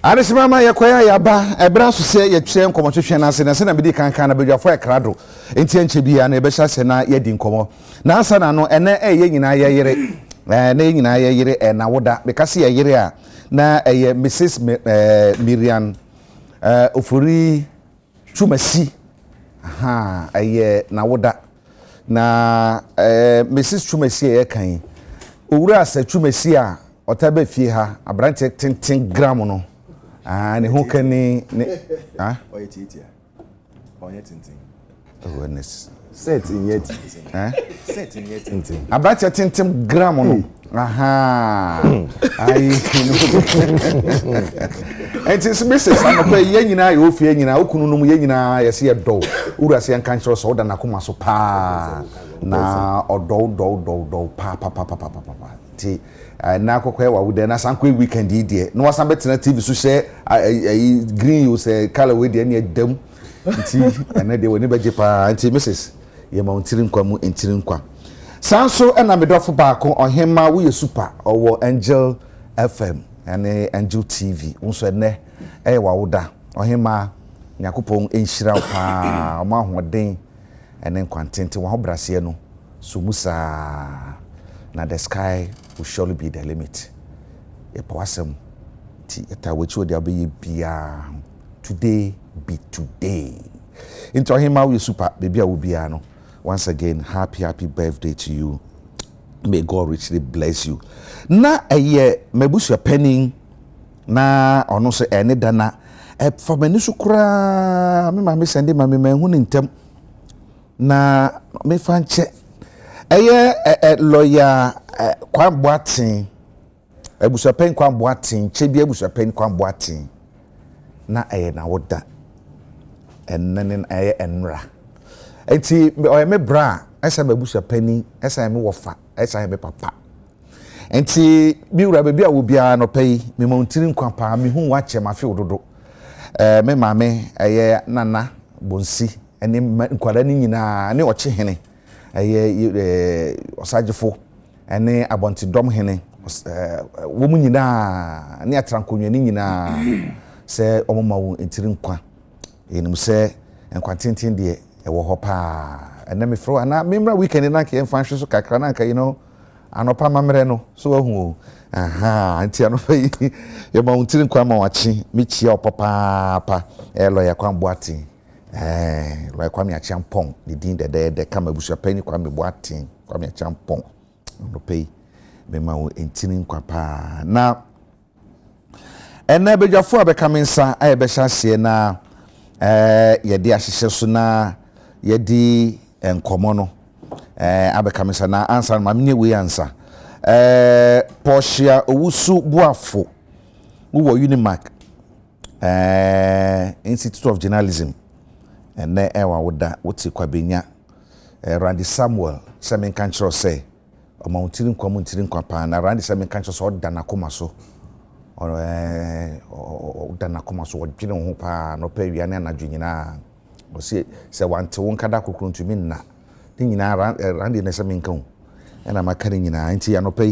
Adesimama yakwaya yaba ebra so se yetwe nkomotwehwe na ase na se na bedi kankan na bedwafo ekrado enti enche bia na ebehya se na yedi nkomo na asa na no ene eye nyina yeyere na nyina yeyere na woda bekase yeyere a na eye Mrs Miriam ofori Chumasi aha eye na woda na Mrs Chumasi eye kan owura asa Chumasi a otabe fie ha abrante tintin gram no ne ho kani ne oye titia onye tintin awareness set in yet set in yet tintin abrante tintin gram no aha ai enti Mrs anopa ye nyina ye ofie nyina okunu no mu ye nyina ye se ye do ura se yankan chiro so oda nakoma so pa na odo pa ti na kokwe wa wude na sanko weekend ide no wasan betena TV so share green you say color we de na edam nti na de woni beje pa nti Mrs ye ma ontiri nkwa mu entiri nkwa sanso na medofo baako ohema wo ye super owo Angel FM ane Angel TV unso ne wa wuda ohema nyakopon enhyira pa o ma hoden ene nkwantente wo ho brase no so musa na the sky will surely be the limit. A person, today be today. Into him, how you super baby, I will be ano. Once again, happy birthday to you. May God richly bless you. Na a year, mebush your penny. Na ono se ene dana. For me nisukura, me mami sende mami me hunintem. Na me fanche. Eye lawyer Kwamboatin ebusuapen Kwamboatin chebi ebusuapen Kwamboatin na eye na woda ennenen eye enra enti oye me bra esa me ebusuapani esa me wofa esa me papa enti bi wura be bia wo bia no pay me mountiri nkwapa me hu wache mafe ododo me mame eye nana bonsi eni nkwada ni nyina ne oche hene osagefo ene abontidom hene wo mu nyina ne atrankonwa ni nyina se omoma wo entiri nkwa enim se enkwantintin de ewo ho pa ene me fro ana memra weekend na ke emfa hwe so kakra na nka anopa mamre no so wahu aha anti anopa ye ma entiri nkwa ma wachi michia opapa pa lawyer Kwamboatin like Kwame Achampong the din de kama busuapani Kwame Boatin Kwame Achampong no pay me ma entini nkwapa na ena bedwafo abekaminsa ayebehya hye na ye de ahyehye so na ye di enkomo no abekaminsa na answer ma menye we answer Portia owusu buafo wo Unimark Institute of Journalism ene ewa woda woti kwabenya Randy Samuel semen kanchro say o mountiri nkwa pa na Randy semen kanchro so oda nakoma so oda nakoma so odwene ho pa no pa wiane anadwo nyina o se wante won kada kokrontumi nna ni nyina Randy ne semen kan ena makare nyina nti ya no pa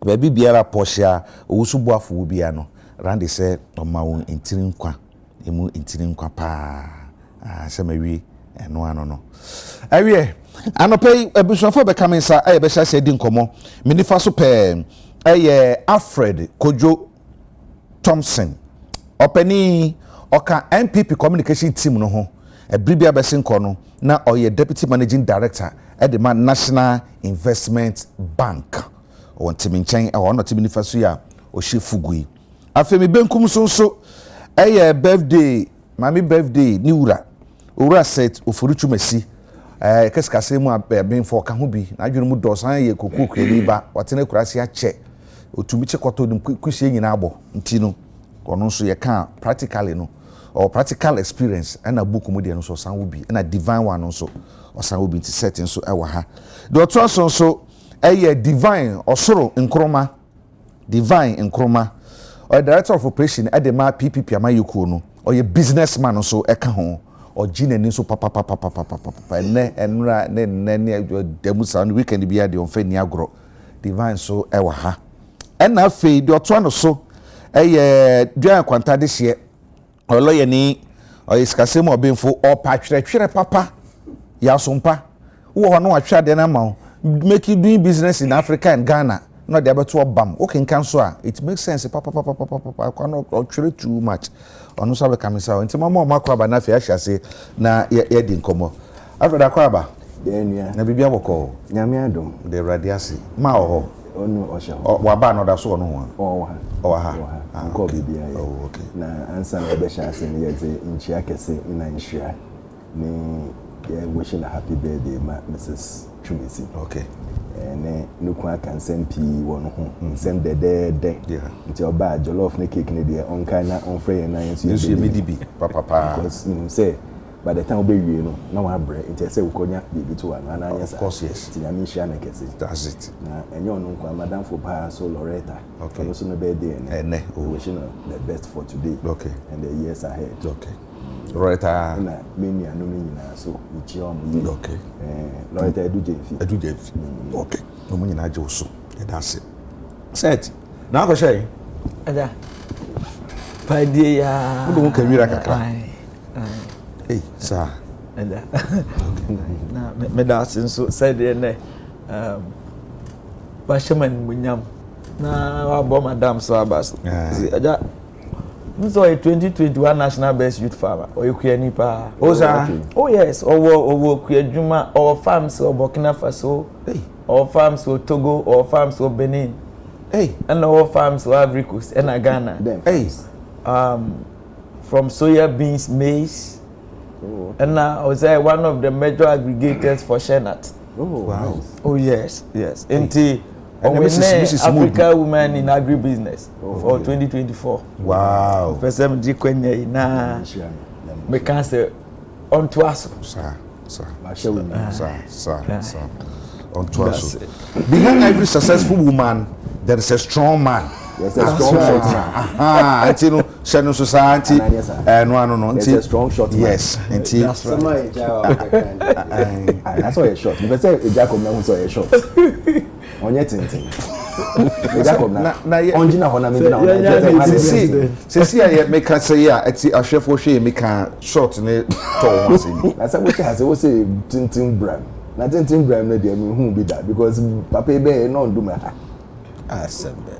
ba bibiara Portia owusu boafo bia no Randy say o ma won entiri nkwa emu entiri nkwa pa semawi eno ano no awie anopei ebusuafo be kamensa be hya di nkomo minifa so pe Alfred Kojo Thompson openi oka NPP communication team no ho ebribia besenko no na oye deputy managing director at the National Investment Bank on timinchen e wono timinifa so ya o shefugui afemi benkum so birthday mami birthday ni ura set ofori Chumasi keskase mu abin fo ka ho bi na adwene mu dosan ye koku kweli ba watene kurase a che otumi che kwato dum kusie nyina abo ntino ono so ye ka practically no or practical experience and a book mu de no so san wo bi na divine one no so osan wo bi nti setting so ewa ha the otro so divine osoro nkroma divine nkroma or director of operation at the PPP amayoku no or ye businessman so eka ho or gene ni so papa ne enra ne demusa on weekend bia de on fe ni agro divine so ewa ha and na fe de otro no so Duan kwanta this year oloye ni oyiskase mo benfo opa twere papa ya sompa wo ho no atwa de na ma make you doing business in Africa and Ghana no dey beto obam o ken so a it makes sense papa kwano twere too much onu so be kamisa nti mama Kwaba na afia hyase na ye di nkomo Alfred Kwaba Denia na bibia boko nyame adom de radiasi ma ho onu osha wa ba no da so no ho ha ko bibia ye okay na ansa na be hyase ne yeze nchia kese na nchia ni ye wishing a happy birthday Mrs. Chumisi okay ne nukwa kan sempi wono ho sem de nti oba jollof ne cake ne de onka na onfrey na yensu ye medibi papa because say by the time we wie no na wa bre nti say ukonya bibi to wana na anyasa of course yes ti nyame hia na kese that's it na enyo no nkwa madam for pa so Loretta okay so no birthday ne wishing the best for today okay and the years ahead okay Loretta na many anu ni nyina so ichi omu okay Loretta edu jefi okay no mu nyina je oso that's it set na ko shey ada padie ya wo kan wira kakra hey sir ada na me da sinso said ne ba shaman munyam na wa bo madam so abas ada nso 2021 national best youth farmer oyekua nipa oza oh yes owo kuadwuma or farms or Burkina Faso or farms or Togo or farms or Benin and all farms or Ivory Coast and Ghana from soya beans maize and I was one of the major aggregators for Shenat. Wow. Oh yes into Africa women in agribusiness for 2024. Wow. Person di kwenye na me can say on to us. Sir. On to us. Behind every successful woman there is a strong man. Yes, a strong shot. Auntie no Shano society no It's a strong shot. Yes, auntie. That's right. That's why a shot. Because Agya Kwabena who saw a shot. Onye tintin. Agya Kwabena. Onjina hona me na. See I make can say ya ati ahwefo hwe me can shot ne to ho say. Na say we has we say tintin bram. Na tintin bram na dey me hu be that because papa e be no do me ha. Asembe.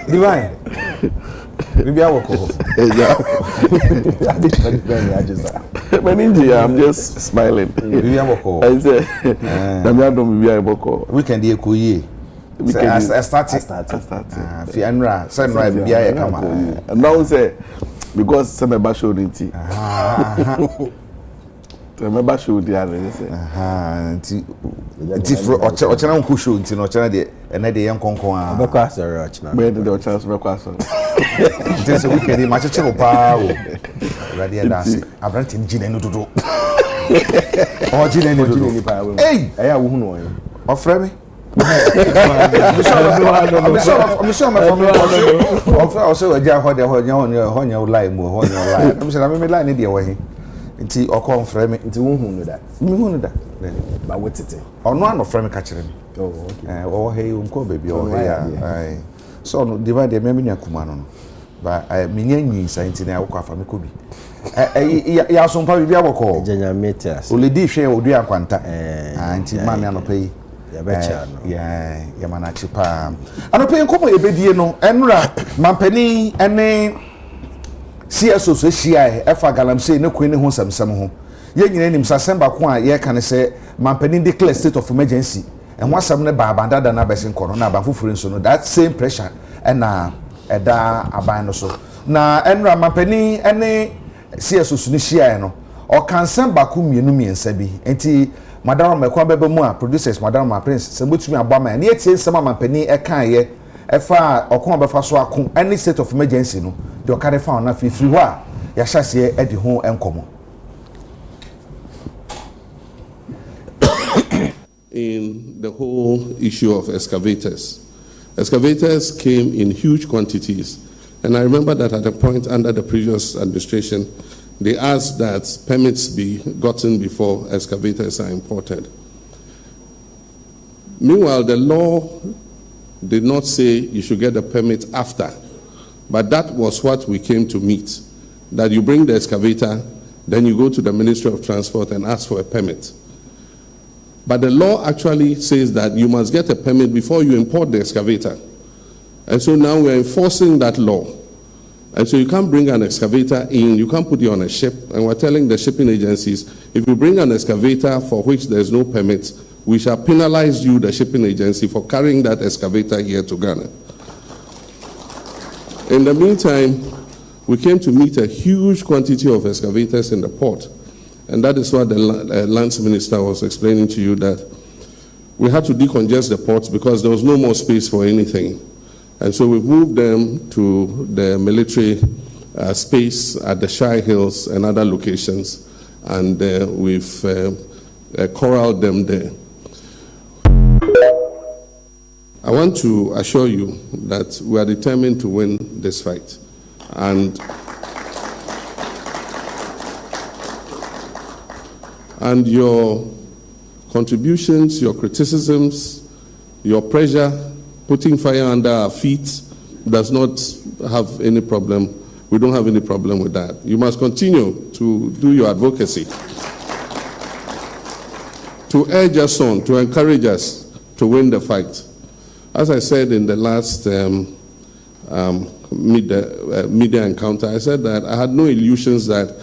Divine. Maybe I walk off. I'm just smiling. Maybe I walk off. I say, weekend ye kuye. I started. Fianra, Sunray, Bia Kama. And now say, because some of us showed it. Remember show the other say nti for ochana nku show nti no ochana de ene de yen konkon a be kwa sorry ochana be de chance be kwa so nti se weekend ma chechero pa o radio dance abranti njine no dodo o jine ni dodo hey eya wo hu no yo ofre me I'm sure my family also Agya ho de ho nya lie mu ho nya lie I'm sure me lie ni de wo he nti okon frɛ me nti wo hu no da ba wotete ono ano frɛ me ka kyerɛ me oh okay wo he unko baby o he ai so no divide me nya kuma no ba me nya nyi sa nti na wo kwa fa me ko bi ya so mpa bi abɔkɔ jenya meters oledi hwe odua kwanta nti ma me anopa yi ya becha no ya mana chipa anopa yi nkomo ebedie no enura mampani ene CSO so hia efa galamsey ne kwen ne ho samsam ho ye nyina nim sasemba ko a ye kan se mampani declare state of emergency en ho asam ne baabanda da na besin kono na abafufure nso no that same pressure na eda aban no so na enra mampani ene CSO so ne hia no o kan semba ko miensa bi enti madam mekwa bebe mu a producers madam ma prince se botumi abama ne etie nsema mampani e kan ye efa okon befa so akon any state of emergency no de okare fa na free ho a ya hyase e de ho enkomo. In the whole issue of excavators. Excavators came in huge quantities, and I remember that at a point under the previous administration they asked that permits be gotten before excavators are imported. Meanwhile, the law did not say you should get a permit after. But that was what we came to meet. That you bring the excavator, then you go to the Ministry of Transport and ask for a permit. But the law actually says that you must get a permit before you import the excavator. And so now we're enforcing that law. And so you can't bring an excavator in, you can't put it on a ship, and we're telling the shipping agencies, if you bring an excavator for which there's no permit, we shall penalize you, the shipping agency, for carrying that excavator here to Ghana. In the meantime, we came to meet a huge quantity of excavators in the port. And that is what the lands minister was explaining to you, that we had to decongest the ports because there was no more space for anything. And so we've moved them to the military space at the Shire Hills and other locations, and we've corralled them there. I want to assure you that we are determined to win this fight. And your contributions, your criticisms, your pressure, putting fire under our feet does not have any problem. We don't have any problem with that. You must continue to do your advocacy, to urge us on, to encourage us to win the fight. As I said in the last media encounter, I said that I had no illusions that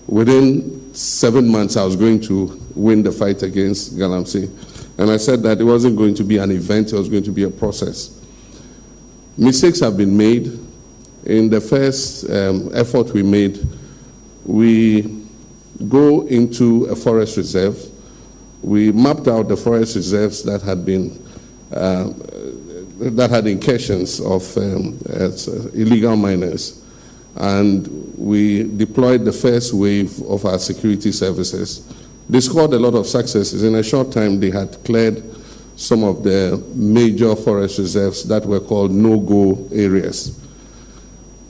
within 7 months I was going to win the fight against Galamsey. And I said that it wasn't going to be an event, it was going to be a process. Mistakes have been made. In the first effort we made, we go into a forest reserve. We mapped out the forest reserves that had been that had incursions of illegal miners, and we deployed the first wave of our security services. They scored a lot of successes. In a short time, they had cleared some of the major forest reserves that were called no-go areas.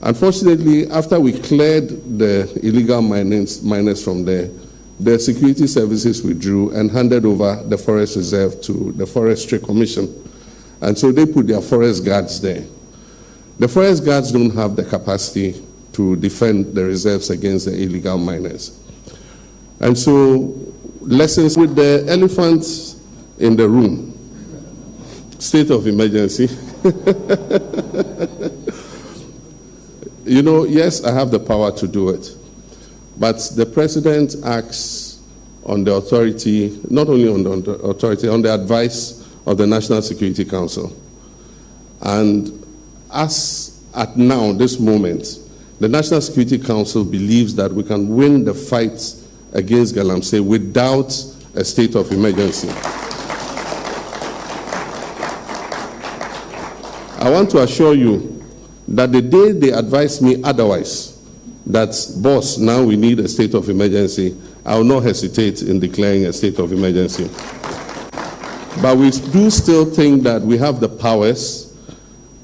Unfortunately, after we cleared the illegal miners from there, the security services withdrew and handed over the forest reserve to the Forestry Commission. And so they put their forest guards there. The forest guards don't have the capacity to defend the reserves against the illegal miners. And so, lessons with the elephants in the room. State of emergency. You know, yes, I have the power to do it. But the president acts on the authority, not only on the authority, on the advice of the National Security Council. And as at now, this moment, the National Security Council believes that we can win the fight against Galamsey without a state of emergency. I want to assure you that the day they advise me otherwise, that, boss, now we need a state of emergency, I will not hesitate in declaring a state of emergency. But we do still think that we have the powers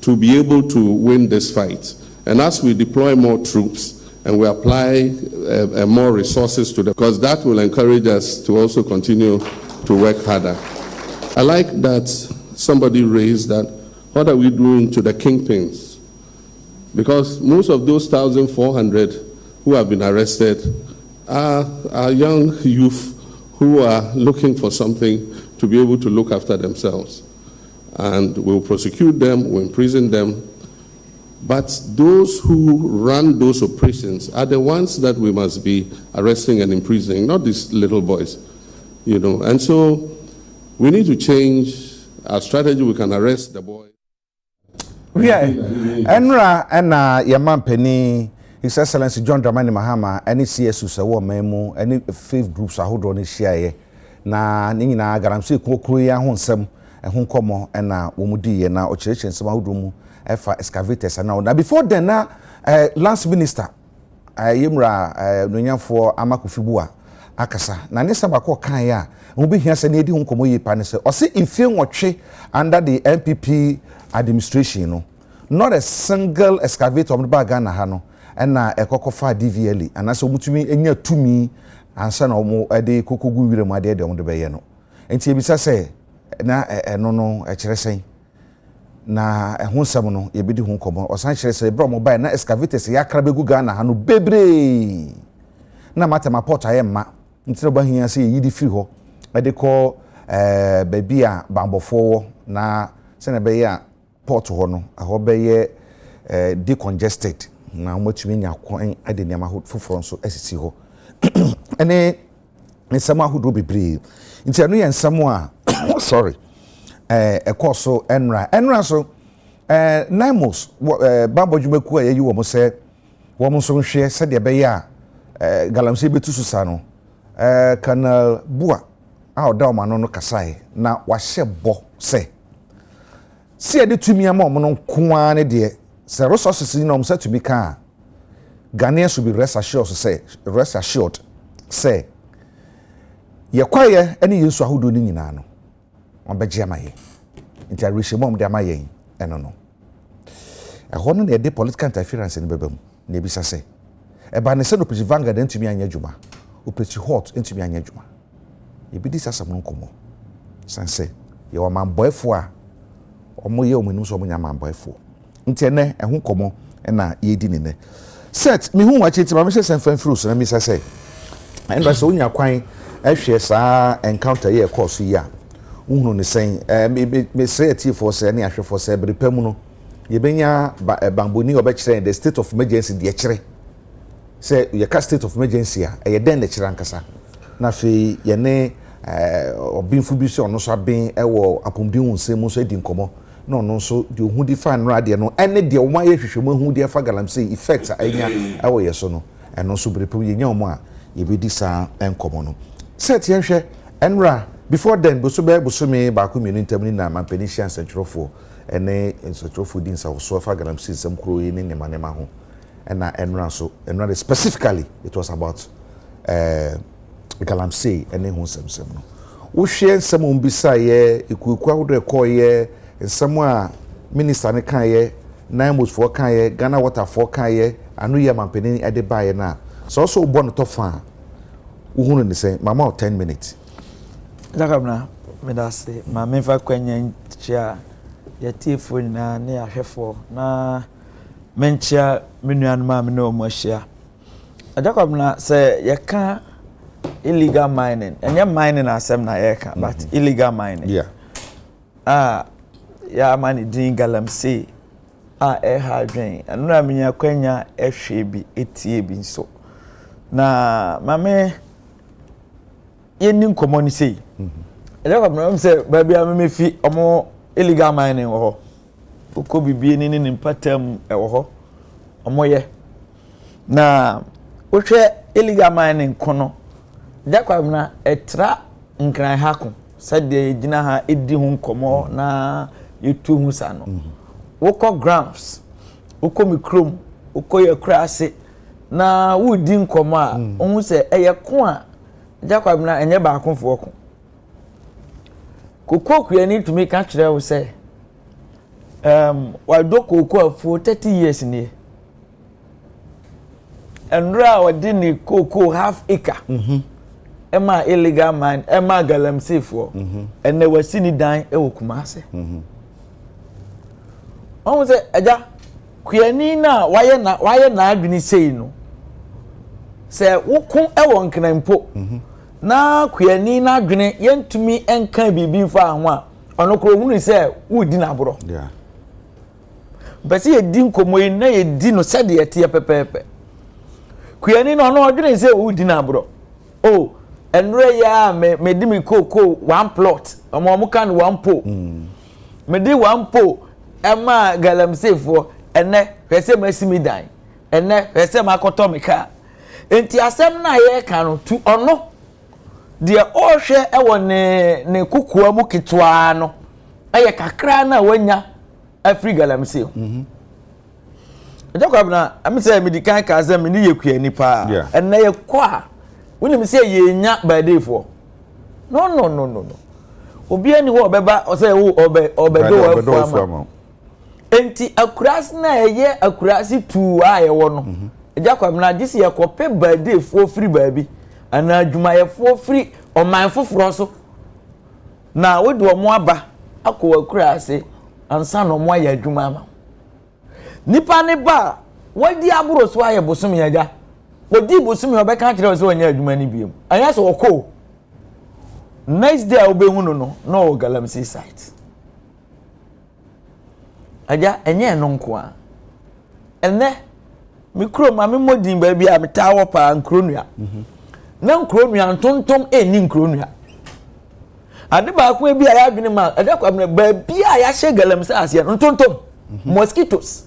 to be able to win this fight. And as we deploy more troops and we apply more resources to them, because that will encourage us to also continue to work harder. I like that somebody raised that, what are we doing to the kingpins? Because most of those 1,400 who have been arrested are young youth who are looking for something to be able to look after themselves. And we'll prosecute them, we'll imprison them. But those who run those operations are the ones that we must be arresting and imprisoning, not these little boys, you know. And so we need to change our strategy. We can arrest the boys. Yeah, Enra and Yaman Penny, His Excellency John Dramani Mahama, any CSU Sawa Memo, any faith groups are holding on share. Na Nina Garamsi Kokuya Honsem, and Honkomo, and Wumudi, and now Ochurch and Samaudumu, Efa Excavators. And now, before then, Lance Minister, Yimra, Nunya for Amakufibua, Akasa, Nanisa Bako Kaya, will be here saying, Honkomo Panese, or see in film watch under the MPP administration, no, not a single excavator on the Bagana Hano, and a Kokofa DVLE, and as Mutumi, and near to me, and son or more a day Kukugu with my dead on the Bayano. And Tibisa say, na no, a cheresay. na ɛho nsɛm no yɛbɛdi ho nkɔmmɔ ɔsan kyerɛ sɛ ɛbrɛ ɔmo bae na excavators yɛakra bɛgu Ghana ha no bebree na matema port ayɛ mma nti na ɔbɛhia sɛ yɛyi de firi hɔ ɛde kɔ baabi a bambɔfoɔ wɔ na sɛnɛ bɛyɛ a port hɔ no ahɔ bɛyɛ decongested na wɔmatumi nya kwan ɛde nneɛma foforɔ nso asisi hɔ ɛne nsɛm ahodoɔ bebree nti ɛno yɛ nsɛm a sorry ɛkɔ so ɛnra so naimos bambɔ dwumaku a yɛyi wɔ mo sɛ wɔn nso nhwɛ sɛdeɛ ɛbɛyɛ a galamsey bɛtu so sa no kanal bua a ɔda ɔmo ano no kasae na wahyɛ bɔ sɛ si yɛde tumi ama ɔmo no nkoa ne deɛ sɛ resources yi na ɔmo sɛ tumi ka Ghanaians should be rest assured sɛ yɛkwaeɛ ɛne yɛnsu ahodoɔ no nyinaa no ɔmbɛgye ama yɛn nti arehyɛmu ɔmo de ama yɛn ɛno no ɛhɔ no na yɛde political interference no bɛba mu na ebisa sɛ ɛba ne sɛ no Operation Vanguard ntumi anyɛ adwuma Operation Hot ntumi anyɛ adwuma yɛbɛdi sasam no nkɔmmɔ san sɛ yɛwɔ manbɔɛfoɔ a ɔmo yɛ ɔmo anim sɛ ɔmo nya manbɔɛfoɔ nti ɛnɛ ɛho nkɔmmɔ ɛna yɛdi ne nɛ set mehu wakye nti ma mehyɛ sɛ mfa mfiri so na misa sɛ ɛnda sɛ wonya kwan ɛhwɛ saa encounter yɛ ɛkɔɔ so yi a wohunu ne sɛn mesrɛ atiefoɔ sɛ ne ahwɛfoɔ sɛ bere pa mu no yɛbɛnya bamboni ɔbɛkyerɛ the state of emergency deɛ kyerɛ sɛ yɛka state of emergency a ɛyɛ dɛn na kyerɛ ankasa na afei yɛne ɔbenfo bi sɛ ɔno nso aben ɛwɔ apɔmuden wo nsɛm mu nso adi nkɔmmɔ na ɔno nso deɛ ɔhu di fa nnora adeɛ no ɛne deɛ ɔmo ayɛ hwehwɛmu ahu di afa galamsey effect a ɛnya ɛwɔ yɛ so no ɛno nso bere pa mu yɛnya ɔmo a yɛbɛdi saa nkɔmmɔ no set yɛnhwɛ ɛnora before then bosome baako mmienu ntam ni na mampani hyia nsɛntwerɛfoɔ ɛne nsɛntwerɛfoɔ di nsawosoɔ afa galamsey nsɛm koro yi ne nneɛma ho ɛna ɛnora so ɛnora specifically it was about galamsey ɛne ho nsɛmsɛm no wohwɛ nsɛm a mbisa yɛ ekueku ahodoɔ ɛkɔɔyɛ nsɛm a minister ne kaayɛ naimosfoɔ kaayɛ Ghana waterfoɔ kaayɛ ano yɛ mampani ɛde baayɛ na sɛ ɔso bɔ no tɔfa a wohunu ne sɛ mama 10 minutes Jakabna medase ma memfa kwanya nkyia yɛtiefoɔ nyinaa ne ahwɛfoɔ na menkyia menuanom a me ne ɔmo ahyia Jakabna sɛ yɛka illegal mining ɛnyɛ mining asɛm na yɛka but illegal mining ya mani din galamsey a ɛha adwen ɛno na menya kwanya ɛhwɛ bi etie bi nso na mame yɛni nkɔmmɔ ne sei Jakabna sɛ baabi a memefi ɔmo illegal mining wɔ hɔ okɔ bibie ne ne mpatam ɛwɔ hɔ ɔmo yɛ na wohwɛ illegal mining kono Jakabna ɛtra nkran hako sɛdeɛ yɛgyina ha edi ho nkɔmmɔ na yɛtu ho sa no wokɔ grams wokɔ mikrom wokɔ yɛkura ase na wodi nkɔmmɔ a wohu sɛ ɛyɛ ko a Jakabna ɛnyɛ baakofoɔ ko kokoo kuyani tumi ka kyerɛ wo sɛ wadɔ kokoo afuo 30 years nie ɛnura a wɔde ne kokoo half acre ɛma illegal mine ɛma galamsey foɔ ɛnɛ wasi ni dan ɛwɔ Kumase ɔmo sɛ agya kuyani na wayɛ na adwene sei no sɛ woko ɛwɔ nkranmpo na kuyani na adwene yɛntumi ɛnka bibi fa ho a ɔno kro hunu sɛ wodi na borɔ bɛsɛ yɛdi nkomo yi na yɛdi no sɛde yɛteɛ pɛpɛpɛ kuyani na ɔno ɔdwene sɛ wodi na borɔ enre ya me di mi koko one plot omo kan one po me di one po e ma galamsey fo ene hwese masimi dan ene hwese makoto me ka enti asem na ye ka no tu ono de o hwe e wo ne kokoa mu ketwa no aye kakra na wanya afri galamsey Jakabna am say me di kan ka asem ni yekua nipa ene ye kɔ a wonim say yenya badefo no obi ani wo obeba o say wo obedo wo ama enti akurase na eye akurase tu a ye wo no Jakabna gisi ye kope badefo free baabi ana adwumayefo free oman foforo so na wo de omo aba akọ akurase ansa no mo aye adwuma ama nipa ne ba wadi aburo so aye bosom yaga wodi bosom yo be ka kire so wanya adwuma ni biem anya so okọ next day obehu no galamsey site Agya enye no nko a enne mikro ma me modin ba bia me tawo pa nkronua na nkronua ntontom eni nkronua ade ba ko bia ya adwene ma Agya Kwabena ba bia ya hye galamsey ase ntontom mosquitoes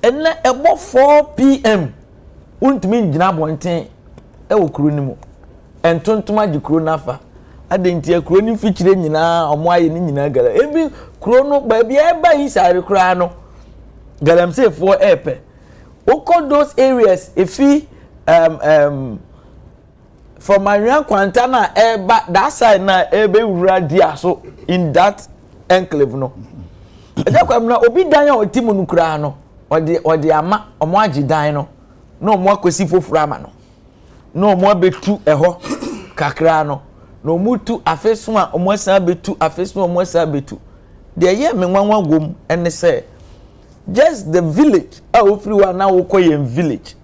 enne ebo 4 pm untumi ngina bonten e wo kro ni mu entontom agi kro nafa adentie kro ni fikire nyina omo aye ni nyina gala ebi kro no ba bia e ba yi sare kra no galamsey for epe oko those areas efi for Marian Quantana eba that side na ebe wura dia so in that enclave no Agya Kwabena obi dan a otimu no kra no ode ama omo agi dan no omo akosi fofura ama no omo abetu eho kakra no mutu afeso a omo asa betu afeso omo asa betu de ye me nwanwa gom ene say just the village ofri wa na wo koyem village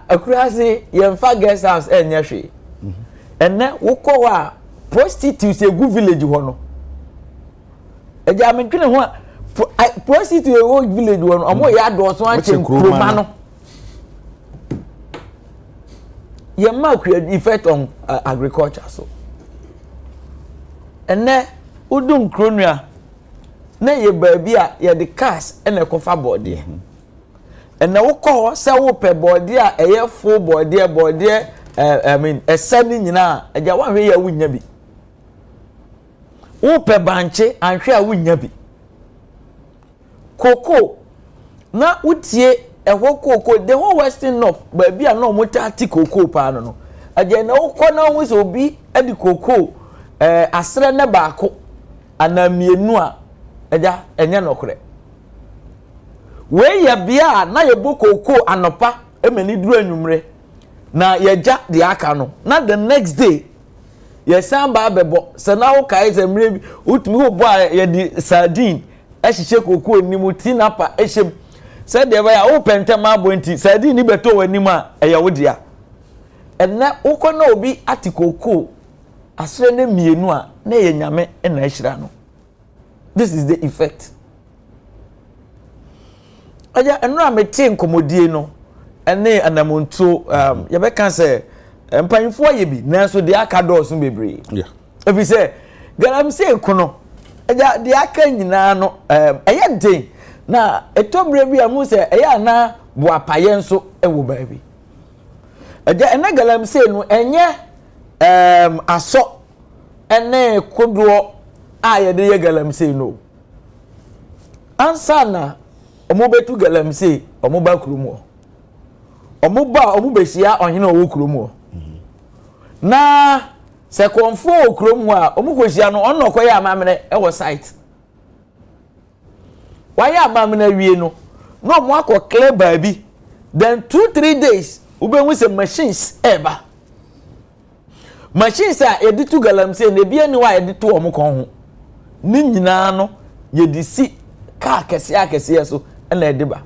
akurase yem fa guest house enye hwe ene wo ko wa prostitutes egu village ho no eja me twene ho prostitute egu village ho no omo ya do so anche nkroma no yema create effect on agriculture so ene udum kronua na ye baabi a ye de cars ene kofa body ene wo ko se wo pe body a eye full body I mean esani nyina Agya wa hwe ya wunya bi wo pe banche anhwe a wunya bi koko na utie eho koko the whole western north baabi a no motati koko pa no Agya na wo ko na wo so obi edi koko asre ne baako anamienu a Agya enye nokre we ya bia na ye bokoko anopa emani duru anwumre na ye ja de aka no na the next day ye samba bebo se na wo kai se mre bi utumi ho bo a ye di sardine ehihye koko enimu tinapa ehyem se de ba ya wo pentem abonti sardine ni beto wanimu a eye wo dia enne wo na obi ati koko asre na mienu a na ye nyame na ehira no. This is the effect. Agya eno amete nkomodie no ene anamonto ye be kan se mpanfo ye bi nanso de aka dose bebre. Yeah. Ebi se galamsey kono agya de aka nyina no eye den na etobre bi amu se eye na boapaye nso ewo baabi. Agya ene galamsey no enye aso ene kodo a ye de ye galamsey no ansa na omo betu galamsey omo ba kurumu omo ba omo behia ohene owo kurumu na se konfo kurumu a omo kohia no onno koye amamene e wo site waye amamene wie no no omo akọ clear baabi then 2-3 days ubenwu se machines eba machines a editu galamsey na bia ni wa editu omo kon ho ni nyina no yedisi ka kese so na ediba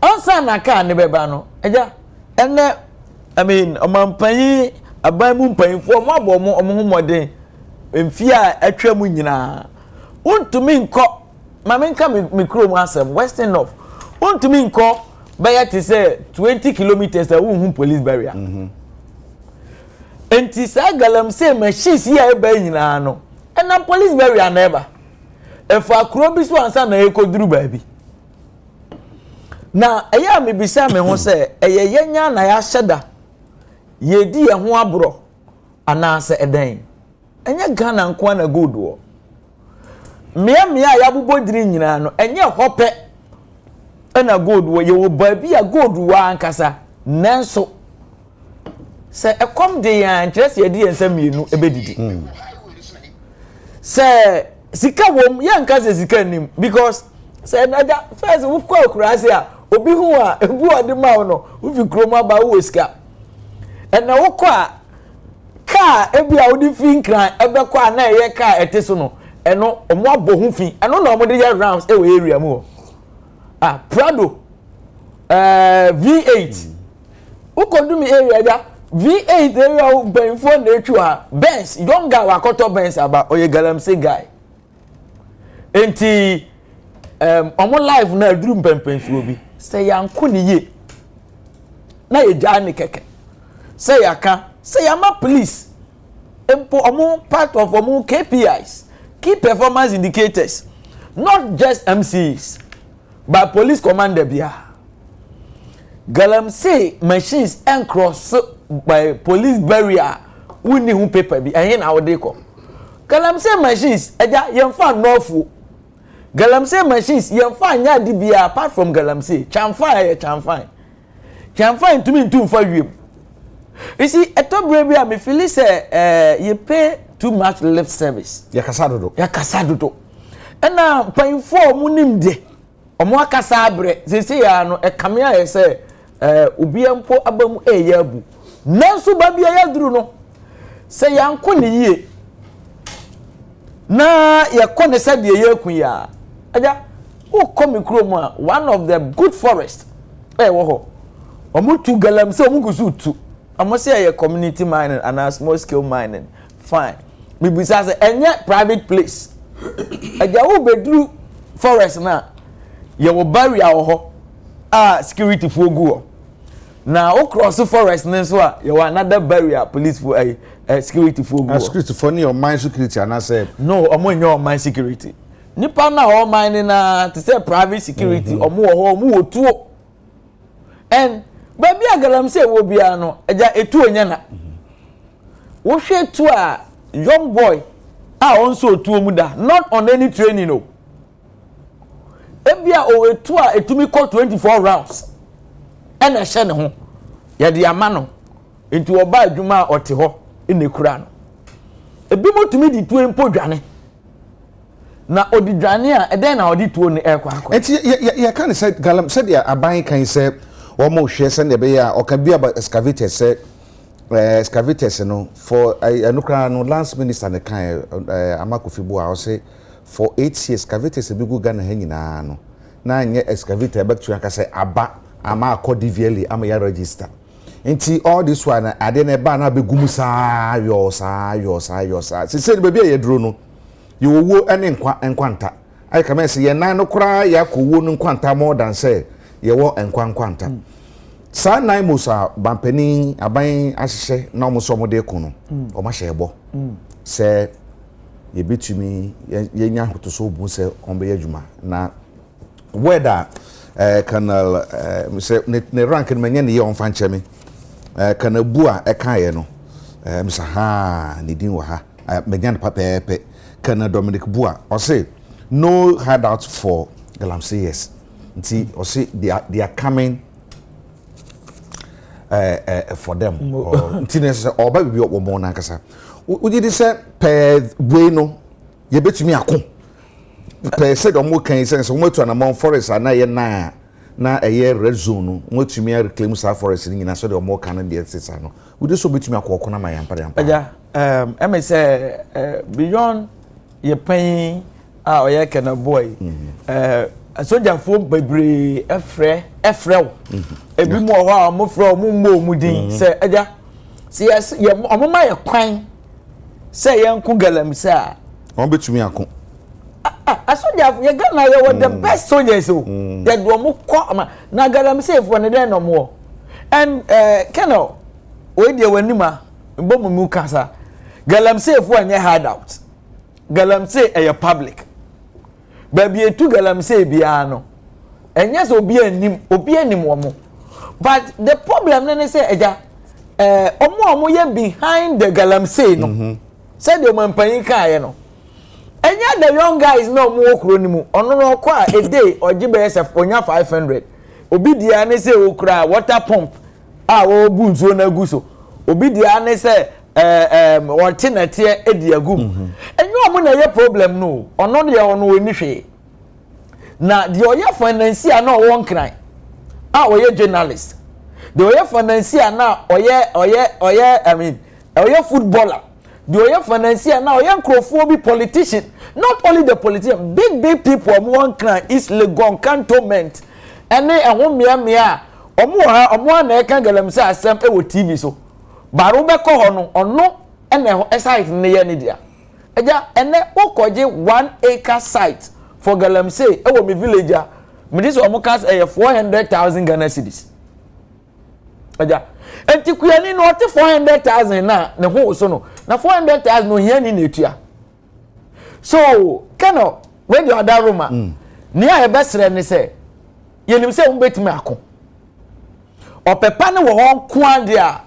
ansa na ka ne beba no Agya ene I mean omampanyi abamu mpanfo mo abo mo homode emfi a atwa mu nyina untumi nko mame nka mikro mu asem western north untumi nko baya ti say 20 kilometers a hu police barrier enti sa galamsey machines ya eba nyina no ena police barrier na eba efa akro bi so ansa na ekoduru baabi na eya me bisa me ho se eye yenya na ya hyeda yedi ye ho abro anase eden enye Ghana nko na gold wo mia ya bubodiri nyina no enye hope ena gold wo ye wo baabi ya gold wa ankasa nanso se ekom de ya nkyerese yedi ensam mienu ebedidi se sika wom ya nkaze sika nim because say Agya first we kwa kurase a obi hu a ebu ade ma no we fi kroma ba wo sika na wo kwa ka ebi a odi fi nkran ebe kwa na eye ka eteso no eno omo abo hu fi eno na omo de ya rounds e we area mu Prado V8 ukodumi area ja V8 area benfo na etwu ha Benz young guy wakoto Benz aba oye galamsey guy enti omo live na aduru mpempensuo bi say yanko ni ye na ye ja ni keke say yaka say yama police empo omo part of omo KPIs key performance indicators not just MCs but police commander bia galamsey machines and cross by police barrier woni hu paper bi ehin na wode ko galamsey machines eja yemfa nofu galamsey machines yemfa nya di bia apart from galamsey chamfine tumi ntumfa wiem you see etobre bia me feel say you pay too much lip service yakasa dodo ena painfo mu nimde omo akasa abre sese ya no ekamea ye say obi empo abamu eyabu nanso ba bia ya duru no say yanko ne yie na yakone sabe ye ku ya aja o komi krom a one of the good forest wo ho omo tu galamsey omo gusu tu omo say ye community mining and a small scale mining fine bibisa say enye private place aja wo bedru forest na ye wo barrier wo ho security fo gu na o cross forest ne so a ye wa another barrier police for security fo gu security for your mine security and I say no omo nyo mine security nipa na o mine na to say private security omo wo omo wo tuo and baby galamsey wo bia no eja etu onya na wo hwe tu a young boy also tuo mu da not on any training no ebia o etu a etumi call 24 rounds ena hye ne ho ye de ama no enti oba adwuma ote ho ene kura no ebi motumi di tuo empo dwane na odi dwane a eden na odi tuo ne ekwa akwa enti ye kan say galam said ya aban kan say o mo hwe say ne be ya o kan bi aba excavators say excavators no for anukra no last minister ne kan amakofibu a o say for 8 years excavators be go Ghana ha nyina no na nye excavator back to say aba ama akodi VLA ama ya register nti all this one ade na ba na be gumu saa yo se se be bia ye duro no ye wo ene nkwanta ai kama se ye nan no kura ya kowo no nkwanta more than say ye wo nkwanta sa nine musa bampani aban ahye na omo so mo de ko no o ma hye ebo se ye bitumi ye nya hoto so bu se on be adwuma na whether kanal say ne rank ne manya ne ye on fan cheme kana bu a ekaye no msa ha ne din wa ha manya ne papepe kana Dominic Bua o say no handout for galamsey yes nti o say they are coming for them nti ne say oba bibi obo na nkasa uji di say per way no ye betumi akon per say do mo kan say so mo to na mon forest na ye na eye red zone no mo tumi reclaim sa forest ni na so de mo kan na de sesa no uji so betumi akoko na ma yampa aja em say beyond ye pan a oye kana boy soja fo bebre efrew ebi mo ho a mo fro mo din say aja si ye omo ma ye kwan say ye nko galamsey a on betumi akon soja ye Ghana ye were the best soldiers o ye do mo ko na galamsey fo ne den no mo and keno we de wanima mbo mu kasa galamsey fo anya hard out galamsey e public baby etu galamsey bia no enye so obi anim wo mo but the problem na say eja omo ye behind the galamsey no say the man pan kan no enye the young guys no mo okro ni mu ono no kwa a day ogibe yesef onya 500 obi dia ne say okra water pump a wo bu nsuo na gu so obi dia ne say what na tie edi agum enyo omo na ye problem no ono de ono oni hwe na de oye financier na won kran a oye journalist de oye financier na oye I mean oye footballer the oya financier now oya nkrofo politician, not only the politician, big people one clan is Legon cantonment ene ehwo mia omo na e kan galamse asem e wo TV so baro be ko ho no ono ene site ne ye ne dia eja ene okoje 1 acre site for galamse e wo me villager me dis omo cast 400,000 Ghana cedis eja enti kuyani no 400,000 na ne ho so no na 400,000 no hia ni netua so kano when the other room ni a ebesre ne se yenim se umbetimi akọ opepa ne wo hon kwade a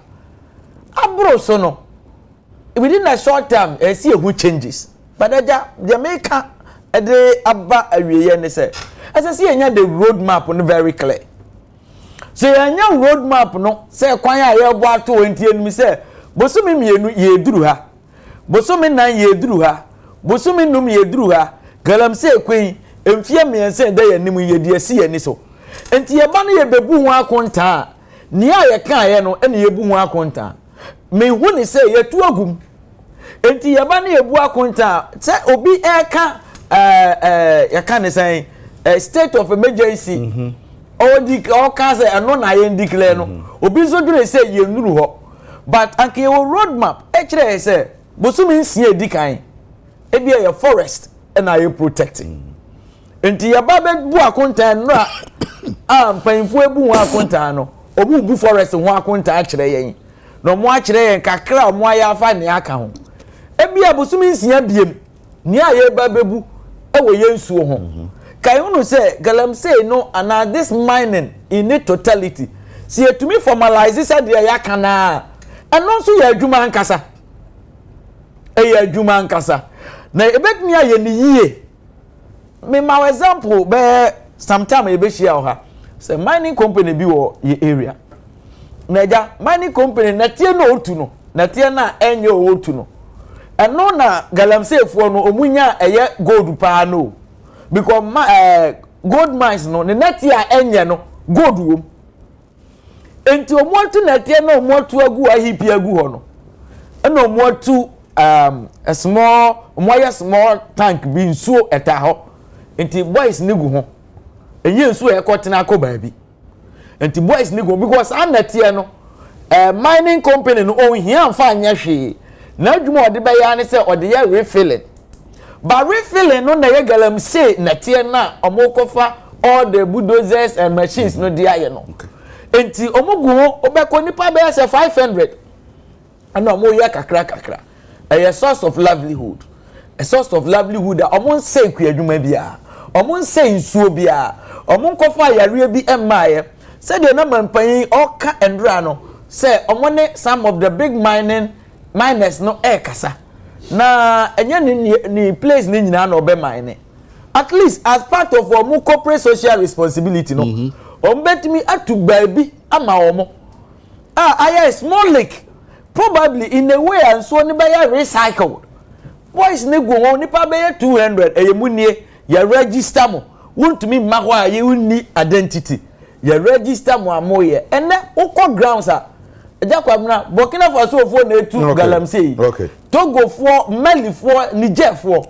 abro so no within a short time see a changes but Jamaica de aba awieye ne se ase see enya the road map no very clear so enya road map no se kwan a ye bo ato entie nim se bosumi mienu ye duru ha bosumi nan ye duru ha bosumi num ye duru ha galamse kwen emfie miense de ye nim ye die si ye ni so enti ye ba no ye bebu ho akonta ni a ye kan ye no ene ye bu ho akonta me hu ni se ye tu agum enti ye ba no ye bu akonta se obi e ka ye kan ni say state of emergency all can say no na ye declare no obi so dure say ye nuru ho but anke ye road map e kire say bosumi nsie dikan e bia ye forest and are you protecting enti ye ba be bu akonta no a mpanfo ebu ho akonta no obu bu forest ho akonta a kire yen no mo a kire yen kakra mo aya afa ne aka ho e bia bosumi nsia biem ni a ye ba bebu e wo ye nsuo ho kai unu say galamse no and this mining in its totality see to me formalize this idea ya kana eno so ya adwuma ankasa ya adwuma ankasa na ebetumi aye ni yie me ma example be sometime e be share ha say mining company bi wo ye area na ja mining company na tie no otu no na tie na enye otu no eno na galamse fo no omunya eye gold pa no because gold mines no ne netie a enye no gold wom enti omotu na tie na omotu agu ahipi agu ho no ena omotu a small tank bi nsuo eta ho enti boys nigu ho enye nsuo e kotena ko baabi enti boys nigu because anatie no mining company no ohia amfa anya hwe na adwuma ode be ya ne se ode ya refilling but refilling no na ye galamse natie na omokofa all the bulldozers and machines no dia ye no enti omugu ho obekọ nipa be se 500 ana omo ye kakra a source of livelihood that omon say kwadwuma bia omon say nsuo bia omon kofa yare bi emaye say de na mampan oka endra no say omone some of the big miners no kasa na enye ni place ni nyina na obe mine at least as part of our corporate social responsibility no ombetimi atu baabi ama omo aya small lake probably in a way and so ni ba ya recycled boys ne go on nipa be 200 eyemunie ya register mo wontumi mahwa ye unni identity ya register mo amoye ene ukọ grounds a Agya Kwabena Burkina Faso fo na etu galamsey Togo fo Mali fo Niger fo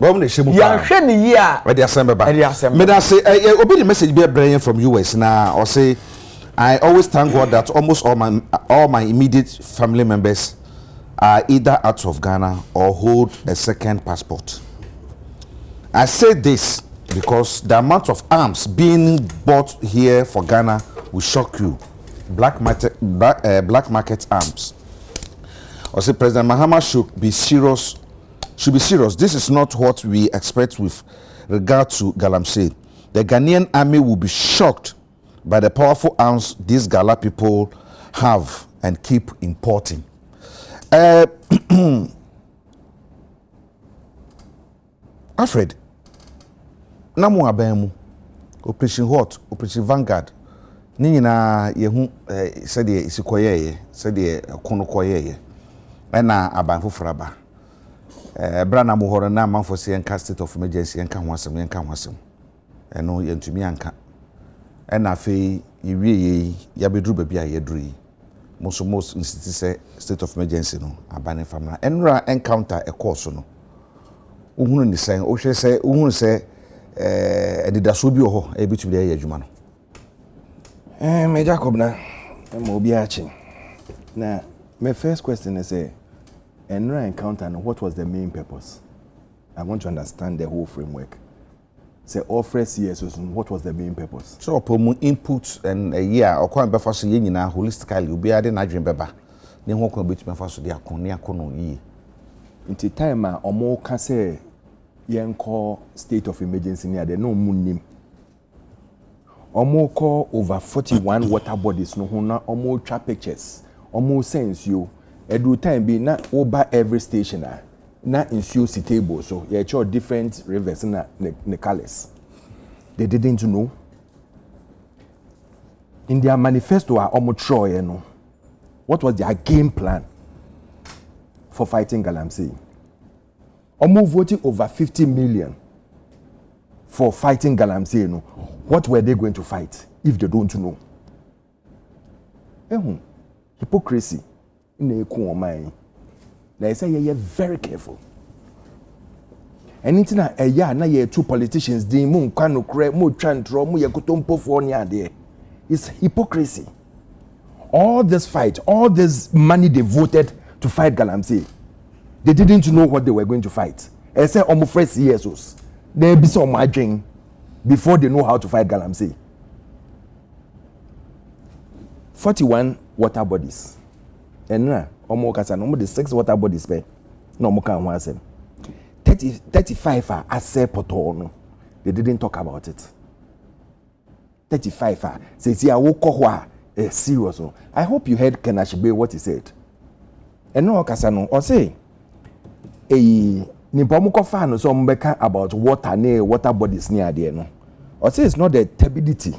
ya hwe ni yi a we dey assemble ba me da say obi the message be bring from US na or say I always thank God that almost all my immediate family members are either out of Ghana or hold a second passport. I say this because the amount of arms being bought here for Ghana will shock you. Black market arms. I say President Mahama should be serious. This is not what we expect with regard to galamsey. The Ghanaian army will be shocked by the powerful arms these Gala people have and keep importing. Alfred, namu abemu Operation What, Operation Vanguard. Ni nyina yehu said ye isikoyeye said ye kono koyeye na abanfo fraba bra na mo horo na manfo se enka state of emergency enka ho asem eno yentumi anka na fe yiwie ye ya bedru ba bia ye dru yi most institute state of emergency no abane famna enra encounter a course no uhunu ni sen o hwe se uhunu se edidaso bi ho e bitu bi adwuma no Agya Kwabena mo bi achi na my first question is enra encounter no what was the main purpose? I want to understand the whole framework. Say offer CSOs, what was the main purpose? So upon input and a year or quite before so yina holistically will be adding Nigerian beba. Then what can be to me first the akonia kono ye. Into time or more can say yen call state of emergency near the no moon name. Or more call over 41 water bodies no hona or more trap pictures. Or more sense you edu time be not over every stationer. Na insuo si table so you show different rivers na the colors. They didn't know. In their manifesto you know, what was their game plan for fighting Galamsey? Omo voting over 50 million for fighting Galamsey. You know. What were they going to fight if they don't know? Hypocrisy in the mind. They say you're very careful. Anything na two politicians din mu kwano kre mu twantro mu yakotompo for nya there. It's hypocrisy. All this fight, all this money they voted to fight Galamsey. They didn't know what they were going to fight. They say omo fresh CSOs. They be some margin before they know how to fight Galamsey. 41 water bodies. And omo kasa no the 6 water bodies pe no mo kan ho asem 35 are ase poto no they didn't talk about it 35 are say see a wo ko ho a serious no. I hope you heard Kenashbe what he said and no kasa no o say ni bomo ko fa no so mo beka about water na water bodies near there no o say it's not the turbidity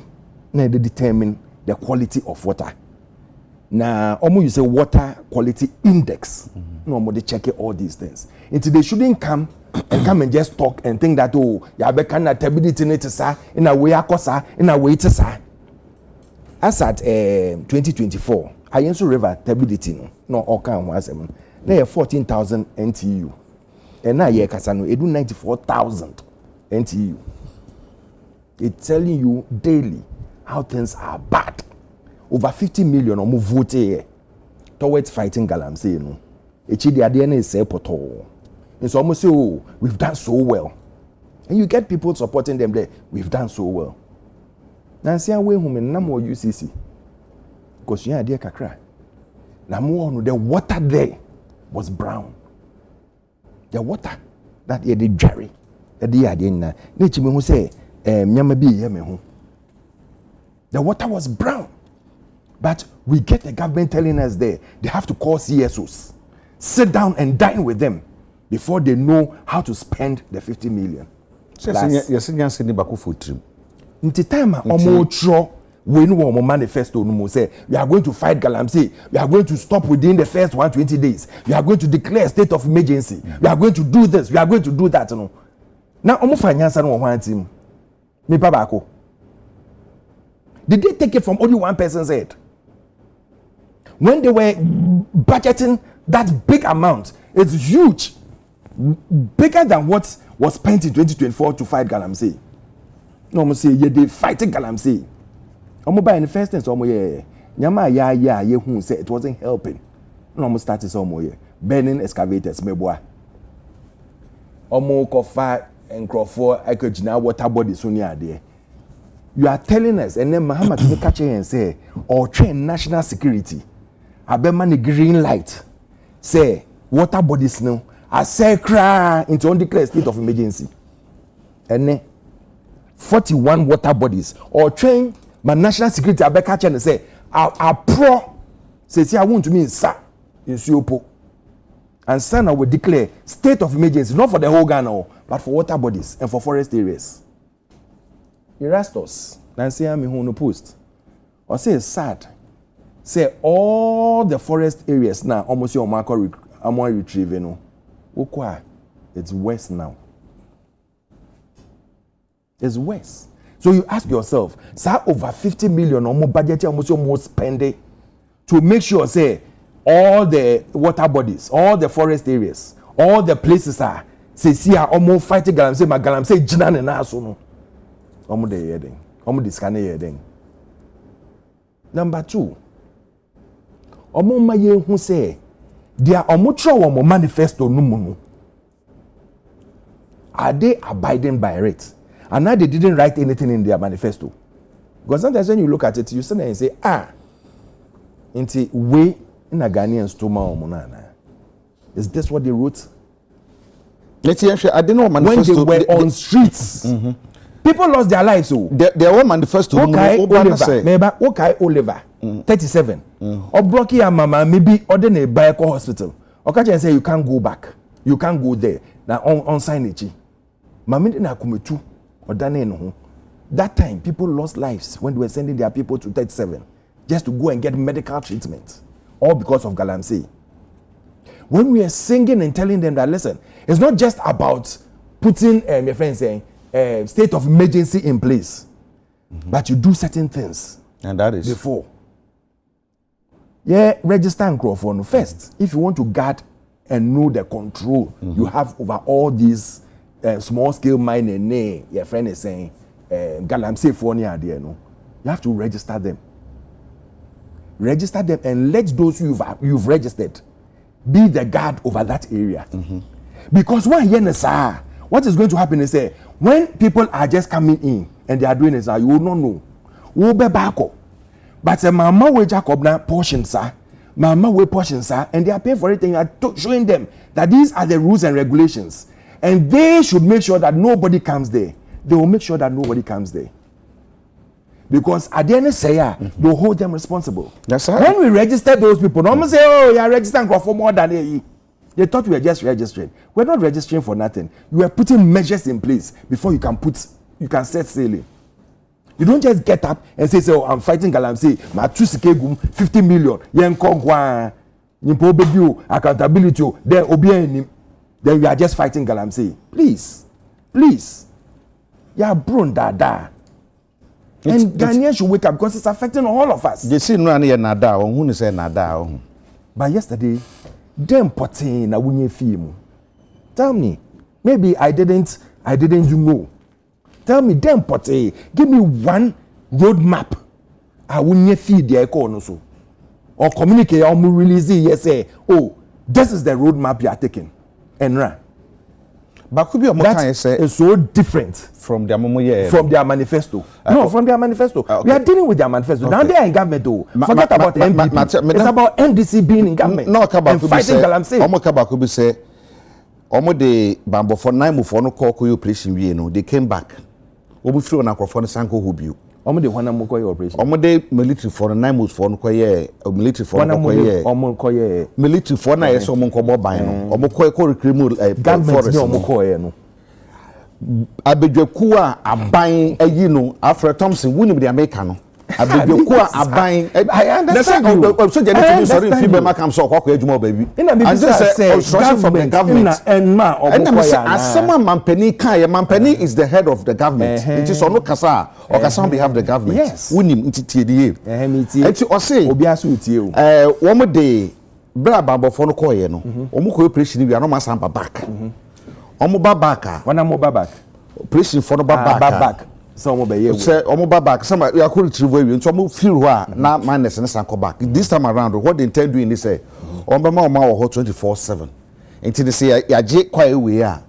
na they determine the quality of water. Now, you say water quality index. No more they check all these things. Until they shouldn't come and just talk and think that ya be can turbidity in a way akosa in a way it is. As at 2024, Ayensu River turbidity no all can was na 14,000 NTU. And now ye kasano edu 94,000 NTU. It's telling you daily how things are bad. Over 50 million or more voted towards fighting Galamsey. No, the idea is say poto. It's almost say, oh, we've done so well, and you get people supporting them there. We've done so well. Now see away home and no more UCC because you idea kakra. Now more the water there was brown. The water that you did Jerry, the idea na. Nature me who say, the water was brown. But we get the government telling us there, they have to call CSOs, sit down and dine with them before they know how to spend the 50 million. Yes, yes, ni baku futrim. Nti time omo tro we no omo manifesto no mo say we are going to fight Galamsey, we are going to stop within the first 120 days, we are going to declare a state of emergency, we are going to do this, we are going to do that no. Now omo finance no one team. Me pa bako. Did they take it from only one person's head? When they were budgeting that big amount, it's huge, bigger than what was spent in 2024 to fight Galamsey. No, I'm say yeah, they fighting Galamsey. I'm buy in the first instance, nyama ya who say it wasn't helping. No, I'm starting somewhere burning excavators, me boy. Omo kofa and Crawford, I could now water body soon there. You are telling us, and then Muhammad will catch and say, or train national security. Abema the green light. Say, water bodies now. I say, cry into undeclared state of emergency. And then 41 water bodies. Or train my national security. I catch and say, I pro. Say, I want to mean, sir, in Siopo. And Sana will declare state of emergency, not for the whole Ghana, but for water bodies and for forest areas. Erastus, Nancy Ami who no post. Or say it's sad. Say all the forest areas now almost your marker retrieving no. Ukwa, it's worse now. It's worse. So you ask yourself, sir, over 50 million or more budget almost your more spending to make sure say all the water bodies, all the forest areas, all the places are see almost fighting galamsey jina ne na so no omo de yeding omo de scan yeding. Number 2, omo ma ye hu say dia omo tro omo manifesto no mu no, are they abiding by it? And now they didn't write anything in their manifesto. Because sometimes when you look at it, you sit there and say, into way in a Ghanaian stoma monana. Is this what they wrote? Let's see, I didn't know manifesto. When they were on streets, people lost their lives. So there were manifesto. Okay, Oliver, 37. Or Brocky and Mama, maybe ordinary by a hospital. Okay, and say you can't go back. You can't go there. Now on signage. Mama didn't come to or done. That time, people lost lives when they were sending their people to 37 just to go and get medical treatment, all because of galamsey. When we are singing and telling them that, listen, it's not just about putting, your friend saying, state of emergency in place, but you do certain things. And that is before. Yeah, register and crawl for first. If you want to guard and know the control you have over all these small scale mining, your friend is saying, galamsey for near there, no, you have to register them. Register them and let those you've registered be the guard over that area. Because what is going to happen is when people are just coming in and they are doing this, you will not know. We'll be back up. But Mama we Agya Kwabena portion, sir. Mama we portion, sir, and they are paying for it and you are showing them that these are the rules and regulations. And they should make sure that nobody comes there. They will make sure that nobody comes there. Because at the end of the day, they'll hold them responsible. That's right. When we register those people, no one say, oh, you are registering for more than a. They thought we were just registering. We're not registering for nothing. You are putting measures in place before you can set sailing. You don't just get up and say, oh, I'm fighting galamsey. My 50 million. Accountability. Then we are just fighting galamsey. Please. Yeah, brun da. And Ghanaians should wake up because it's affecting all of us. You see, no one here nada. Who say nada? But yesterday, them potting na wunye film. Tell me, maybe I didn't know. Tell me, them potting. Give me one roadmap. I wunye feed the echo so, or communicate or release it. Yes, say, oh, this is the roadmap you are taking, and run. But could be a more say it's so different from their momo from their manifesto. No, from their manifesto. Okay. We are dealing with their manifesto. Now they are in government though. Forget about MPP. It's about NDC being in government. No, and fighting galamsey. Omo Kabako be say, Omo de Bambo for 9 months for no call operation we no. They came back. Omo free on for the Sanko Hubio. Omo de wana mo operation. Omo de military for 9 months for no koye military for no koye. Omo koye military for na yeso omo komo ban no. Omo koye ko reclaim government ni omo koye no. Abedweku a aban ayi no Alfred Thompson wunim de America no. Abedweku a aban I understand you. So je sorry fi be makam so kwakwa adwuma baby. And say obstruction from the government. And ma omo koye na. Asema mampani kan ye mampani is the head of the government. It is ono kasa or kasa on behalf of the government. Yes. Wunim ntiti die. Enti o say obi aso tie o. Wo de bra babofo no koye no. Omo koye operation wi ano masamba back. Omo babaka. Wana mo babak. Operation for no babaka. So omo be ye. Say omo babaka. Some we are going to retrieve we. So omo feel ho na minus na sanko back. This time around what they intend doing is say omo ma wo 24/7. Enti they say ya je kwae we a.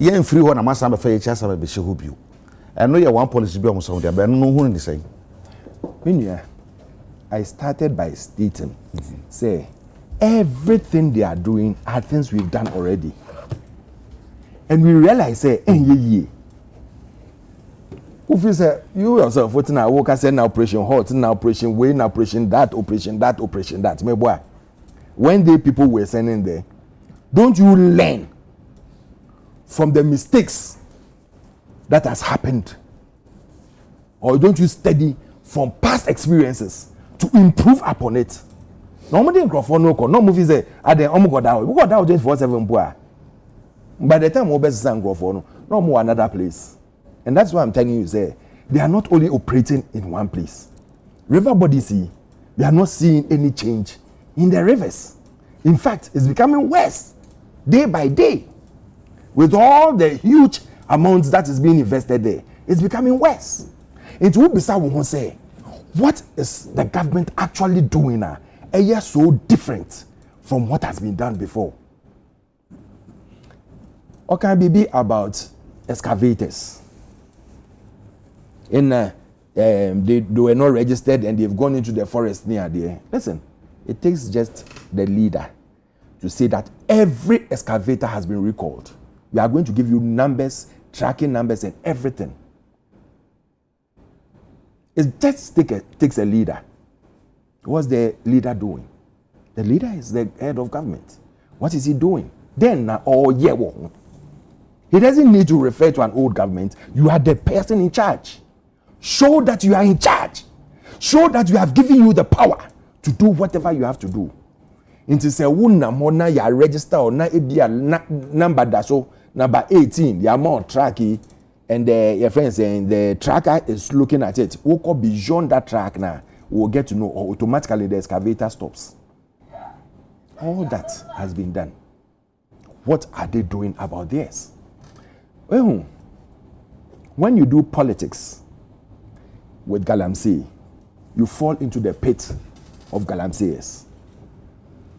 Ye mfiri ho na masamba fa ye cha samba be shehu bio. And no ye one policy bi omo so dey be no hu ni say. Minia, I started by stating say everything they are doing are things we've done already. And we realize, say, ye. If you say, you yourself, what in our work, I said, now operation hot, now operation way, now operation that, my boy. When the people were sending there, don't you learn from the mistakes that has happened? Or don't you study from past experiences to improve upon it? Normally, in Crawford, no movies say, I then almost got down. We got down 24/7, boy. By the time we best sang for no more another place. And that's why I'm telling you, say, they are not only operating in one place. River Body see, we are not seeing any change in the rivers. In fact, it's becoming worse day by day. With all the huge amounts that is being invested there, it's becoming worse. It will be someone say, what is the government actually doing now? A year so different from what has been done before. Or can it be about excavators? They were not registered and they've gone into the forest near there. Listen, it takes just the leader to say that every excavator has been recalled. We are going to give you numbers, tracking numbers and everything. It just takes a leader. What's the leader doing? The leader is the head of government. What is he doing? Then, he doesn't need to refer to an old government. You are the person in charge. Show that you are in charge. Show that you have given you the power to do whatever you have to do. Into say na ya register or na number that so number 18 ya more tracky and your friends saying the tracker is looking at it. We'll go beyond that track now. We'll get to know automatically the excavator stops. All that has been done. What are they doing about this? Well, when you do politics with Galamsey, you fall into the pit of Galamseyers.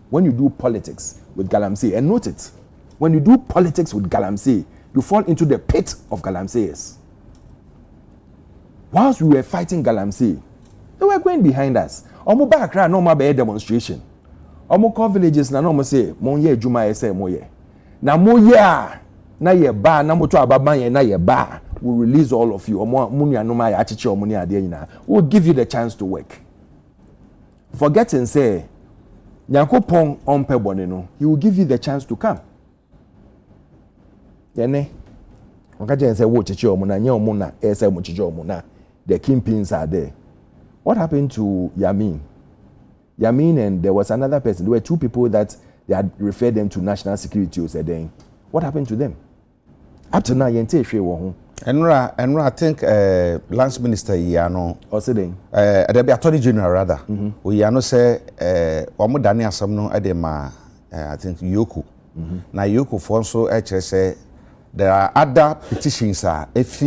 When you do politics with Galamsey, and note it, when you do politics with Galamsey, you fall into the pit of Galamseyers. Whilst we were fighting Galamsey, they were going behind us. Omo background no more demonstration. Omo call villages na no mo say mo ye adwuma ye say mo ye. Na mo ye a na ye ba na mo to ababan ye na ye ba. We'll release all of you. We'll give you the chance to work. Forgetting say, Nyankopon on peboneno, he will give you the chance to come. Yene, the kingpins are there. What happened to Yamin? Yamin and there was another person. There were two people that they had referred them to national security. What happened to them? Up to now, Enra, I think Lance Minister Yano or sitting the Attorney General rather. We Yano say Omo Dani Asamno Edema I think Yoku. Na Yoku Fonso say there are other petitions if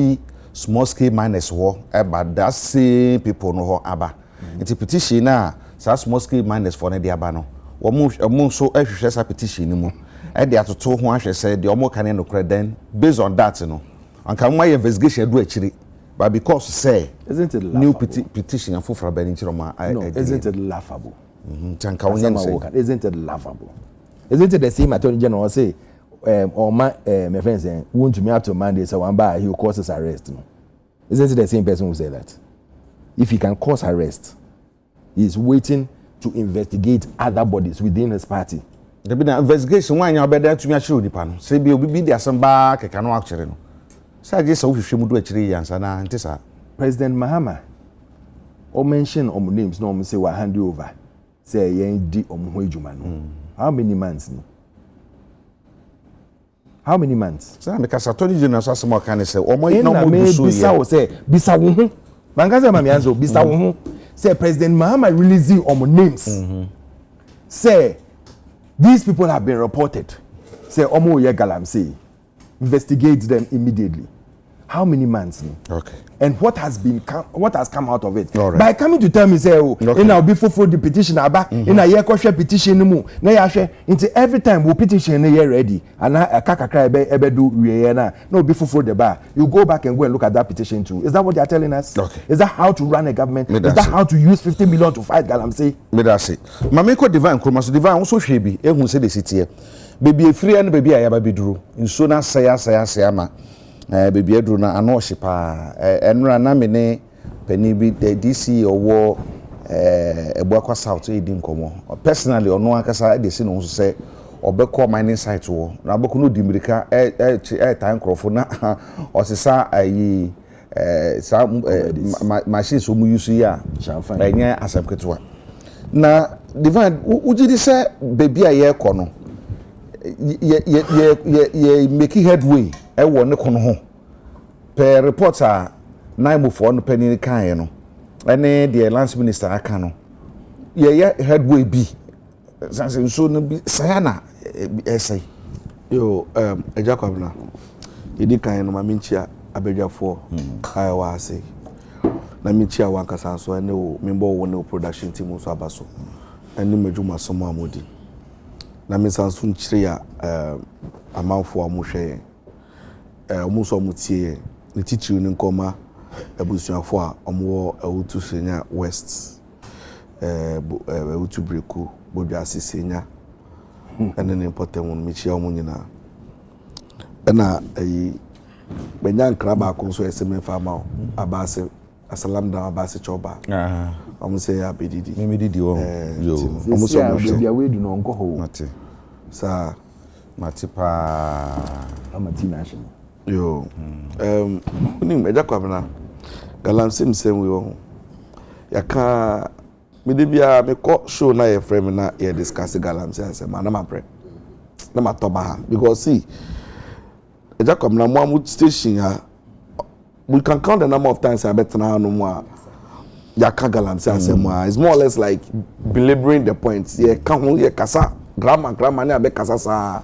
small scale miners war about that same people no aba. It's a petition na small scale miners for ne diaba no. Omo so ehwehwe petition ni mu. E dey atoto ho ahwe say the omo kan no then based on that no. And can my investigation do actually, but because say isn't it laughable? New petition and for Beninchiroma? No, isn't it laughable? Isn't it laughable? Isn't it the same Attorney General say, or my friends saying, won't to me up to Monday, so one by he will cause us arrest? No? Isn't it the same person who say that? If he can cause arrest, he is waiting to investigate other bodies within his party. There be an investigation. Why you are better to me? I should depend. Say be there some back. I cannot actually. President Mahama or mention names no say we hand you over. Say di How many months? How many months? So because Attorney General so some can say no bisa say bisa wo ho. Mangaza mami anzo bisa wo ho. Say President Mahama releasing names. Say these people have been reported. Say omo ye Galamsey. Investigate them immediately. How many months? Okay. And what has come out of it? Right. By coming to tell me say, oh, okay. In our before the petition aba, in a year question petition mu, na ya share into every time we petition na year ready, and a kakakra ebe do we na no before the bar. You go back and go and look at that petition too. Is that what they are telling us? Okay. Is that how to run a government? Is that how to use 50 million to fight Galamsey? Me that say. Mameko divine kromaso divine also hwebi ehun say the city. Baby free and baby ayaba biduru. Nso na saya ma. Baby edru na ano shipa enra na me ne pani bi the DC owo Ebuakwa South edi nkomo personally ono akasa dey say no so say obekọ mining site wo na obekọ no dimirika time crofo na osisa ayi machines so mu use ya enye asempketua na divine ujidi say baby aye kọ no ye make headway e wo ne kono ho per reporter na imofo no panini kan no ene the Lance Minister aka no ye headway bi sanse so no bi sayana essay yo Agya Kwabena yedi kan no ma minchia abedwafo kai wa ase na minchia wankasa so ene o membo wo ne production team so abaso ene madwuma so mo amodi na minsanso nchire ya amanfo amohwe omo so mutie ne titiri ne nkoma abusuafo a omo awutu senya west awutu breku bodwa senya ene ne important won michia omo nyina ena benya nkra ba ko so eseme fama abase asalam da abase choba omo say ya bedidi me didi wo yo omo so mo dia we du no nko ho mate sa mate pa amati national yo unim Agya Kwabena galamsey msem we wo yaka me de bia me ko show na ye frame na ye discuss galamsey asem na ma pre na ma toba ha because see Agya Kwabena mo am station ha we can count the number of times I bet na no more yaka galamsey asem it's more or less like belaboring the points ye ka ho ye kasa grammar na be kasa sa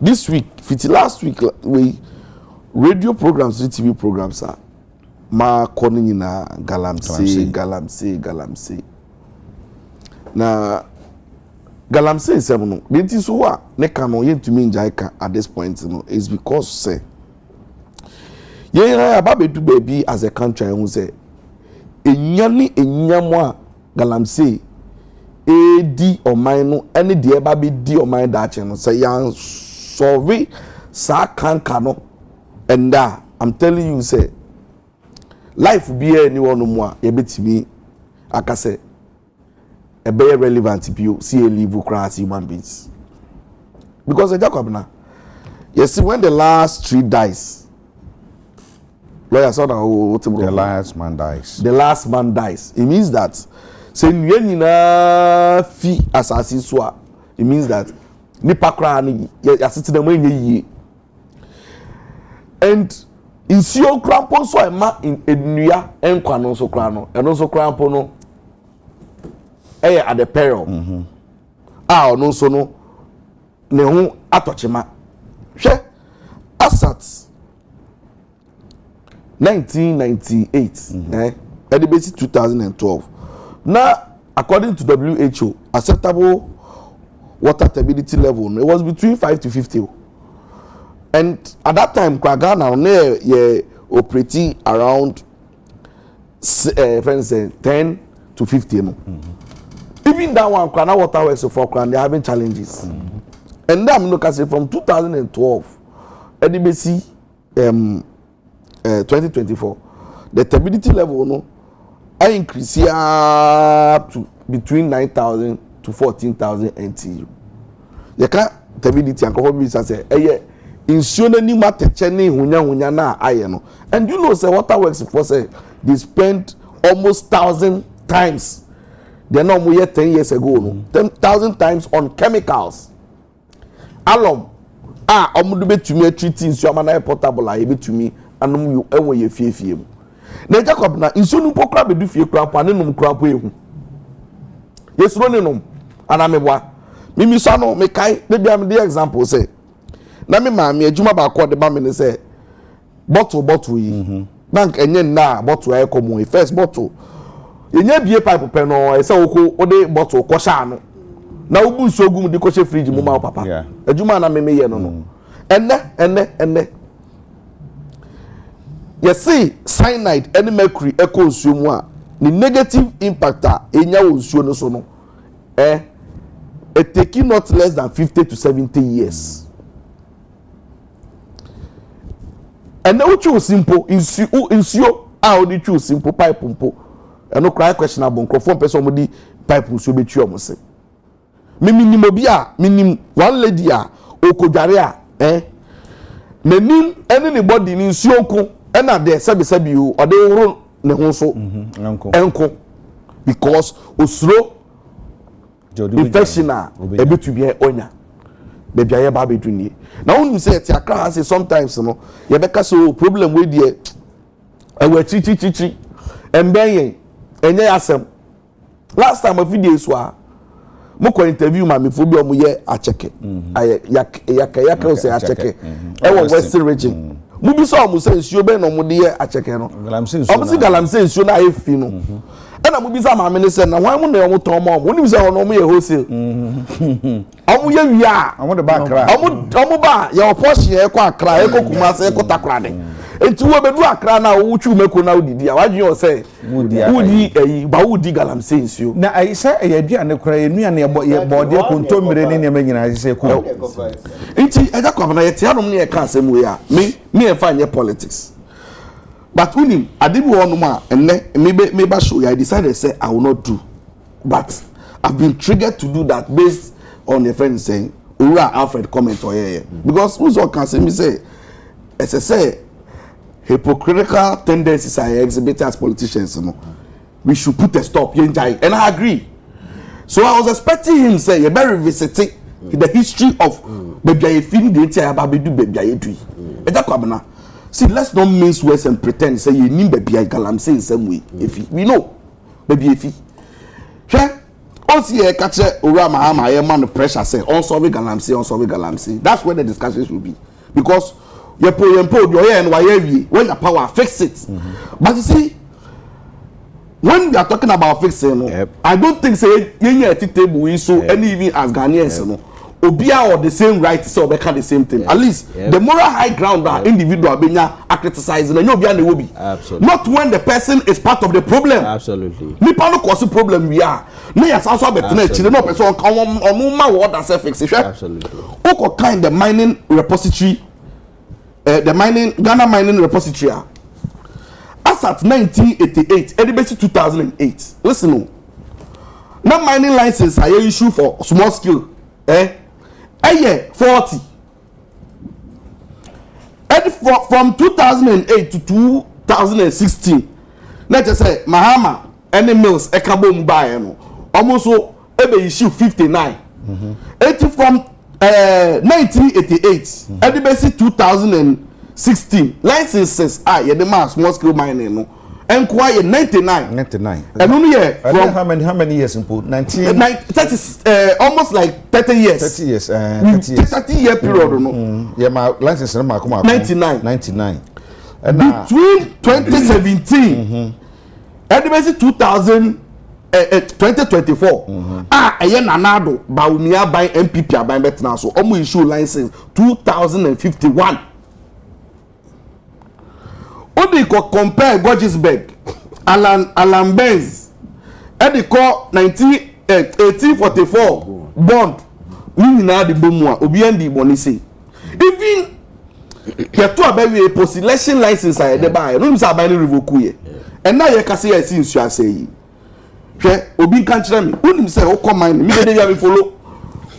this week last week we radio programs TV programs are ma koni nyina galamsey na galamsey sem no binti so wa ne ka no yentumi njai ka at this point no is because say ye ababedu baby as a country who say enyamo a galamsey edi oman no ene de ba be di oman da che no say yan solve sa kanka no and I'm telling you say life be anyone no more ye betimi akase e be relevant bio see a live across human beings because Agya Kwabena you see when the last tree dies lawyer saw the last man dies it means that say nwe nyina fi asasi so a it means that nipa kra no yasete na manye yie and insio krampo so ema enua enkwa no so kra no eno so krampo no at the peril no so no ne ho atochema hwe asat 1998 edibesi 2012 now according to WHO acceptable water stability level it was between 5 to 50 and at that time Ghana ye operating around friends 10 to 50 no even that one Ghana water works for Ghana they having challenges and then look at it from 2012 edibesi 2024 the stability level no I increase up to between 9,000 to 14,000 NTU. You can't stability and conformity say insurance ni mateche ni hunya na ayeno. And you know say waterworks for say they spent almost 1,000 times. They no more 10 years ago no. 10,000 times on chemicals. Alum omudu betumi treat insurance na portable a betumi anum you ewo ye fiefie. Na Agya Kwabena insunu pokra bedu fie kra pa ne num kra po ehu yesuro ne num ana mebwa mimi so no me kai de bia me de example say na me ma me adwuma ba ko de ba me ne say bottle yi bank enye na bottle ay komo first bottle enye bie pipe pe no e say oko o de bottle ko sha no na ubu nsogum di ko she fridge mu ma papa adwuma na me ye no no enne you see cyanide and mercury echo nsuo a the negative impact enya nsuo no so no it take not less than 50 to 70 years and now choose simple nsuo only choose simple pipe mpo no cry questionable microphone person modi pipe nsuo betwi omse minim obi a minim one lady a okodware a nanim anybody ni nsuo ko ena de sebi o de woro ne ho so enko because osuro infection a ebetu bia onya be bia ye ba bedu nie na wonu say ti akra say sometimes no ye beka so problem we die ewa chichi embenye enye asem last time a video so mo ko interview ma me fo bi o mo ye acheke yaka o say acheke e wo western region mo bi so mo say nsuo be no mo de ye acheke no o mo si galamsey nsuo na e fi no e na mo bi sa ma me ne say na wan mo na mo ton mo ni bi say ono mo ye wholesale o mo ye wia o mo de ba kra o mo ba ye portion e kwa akra e ko kuma say e ko takra de enti wo bedu akra na wo twu meko na odidi a wadwen o say wodi ba wodi galamsey nsuo na ai say e aduane kra enuane ye bode kontomire ne ne nyina say ko enti Agya Kwabena ye tia no ne ye ka asem we a me e fa nye politics but unim adibi wonum a enne me ba show I decided say I will not do but I've been triggered to do that based on a friend saying Ura Alfred comment or here because who's all can say me say as I say hypocritical tendencies are exhibited as politicians, you know. We should put a stop, and I agree. So I was expecting him say, "You better revisit the history of baby feeling the entire baby do baby Agya Kwabena, see, let's not mince words and pretend say you need baby galamsey in some way. If we know baby if sure. Also, you catch Ura Mahama, you man the pressure say on solve galamsey. That's where the discussion should be because. You put your and when the power fix it. But you see, when we are talking about fixing, I don't think say you table so any even as Ghanaians, Obia or the same right so they can the same thing. At least the moral high ground that individual being are criticizing and you will be. Absolutely. Not when the person is part of the problem. Absolutely. Nipa no cause problem we are. No yes also be children no person on ma what that fix it. Absolutely. Oko kind the mining repository Ghana mining repository as at 1988 edibesi 2008 listen no na mining license I issue for small scale 40 and from 2008 to 2016 let's just say Mahama any mills ekabom buy no almost ebe issue 59 80 from 1988 edibesi 2016 licenses ye the mass small scale mining no enquire 99 and only from how many years in 19 that is almost like 30 years 30 year period no yeah my license na come 99 and between 2017 edibesi 2024 eye nanado baumia by MPP aban betna so omo issue license 2051 odi ko compare Gorgesburg Alan Benz edi ko 1844 bond ni na di bomu a obi endi boni say even keto abawi possession license aye de ba no say aban revoke ye and na ye kase ye si nsu ase yi hwe obi kan kire me unim say o come mine me dey ya me follow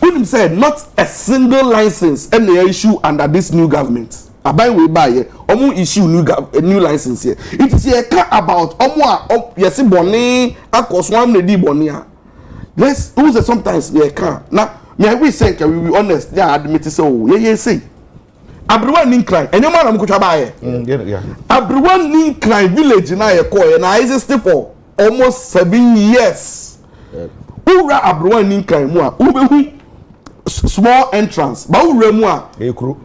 unim say not a single license and they issue under this new government abai we buy here omo issue new license here it is here about omo yes boni akos one na di boni a yes who say sometimes they can na me we say we be honest they admit say oh ye say Abruwan Ninkran enyo ma na mkotwa ba here Abruwan Ninkran village na ye ko na exist for almost 7 years. Ura Abruwan Ninkran mu a ubehu small entrance ba ura mu a ekru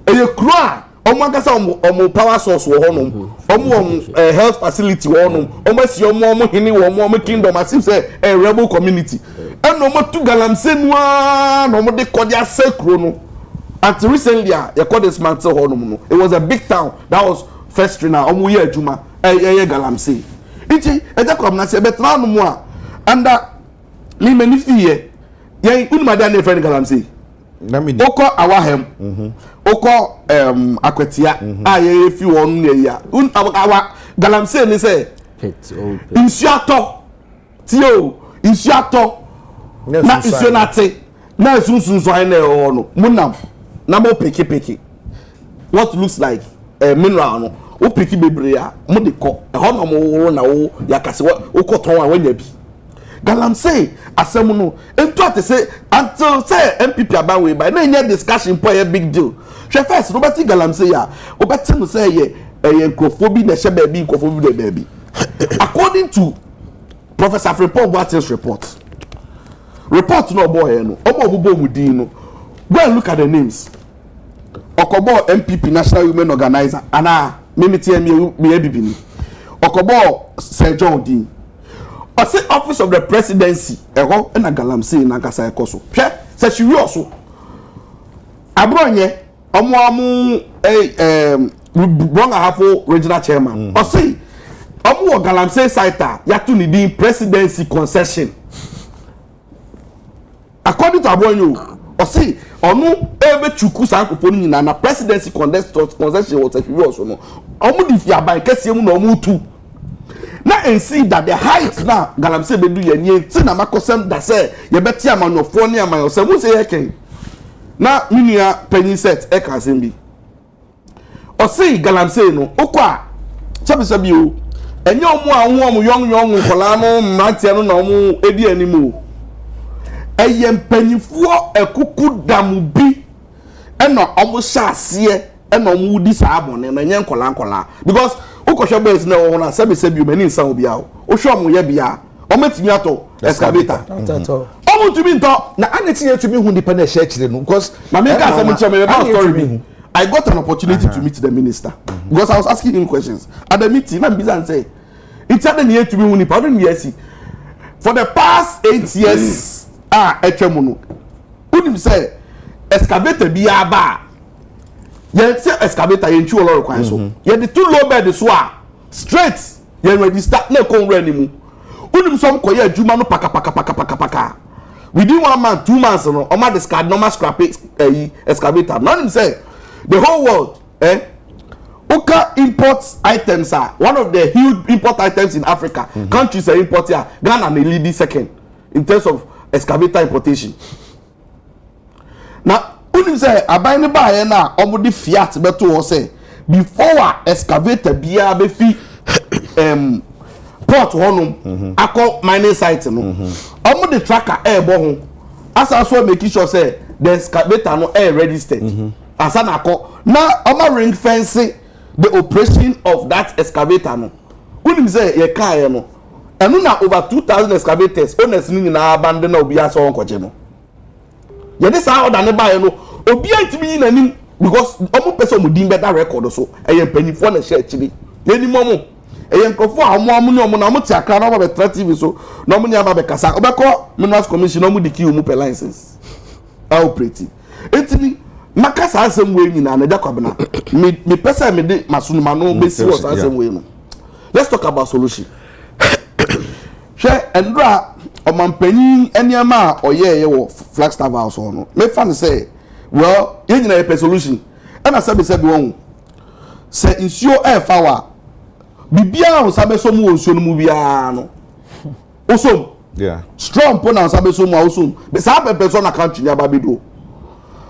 a omo akasa omo power source wo honom omo health facility wo honom omo si omo hini wo omo kingdom as if say a rebel community and omo tu galamsey noa no omo de kodia sekro no until recently you call this man honom no it was a big town that was first trainer omo ye adwuma galamsey iti Agya Kwabena se betra no mu a anda ni mani fiye yen unumada na friend galamsey na me oko awahem oko akwatia ye fi won na ya awa galamsey ni say insuato tio insuato na insuate na sunsun so ai na e no munam na mo peki what looks like mineral no o piki bebre a mo de ko e ho no mo na wo yakase wo koton a wanya bi galamsey asem no ento ate say until say MPP aban we by na nya discussion po a big deal hwe first Robert galamsey ya obeti no say ye nkrofobi na hye ba bi nkrofobi de ba bi according to Professor Frimpong Boateng's report report no boy no obo mu din no go and look at the names Okobo MPP National Women Organizer ana mimiti me bibini Okobo Sir John Dean I say office of the presidency eho na galamsey na kasa ekoso hwe se chiwi oso abronye omo Bronga Hafo regional chairman I say omo galamsey site yatu ni din presidency concession according to abronye I say onu ebe chuku sankofo ni na presidency concession was chiwi oso no omo di fiaban kese mu na omo tu na and see that the height na galamsey be do ye ti na makosem da say ye beti amanofo ne amanyosem mu say ye ken na minua penny set e ka sem bi o say galamsey no okwa chabe o enye omu anwo yong nkola no mrantie no na omu edi animu eye mpanyifo ekuku damu bi ena omu hyase ena omu di sa abone na nye nkola because ukosho base na wo na sabe o mani nsan obi a o hwe omu ye bia o metimi ato excavator omu tumi nto na aneti ye tumi hu nipa na share kire no because na me ka say me chome about story me I got an opportunity to meet the minister because I was asking him questions at the meeting na bizan say it's at the near to me hu nipa don ye see for the past 8 years etwemu no unim say excavator bia ba ye say excavator ye nchu oloro kwan so ye the two low bed so straight ye register na konwura ni mu unim some koye adwuma no paka within 1 month 2 months no o ma discard normal scrap excavator none him say the whole world Oka imports items are one of the huge import items in Africa. Countries are importing Ghana and leading second in terms of excavator importation. Now, unim say abayne ba na omudi fiat beto say before excavator bia be fi port honum akọ mining site no omudi tracker bo ho asa so make sure say the excavator no registered asa na akọ na omo ring fence the operation of that excavator no unim say ye kai no enu na over 2000 excavators owners ni na abandon na obi asa onkoche no ye dey say order ne buy no obi antimi na nim because omo person mo din better record so eye panifo na share chiri ye ni momo eye nkofo amu ni omo na omo ti akra na omo be TV so na omo ni aba be kasa obekọ minerals commission omo diki omo per license operating etini makasa asem we nyina na Agya Kwabena me person me de masunuma no be see what asem we no let's talk about solution she endra omampani eniama oyeye wo Flagstaff house no me fan say well ye nyina ye solution and say be won say insuo fa wa bibia on sabe so mu onsuo no mu bia no osom yeah strong po na sabe so mu osom be sa person na country nya ba bedo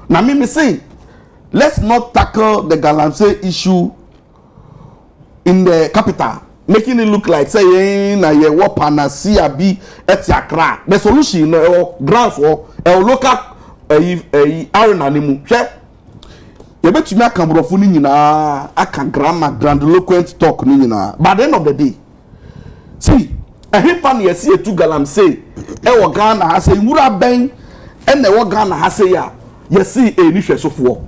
na me say let's not tackle the galamsey issue in the capital making it look like say na ye wo panacea bi etiakra the solution grounds for local arena nimu hwe ye betumi akambrofo ni nyina aka grammar grandiloquent talk ni nyina by the end of the day see a himpan ye see etu galamsey wo Ghana ha say wura ben ene wo Ghana ha say ya ye see ni hwesofo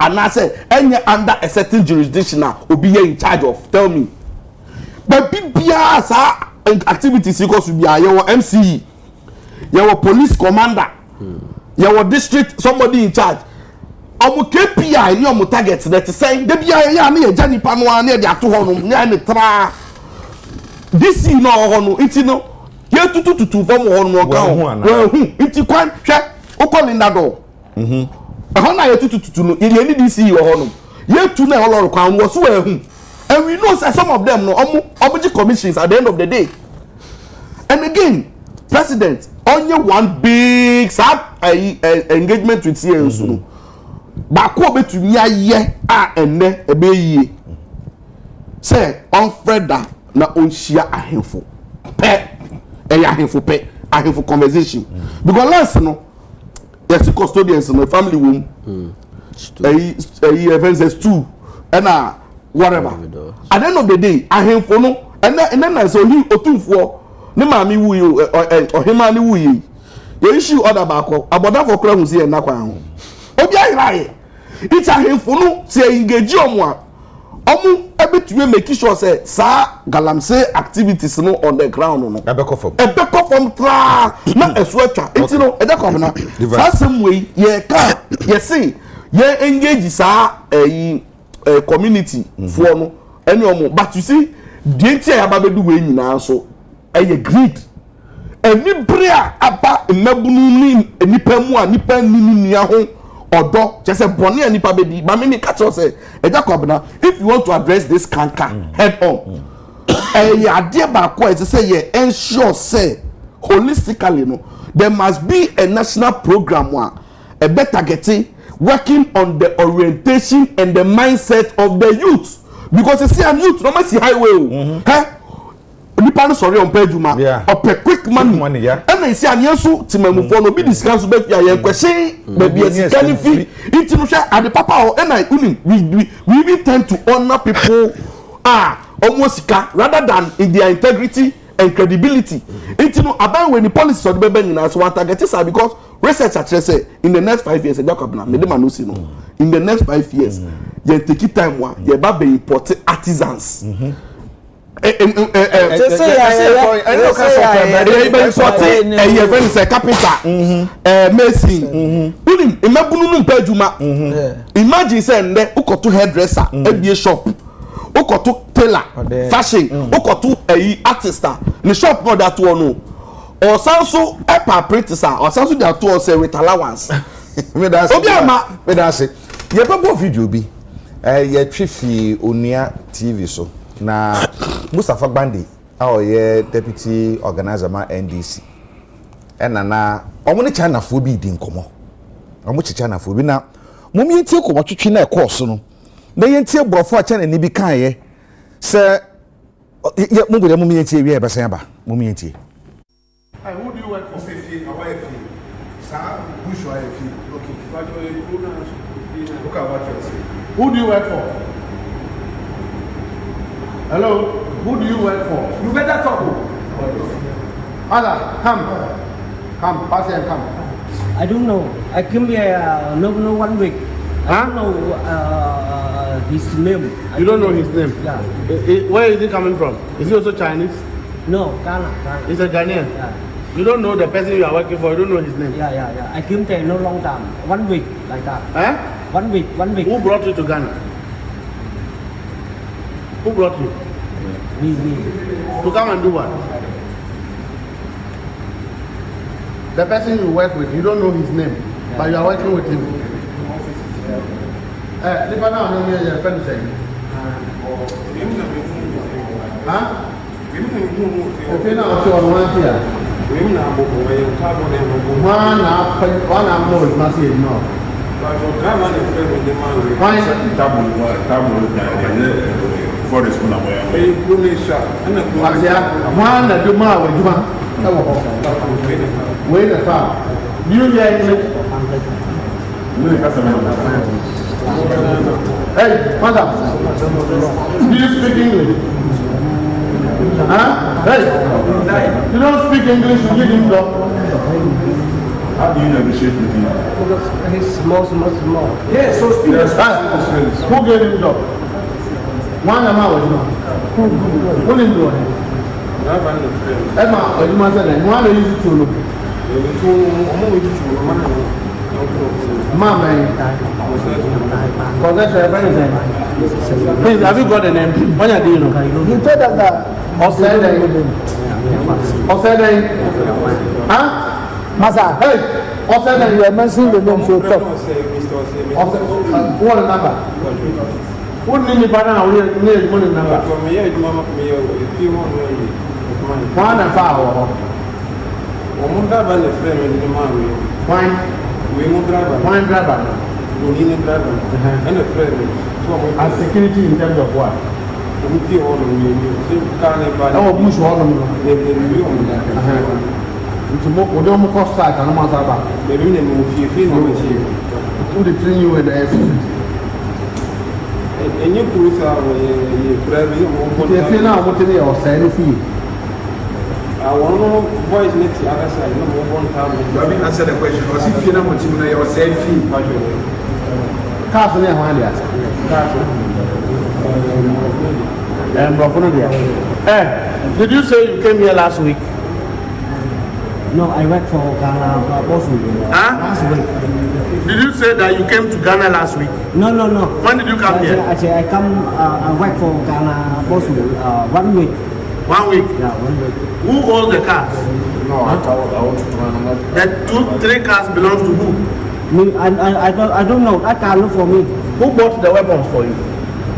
and I say any under a certain jurisdiction obi ye in charge of tell me but bibia sa activities because we are your MCE your police commander your district somebody in charge omo KPI ni omo target that say de bia ya na ye jani pa no na de ato ho no na ne tra this no ho no iti no ye tutututu fam ho no ka ho iti kwan hwe ukoli ndado na ye tutututu no ye ni DC ho no ye tu na oloro kwan wo so ehu and we know that some of them no omoji commissions at the end of the day and again president only one big engagement with CNS no ba ko betumi aye enne ebe yie say on freda na onhia ahemfo pe ahemfo pe ahemfo conversation because last no yes custodians no family womb events 2 and whatever at the end of the day ahemfo no and then so he otumfo ne maami wuyi o hema ne wuyi you issue order back aboda for kra hu se na kwan ho obi ayiraye it's a himfo no say engage omo ebetumi make sure say sa galamsey activities no on the ground no ebeko from tra na eswetwa enti no Agya Kwabena sa some way ye ka ye say ye engage sa community for no any omo but you see the entire ababedu we nyina so eye greed eni bria aba mmabunu ni enipa mu a nipa nunu ho odo just boni enipa bedi ma me catch us say Agya Kwabena if you want to address this canker head on ade ba ko e say ye ensure say holistically no there must be a national program one a better getting working on the orientation and the mindset of the youth because you see an youth no see highway nipa no sorry on peduma or quick money and I see an yesu timemufo no be discuss be fi ayen kwese baby esika fi inti no hwe ade papa and I we even tend to honor people almost sika rather than in their integrity and credibility inti no aban when the policies of the bebe nyina so want target is because research actually say in the next 5 years Agya Kwabena me dem no see no in the next 5 years you take time one you ba be import artisans imagine say nde ukoto hairdresser ebie shop ukoto tailor fashion ukoto artist ni shop no that one no or sanso apprentice or sanso that to say with allowance me da say ye papa video bi ye twifi onia TV so na Mustafa Bandi ye deputy organizer ma NDC na omo ne China fo bi di nkomo omo China fo bi na mum yentie ko twetwe na course no na yentie brofo a China ni bi kan ye se ye mum yentie wi e besan ba mum yentie. Who do you work for? Sir, okay. Look at what you're saying. Who do you work for? Hello? Who do you work for? You better talk. Allah, come, pass here and come. I don't know. I came here no 1 week. I don't know his name. You don't know his name? Yeah. Where is he coming from? Is he also Chinese? No, Ghana. He's a Ghanaian? Yeah. You don't know the person you are working for, you don't know his name? Yeah. I came there no long time. 1 week, like that. Huh? 1 week. Who brought you to Ghana? Who brought you? Me. To come and do what? The person you work with, you don't know his name, but you are working with him. Lipa now, no me your friend saying. Huh? Okay, now what's your one here? One more, must say no. Why? Forest when one that do my wait a time. Do you hear English? Hey, madam, do you speak English? Huh? Hey, you don't speak English, you give him job. how do you negotiate with him? He's small. Yes, so speak. Who gave him job? One amount was not. Who didn't do it? Emma, or you must say, one of you two look. Mama, please, have you got a name? When are you know? He told us that. Osede. Huh? Masa, Hey, Osede. you are mentioning the name so top. What number? What name you partner? We need money number. One and five. Wine. Wine driver. And security in terms of what? Oh, push all of them. It's more, we don't cost that, and I'm not about. Maybe they move you, who they train you in the air. And you put out a private, if you're not what they are saying, want no boys make the other side. No one time. Let me answer the question. Was if you know what you know, say fee. Cars in there, one there. Did you say you came here last week? No, I work for Ghana boss week. Last week. Did you say that you came to Ghana last week? No. When did you come here? I come. I work for Ghana boss week. 1 week. 1 week. Yeah, 1 week. Who owns the cars? No, I want to know. The 2-3 cars belong to who? Me, I don't know. That car look for me. Who bought the weapons for you?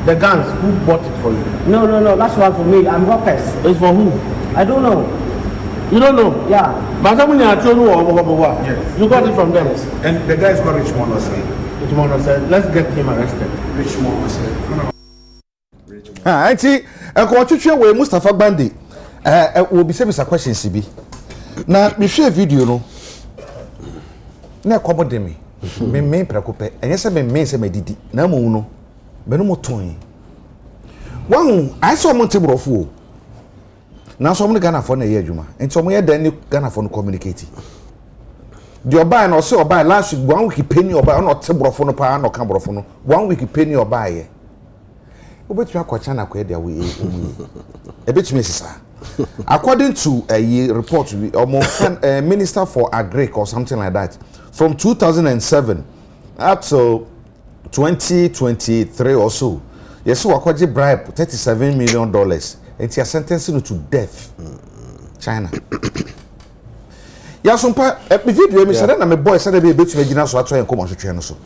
The guns, who bought it for you? No. That's one for me. I'm workers. It's for who? I don't know. You don't know? Yeah. But someone you told you Yes. You got it from them. And the guy is called Richmond, I say. Richmond said, let's get him arrested. Richmond, I say. Auntie, and Coachella where Mustafa Bandi will be service a question, CB. Now, we share video, no. Na kwabode me me prekope enye se me se medidi na mo no me no moton wan I saw mo tebrofo na so mo Ghana for na ye adwuma enti mo ye dan ni Ghana for no communicate the oba na so oba last week 1 week penny oba na tebrofo no pa na ka brofo no 1 week penny oba ye obetu akwacha na kwa dia we ebetumi sisa. According to a report, Minister for Agric or something like that, from 2007 up to 2023 or so, yes, Wakwaji bribe $37 million and he are sentencing to death. China. Yasumpa, video me said that my boy said be bit me gina so atwa enkom ahwetwe no so.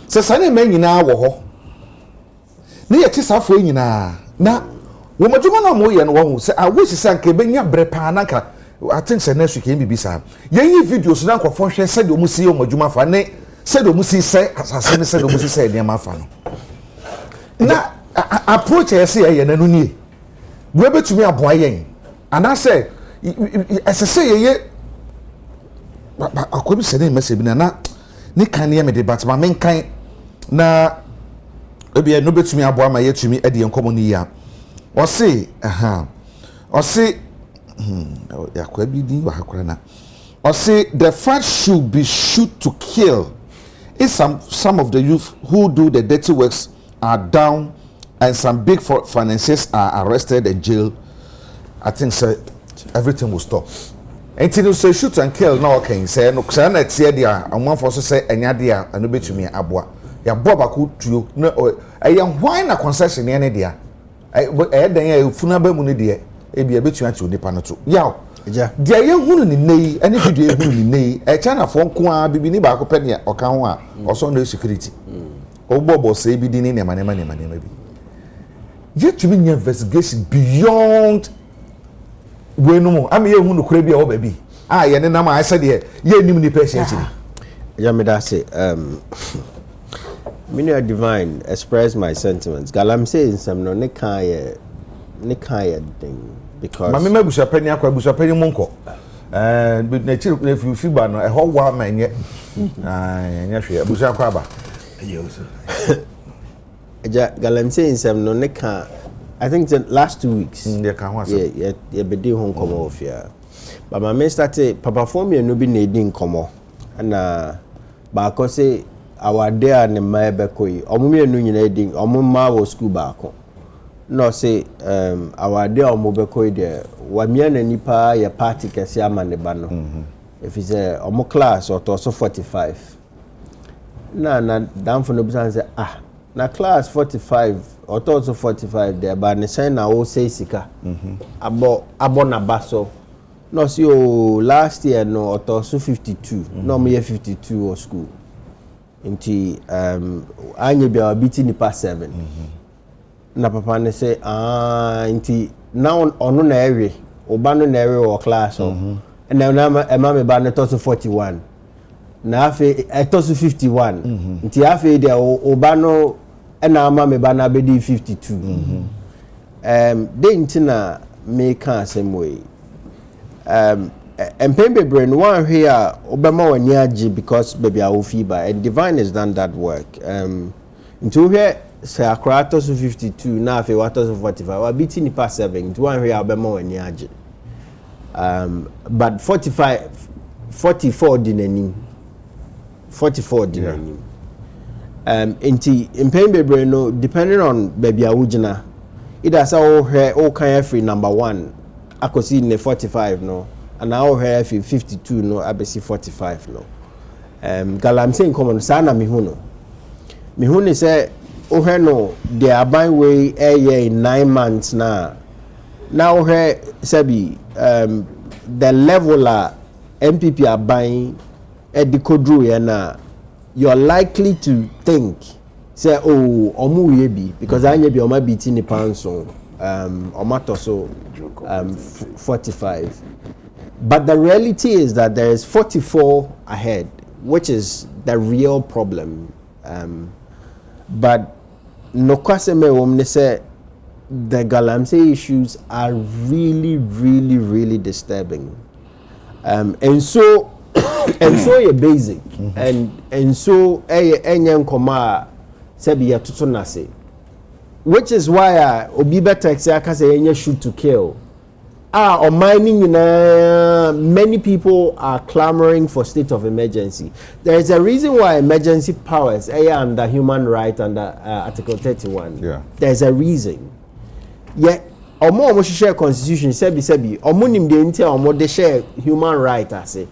Se sane man nyina wo ho. Ne ye tisafo nyina na wo madwuma na mo ye no wo se awisi sanka benya brepa nanka I think say next week be bisa. Ye videos na nkofo hwe se de o musi o madwuma fa ne se de o musi se asase ne se de o musi se de ma fa no. Na approach ye se ye nanu nie. Wo betumi aboa yen. Ana se esese ye akobi se ne message bi na ne kan ne me de but ma men kan na ebi no betumi aboa ma yetumi e de enkomo ni ya o se o se yakwabi di wa hakora na o se the fight should be shoot to kill if some of the youth who do the dirty works are down and some big financiers are arrested and jailed. I think so everything will stop. Until you say shoot and kill, no okay. Say no, say na tie dia. Amon for so say enya dia, anu betumi aboa. Ya boa baku tuo. No, eyan why na concession ne dia. Den ya funa ba mu ne dia. E bia betumi ati onipa no to. Yaw. Ja. Dia ye hunu ni nei, ani video ye hunu ni nei. E China fo nko a bibi ni ba ko pe ne oka ho a. Oso no security. Obobo say bi di ni ne manema bi. Yet to be investigation beyond when no am here who could be our baby. Ah, yeah, and I said, yeah, you need patient. Yamida say, Minia Divine express my sentiments. Galam saying some no nekaya thing because my member was a penny monko. And with nature, if you feel bad, a whole one man yet. Yes, we are Busha Galam saying some no neka. I think the last 2 weeks. Yeah, be doing home come off here. But my man started Papa for me no be needing come and ba say our day and my bekoi. Omumi no nyina edin omuma wo school ba ko. No say our day omobekoi there. Wa mia na nipa ya party kese amane ba no. If it's omo class or to so 45. Na down for no be say na class 45 or also 45 there but ne say na o say sika abo na baso no see o last year no or also 52 no me 52 or school inti anye bia biti nipa 7 na papa ne say inti now ono na ewe oba no na ewe or class o and now ema me ba ne to 41 na afi to 51 inti afi there oba no and ama me ba na be di 52 dey ntina me kan same way empembe brain one here obama wani agi because baby I will fever and Divine has done that work into here say akrato 52 na afi wato 45 wa biti ni pa 7 one here obama wani agi But 44 dinanim. 44 dinanim. Inti impembe bebre no depending on baby awujina. Either say all kind free number 1 akosi ne 45 no, and now here 52 no abesi 45 no. Galamsey common sana mihuno. Mihuni say oh no they are by way a year in 9 months now. Now here sabi the level MPP are buying at the Kodru na you're likely to think say oh omu yebi because I be oma biti ni panso omato so 45. But the reality is that there is 44 ahead, which is the real problem. But no kwaseme womne say the Galamsey issues are really disturbing. And so a basic and so enyen koma sebi ya tutunase, which is why obi betex aka say enye shoot to kill. On mining many people are clamoring for state of emergency. There is a reason why emergency powers are under human right under Article 31. Yeah. There's a reason. Yet omo share constitution sebi omo nim de ntia omo de share human right ase,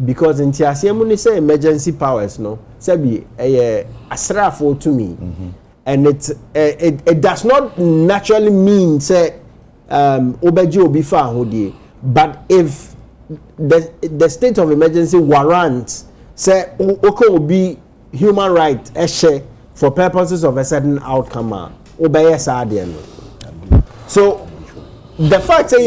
because ntia ase mo ni say emergency powers no sebi asrafo to me, and it does not naturally mean say obeji obi fa hodie, but if the state of emergency warrants say okay obi human right share for purposes of a certain outcome obey sadie no. So the fact that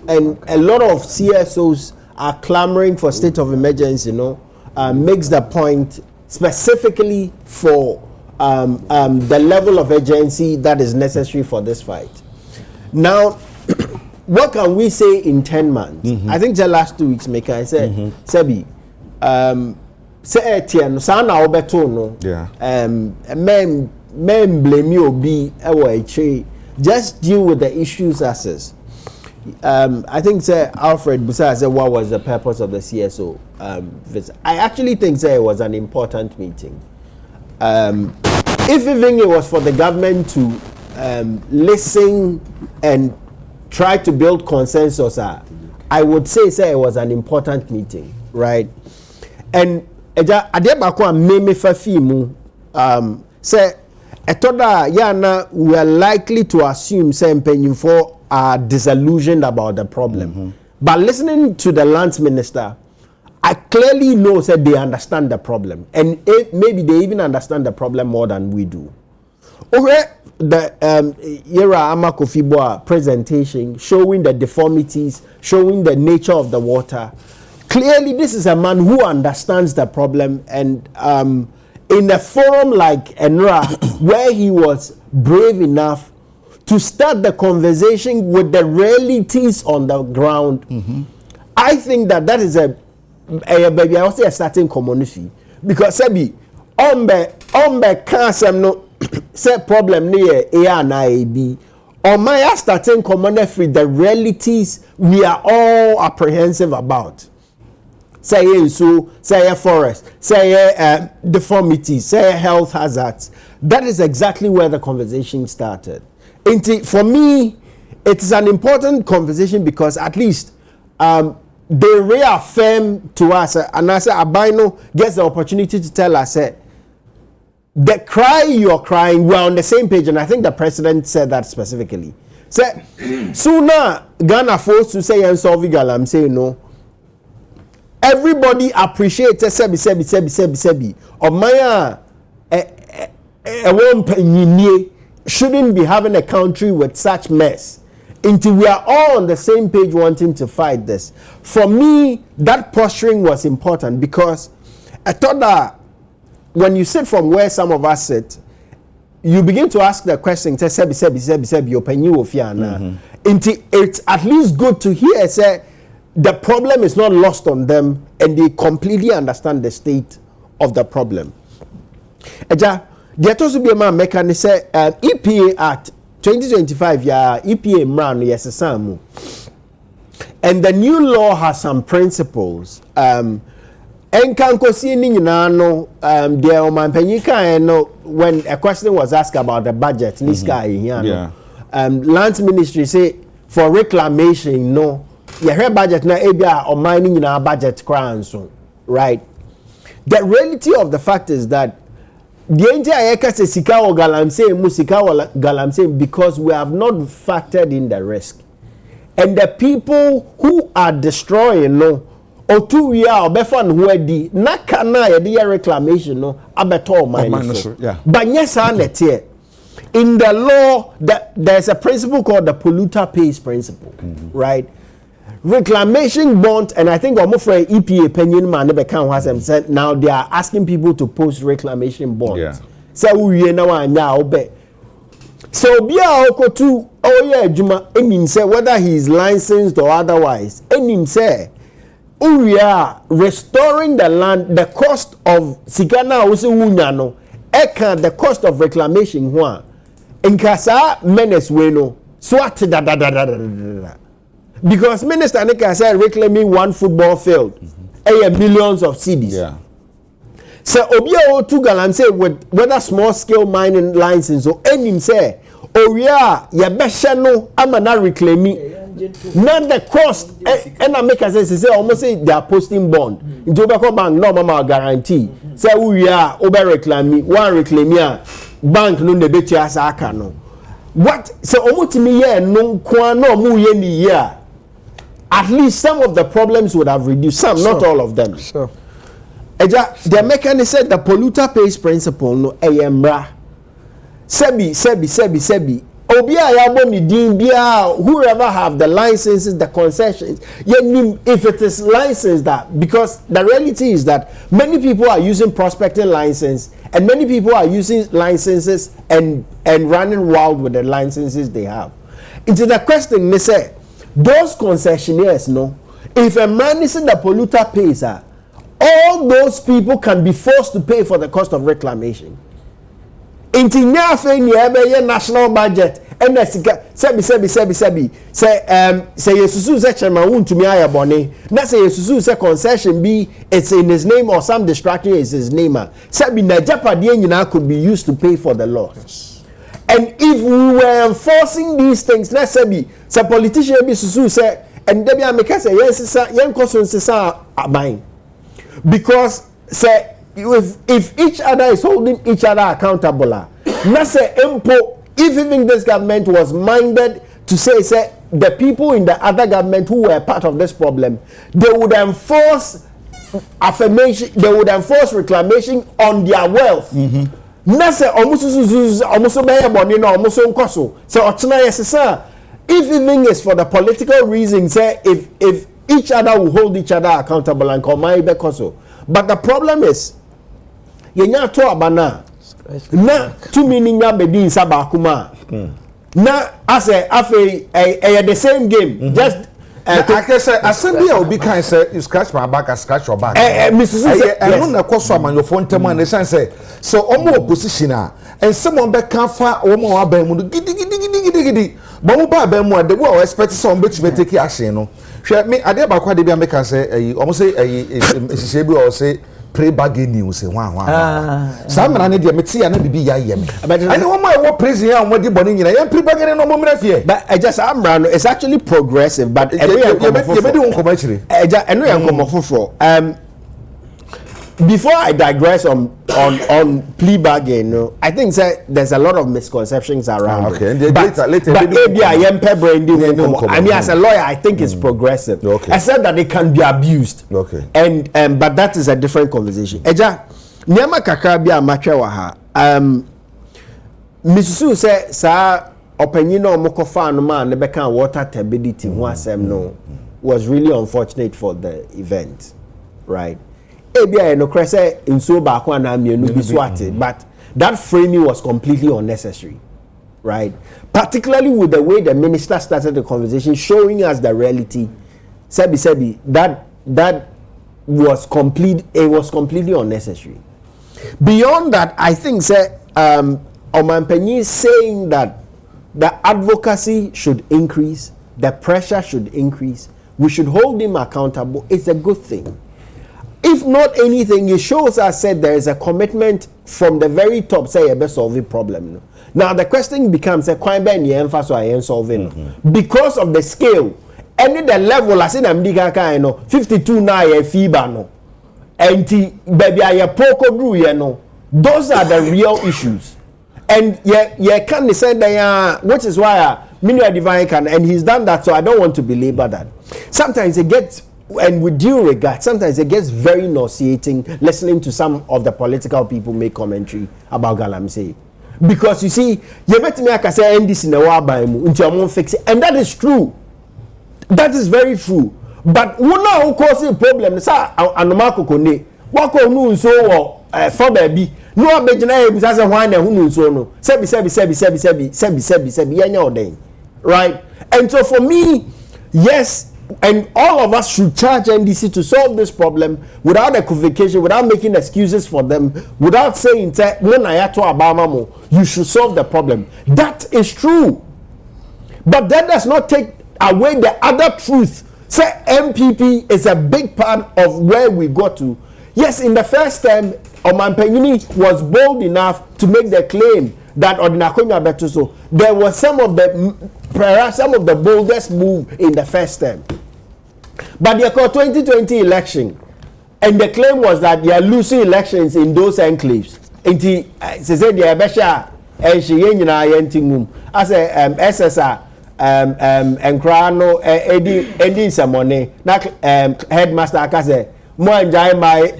and a lot of CSOs are clamoring for state of emergency, makes the point specifically for the level of urgency that is necessary for this fight. Now, what can we say in 10 months? I think the last 2 weeks, Meka, I said, Sebi, say Etienne, Sana Obeto, no, men blame you be just deal with the issues as is. I think say Alfred Busa said what was the purpose of the CSO visit. I actually think say it was an important meeting. If even it was for the government to listen and try to build consensus, I would say it was an important meeting, right? And Adebakwa meme fafimu say Etoda yana we are likely to assume say Mpenyinfo are disillusioned about the problem. But listening to the lands minister, I clearly know that they understand the problem, and maybe they even understand the problem more than we do. Okay, the Yera Amakofiboa presentation showing the deformities, showing the nature of the water. Clearly, this is a man who understands the problem, and in a forum like Enra, where he was brave enough to start the conversation with the realities on the ground, I think that is a baby. I was a starting community, because Sebi ombe kansem no say problem near A and IAB. On my starting community, the realities we are all apprehensive about. Say so, say forest, say deformities, say health hazards. That is exactly where the conversation started. For me, it is an important conversation because at least they reaffirm to us, and I say Abino gets the opportunity to tell us, the cry you're crying, we're on the same page, and I think the president said that specifically. Say, sooner Ghana forced to say and solve Galamsey no. Everybody appreciates sebi. Omaya shouldn't be having a country with such mess. Until we are all on the same page wanting to fight this. For me, that posturing was important because I thought that when you sit from where some of us sit, you begin to ask the question, sebi, opinion of yana. It's at least good to hear say the problem is not lost on them and they completely understand the state of the problem. Eja, there also be a man mechanic say EPA Act 2025 ya EPA mran yes samu. And the new law has some principles. Enkankosi ni nyina no the omanpanyika no when a question was asked about the budget niska here no land ministry say for reclamation no your budget na ebia oman ni nyina budget crown so right. The reality of the fact is that the entire say sika o galamsey mu sika o galamsey because we have not factored in the risk. And the people who are destroying no otu we are obefan who edi na kana ye the reclamation no abeto mine so but yes in the law that there's a principle called the polluter pays principle right. Reclamation bond, and I think I'm afraid EPA opinion man never can has them said now they are asking people to post reclamation bonds. So we now obe. So be a to oh yeah Juma enim say whether he is licensed or otherwise. Enim say we are restoring the land, the cost of Sikana also wunyano. Eka the cost of reclamation one. In kasa menace weno swat da. Because Minister Nika said reclaiming one football field, millions of cedis. Yeah. So Obia O2 Galam say whether small scale mining license or any say, oh yeah, ya beshano amana reclaiming. Not the cost. And I make a say almost say they are posting bond. In Tobacco Bank, no mama guarantee. Say we are over reclaiming one reclaiming bank no debate as no. What so almost me yeah no kwano mu ye ni yeah. At least some of the problems would have reduced. Some, not all of them. Sure. The mechanism said the polluter pays principle no ayembra. Sebi. Obia yabo ni din bia whoever have the licenses, the concessions. If it is licensed that because the reality is that many people are using prospecting license and many people are using licenses and running wild with the licenses they have. Into the question they say those concessionaires, no, if a man is in the polluter pays, all those people can be forced to pay for the cost of reclamation. Into national budget, and sebi. Say Yesusu say chairman won't to me ayabone. Na say Yesusu say concession be it's in his name or some distraction is his name. Sebi na japadi could be used to pay for the loss. Yes. And if we were enforcing these things, let's say some politician be susu say, and Debbie Ameka say yes, young person say because say if each other is holding each other accountable, not say impo. If even this government was minded to say the people in the other government who were part of this problem, they would enforce affirmation, they would enforce reclamation on their wealth. Nase almost obey money no almost unkoso. So ochina yes if even is for the political reason say if each other will hold each other accountable and come bekoso. But the problem is yenya to abana na two meaning na bedi sabakuma. Na as the same game just I can say assembly will be kind say you scratch my back, I scratch your back. Mrs. I don't know what on your phone tell and say so omo opposition and someone back can fa omo abemu gidi but mo ba abemu the way expect some bet me take action no hwe me ade ba kwa de bia me can say omo say ehihie bi or say pray bargain news say wan some na ne de me tie na bibi ya yem and omo e wo prison ya omo di boni nyina ya pray bargain no mo mra fie but I just am it's actually progressive but before I digress on plea bargain, I think there's a lot of misconceptions around. Okay, but later. I mean, as a lawyer, I think it's progressive. Okay. I said that it can be abused. Okay. And but that is a different conversation. Eja, nyama kakra bi amatwa wa ha. Misusu say sa opinion on mokofa no man ne beka water turbidity ho asem no was really unfortunate for the event, right? Ebia no crese inso ba kwa na mienu bi swate, but that framing was completely unnecessary, right? Particularly with the way the minister started the conversation, showing us the reality. Sebi that was complete. It was completely unnecessary. Beyond that, I think Omanpenyi saying that the advocacy should increase, the pressure should increase. We should hold him accountable. It's a good thing. If not anything, it shows us that there is a commitment from the very top, say, a best solving problem. Now the question becomes a quite bad emphasis on solving because of the scale and the level. I said, I'm 52 now a FIBA no, and baby I poco do you know. Those are the real issues, and yeah, can say they are, which is why Minister Divine can, and he's done that. So I don't want to belabor that. Sometimes it gets, and with due regard, sometimes it gets very nauseating listening to some of the political people make commentary about Galamsey. Because you see, you bet me I can say NDC na wa by mu until I'm fix it, and that is true. That is very true. But who now cause a problem? Sa anomako kone wako nu so for baby. No abejina e bisa say why na hu nu so no. Sebi yenya oden. Right? And so for me, yes, and all of us should charge NDC to solve this problem without equivocation, without making excuses for them, without saying you should solve the problem. That is true. But that does not take away the other truth. Say MPP is a big part of where we got to. Yes, in the first term, Oman Penyini was bold enough to make the claim that Odinakonya Betuso, there was perhaps some of the boldest move in the first term. But the 2020 election, and the claim was that they are losing elections in those enclaves. And he said, "Yeah, Besha, and she yenting as a SSR, and Crano, Eddie Samone, headmaster Akase, more enjoy my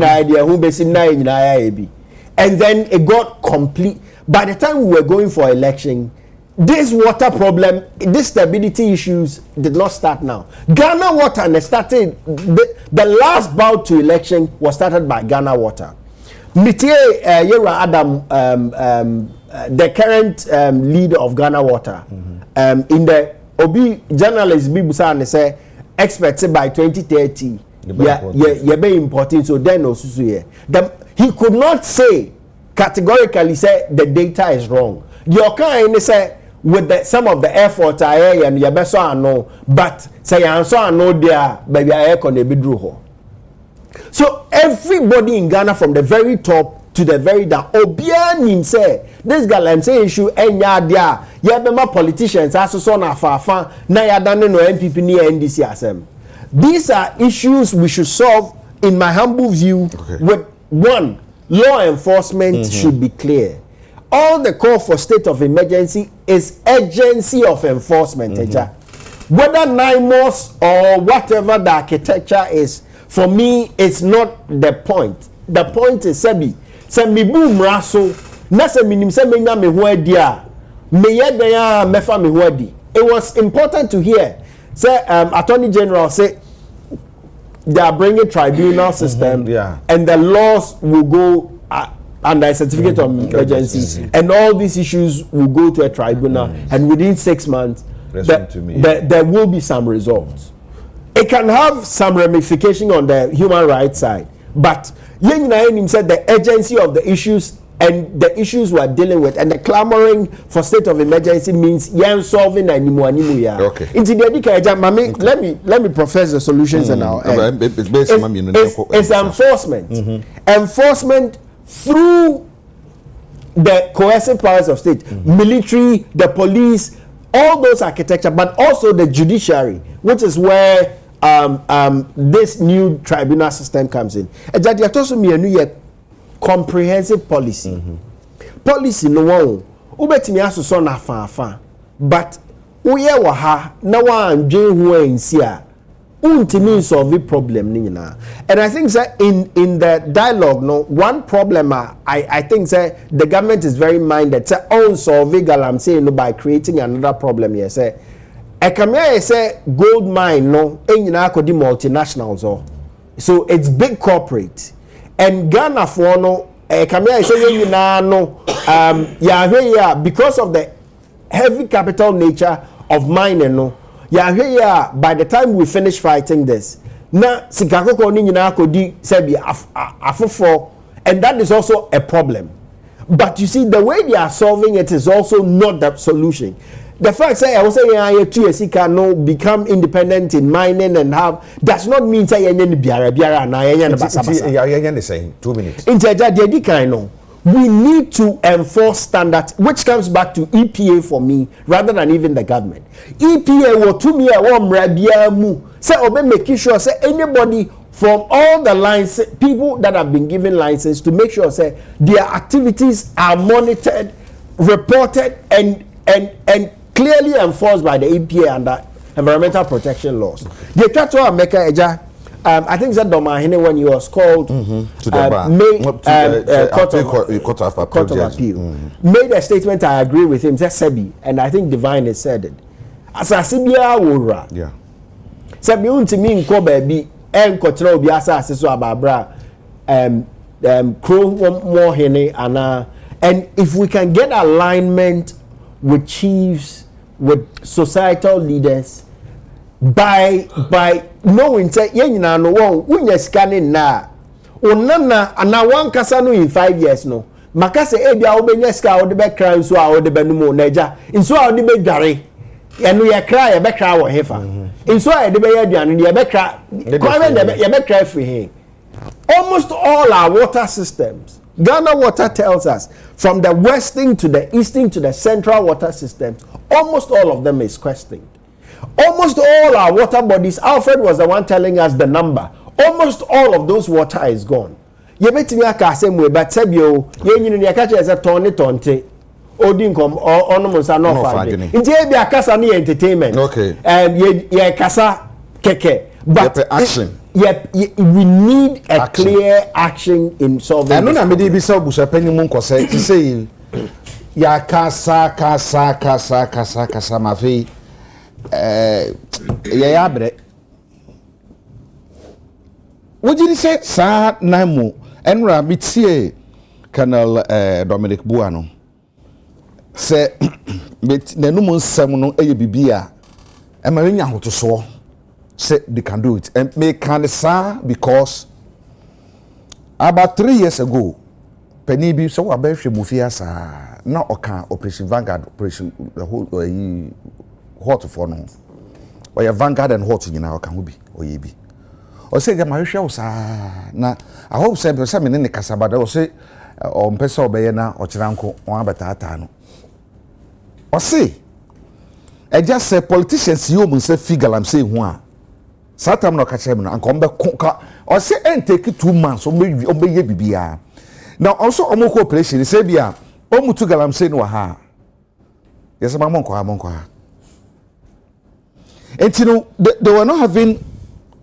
idea who basically nine. And then it got complete. By the time we were going for election, this water problem, this stability issues did not start now. Ghana Water started, the last bout to election was started by Ghana Water. Mitie Yera Adam, the current leader of Ghana Water, in the Obi journalist Bibusan say expected by 2030, be important. So then also he could not say categorically say the data is wrong. The kind say with some of the efforts I and you better I know, but say answer I know there baby I can be drew. So everybody in Ghana from the very top to the very down, Obianim say this Galamsey issue enya there. Yabema politicians aso na fafa na yadane no MPP ni NDC asem. These are issues we should solve, in my humble view. With one, law enforcement should be clear. All the call for state of emergency is agency of enforcement. Whether NIMOS or whatever the architecture is, for me, it's not the point. The point is Sebi. Semi boom raso. Nasa minim se menya me ho dia. Me ye ya mefa me ho di. It was important to hear. Say Attorney General say they are bringing tribunal system, and the laws will go under a certificate of emergency, and all these issues will go to a tribunal, and within 6 months there will be some results. It can have some ramification on the human rights side, but Yen said the urgency of the issues and the issues we are dealing with, and the clamoring for state of emergency means yen solving anymore. Okay. Let me profess the solutions and now. It's enforcement. Enforcement through the coercive powers of state, military, the police, all those architecture, but also the judiciary, which is where this new tribunal system comes in. Comprehensive policy. Policy no one ubetimi asoso na afa but uye wa ha na wa ndwen ho ansia untimi solve problem ni nyina. And I think that in the dialogue, no, one problem I think that the government is very minded to own solve Galamsey no by creating another problem here. Say Ekamia say gold mine no enyina akodi multinationals so it's big corporate. And Ghana for no, Kamia is saying no, because of the heavy capital nature of mining, no, by the time we finish fighting this, na sikako ko ni nyina ko di sebi afofo, and that is also a problem. But you see, the way they are solving it is also not the solution. The fact that I was saying I can become independent in mining and have does not mean say biara na the same 2 minutes. We need to enforce standards, which comes back to EPA for me rather than even the government. EPA will to me say obe making sure say anybody from all the license people that have been given license to make sure say their activities are monitored, reported and clearly enforced by the EPA and the environmental protection laws. The Tato America Eja, I think that Domahine when he was called to the Court of Appeal made a statement. I agree with him. Said Sebi, and I think Divine has said it. As a Sibia Wura, yeah. Sebi untimi nko baby en kotra obi asase so ababra crow more hene ana, and if we can get alignment with chiefs, with societal leaders, by knowing say yenyina no won unya scanning na onana ana wan kasa no in 5 years no makase ebia obenya ska wo de be kran so a wo de benumo naja nso a wo de be dware eno ye kra ye be kra wo hefa nso a ye de be ye aduane ye be kra ye be kra free he. Almost all our water systems, Ghana Water tells us, from the western to the eastern to the central water systems, almost all of them is questioned. Almost all our water bodies, Alfred was the one telling us the number. Almost all of those water is gone. You bet me aka same way, but sebio, you ni catch as a tonte. Odinkom or onomusa no fagin. Inti e bi akasa ni entertainment. Okay. Ye kasa keke. But action. Yep, we need a clear action in solving. I know na me dey be say busa penny mun ko say to say ya kasa ma fi ya bre. Would you say sa na mu enra bitie Colonel Dominic Buano say bit na no mun nsem no eye bibia e ma nya hotoso. Say they can do it and make can say because about 3 years ago penny bi so wa behwe mufia sa na oka Operation Vanguard operation the whole hot for no or your Vanguard and hot nyina oka ho bi oye bi o say ga ma hwe wo sa na I hope say me ne kasaba da o say o mpesa obeye na o kiranko on abata no o say e just say politicians you mun say figure am say hu a Satam no catch him and come back or say and take it 2 months or maybe obey bibia. Now also omo cooperation say bia omu to galam say no ha. Yes, my monko. And you know they were not having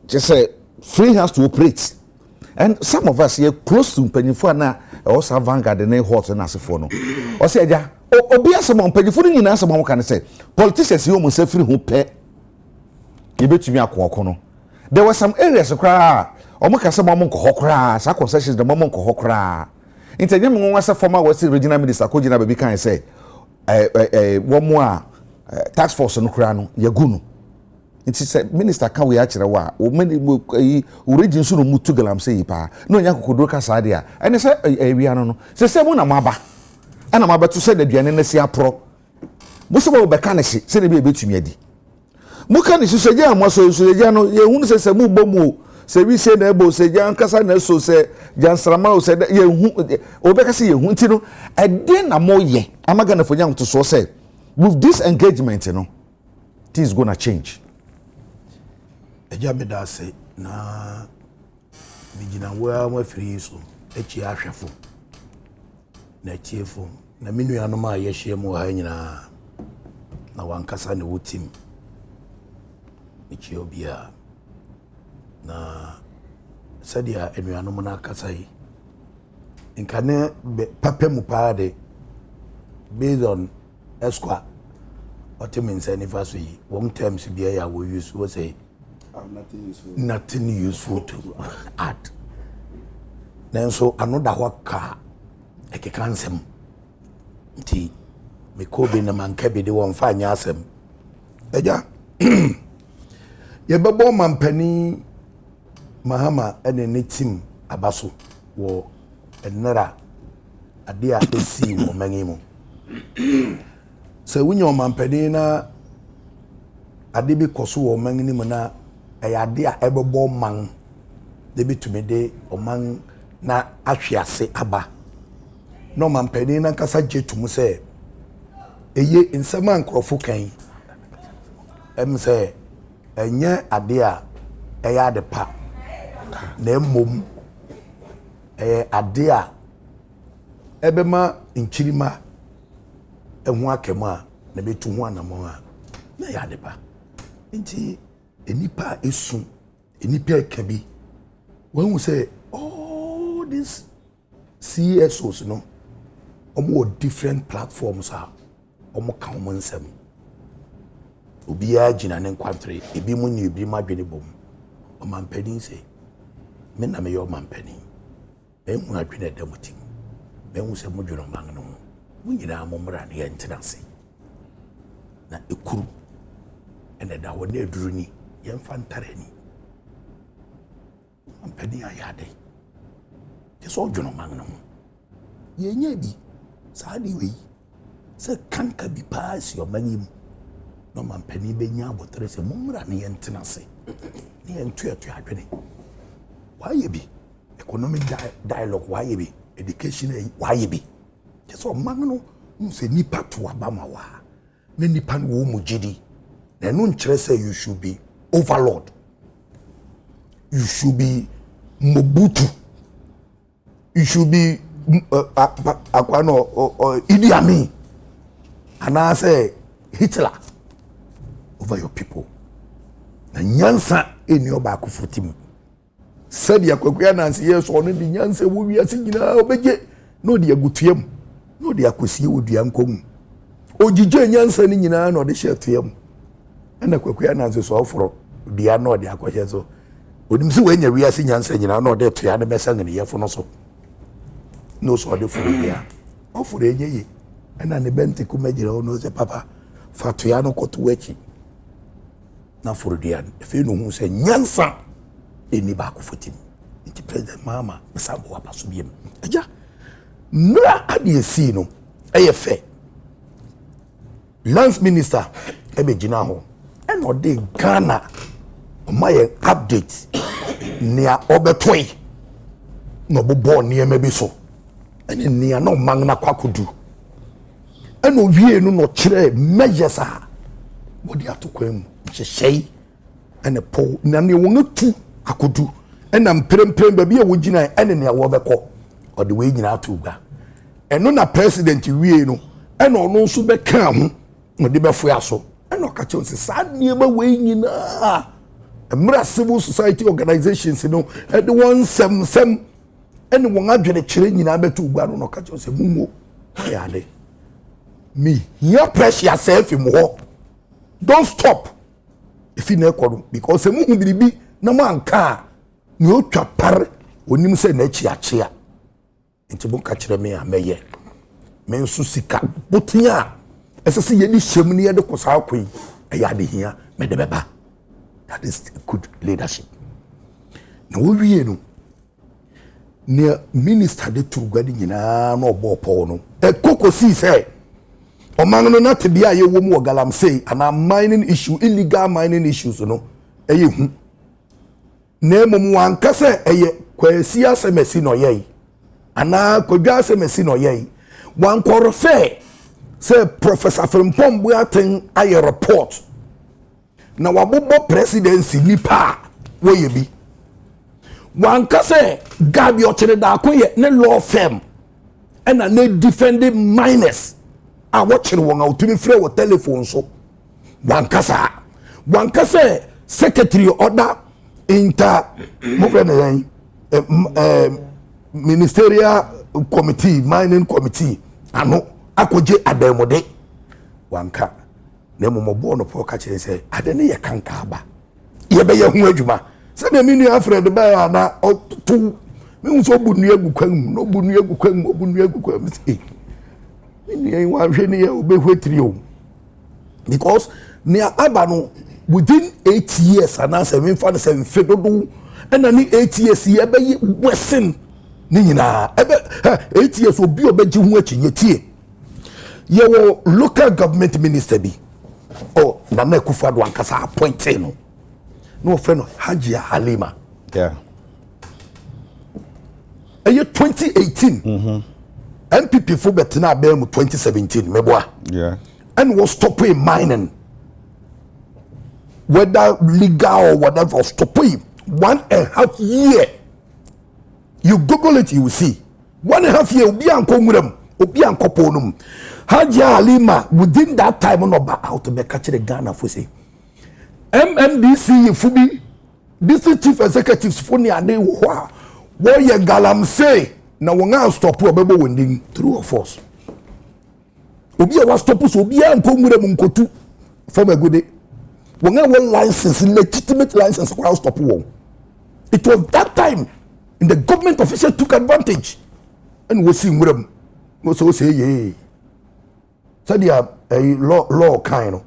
just say free hands to operate. And some of us here close to Penifo na also Vanguard and hot and as for no. Or say ja obi asem on Penifo ni na asem can say politicians you must say free who pay. Ibetumi akoko no there were some areas kra omo kase mo nko kra sa concessions the mo nko kra intenya mo wasa former was regional minister ko gina baby kan say wo mo a tax force no kra no yagunu it say minister kan we akire wa o many region so no mutu galam say pa no nya kokodo ka sa dia ene say awia no se mo na maba ana maba to say the duane na si apro mo so mo be kan se de be betumi adi muka ni suseja amwa so suseja no ye hunu se mu bomu se wi se na ebo se jan kasa na so se jan srama o se ye hu obeka se ye hu nti no e de na mo ye amaga na fonya to so say with this engagement no things gonna change. Agya me da say na bigina wa free so echi ahwefo na chiefo na minu ya no ma ye hye mu ha nyina na wankasa ne wotim Ethiopia na sadia enuanom na kasai nkane papemu paade based on esqua otimin sanifa so yi one terms bia ya wo use wo say nothing useful to add nanso anoda ho ka ekekansem nti me ko bi na manka bi de won fa nya asem eja yebebo mampani mahama ene ne team abaso wo enera ade a esi wo mangi mu se wunya omampani na ade bi koso wo mangi mu na ade a ebebo man de bitumi de oman na ahwease aba no omampani na kasa jetumu se eye nsema nkrofo kan say enye ade a eya de pa na emom ade a ebema nchirima ehu akemu a na betu hu anamo a na ya de pa nti enipa esu enipa ekabi when we say all these CSOs no omo different platforms are omo kan mo nsem obi a gina ne nkwantre ebi mu ni ebi ma dwene bom omampani se me na me yo omampani ehu adwene da mutim ehu se mo dwene man no mo nyina mo mra ne yentenase na ekuru ene da wo na eduru ni yemfa ntare ni omampani ayade je so dwene man no yenye bi saadi we se kanka bi pass yo manyim no mampani be nya abotre se mumra ne yentenase ne yentuetu adwene why bi economic dialogue why bi education why bi so man no se nipa to abama wa na nipa no wo mugidi na no nkyere say you should be overlord, you should be Mobutu, you should be Idi Amin, and I say Hitler over your people. Na nyansa eni obako futim. Said Agya Kwabena nansi yeso ono di nyansa wo wiase nyina obeje no de agutuam no de akosie odua nkom. Ogije nyansa ni nyina no de hye tuam. Ana Agya Kwabena nansi so oforo dia no de akohye so. Odim se wanya wiase nyansa nyina no de tua ne besa ngene yefo no so. No so de furu dia. Oforo enye ana ne bente kumagire ono se papa fatua no koto wachi. Na furu dia efe no hu se nyansa eni ba ko fotim. Nti president mama besabo abaso biem. Agya nra ade esi no eyefe. Lance minister ebe gina ho. And ode Ghana my update near obetoi no bobo near maybe so and near no magna kwakudu and no vie no chere measures are what they have to kwem she and a po na ne won tu akodu and am prem baby e wogina and ne wo beko or the way nyina to gba and no na president wie no and no so be kan ho no de befo aso and no ka che sad niema we nyina Mra civil society organizations no the one sem and won adwene kire nyina betu gba no ka che se mumo ya de me here pressure yourself in ho don't stop if you nekodo because mu hu biribi na manka ni otwa par onim se na chi achia enti bo ka kire me ameye me nso sika botia esese ye di hyem ne ye de kosa akoi ya de hia me de beba. That is good leadership. Na wo wie no ne minister de turugwadi nyina na obo po no ekoko si say oman no na tebia ye wo mu galamsey ana mining issue illegal mining issues no eye hu na mum wanka say eye kwasi asemesi no ye ana kwadwa asemesi no ye wan korofe say Professor Frimpong Boateng aye report na wabobo presidency nipa woye bi wanka se gabi ochere da akoye ne law firm ena ne defending minors a watchere won outumi frɛ wo telephone so wanka se secretary order inter ministerial committee mining committee ano akoje ademode wanka na momobo no po ka kire se ade ne ye kanka ba ye be ye hu adwuma se na minu afred ba na otu me nso bunu egu kwam no bunu egu kwam bunu egu kwam se minu ye wa hwe ne ye obehwetiri o because ne aba no within 8 years and 7 for 7 fedodo and any 8 years ye be wesen ni nyina ebe 8 years obi obeji hu achi yetie ye wo local government minister bi oh Nana Akufo-Addo ankasa appointed no friend Agya Halima yeah aye 2018 MPP for betena abem 2017 meboa yeah and was stopping mining whether legal or whatever stopping 1.5 year. You Google it, you will see. 1.5 year, obi anko murem, obi anko ponum. Agya Halima within that time on about out to be catch the Ghana for say. MMDC Fubi, district chief executives for ni ade wa. Wo ye galam say na wonga stop obebo wending through of force. Obi a was stop so obi anko murem nkotu from a good day. Wonga one license, legitimate license kwa stop wo. It was that time. And the government officials took advantage and we see them. So say yeah. So they are a law kind of.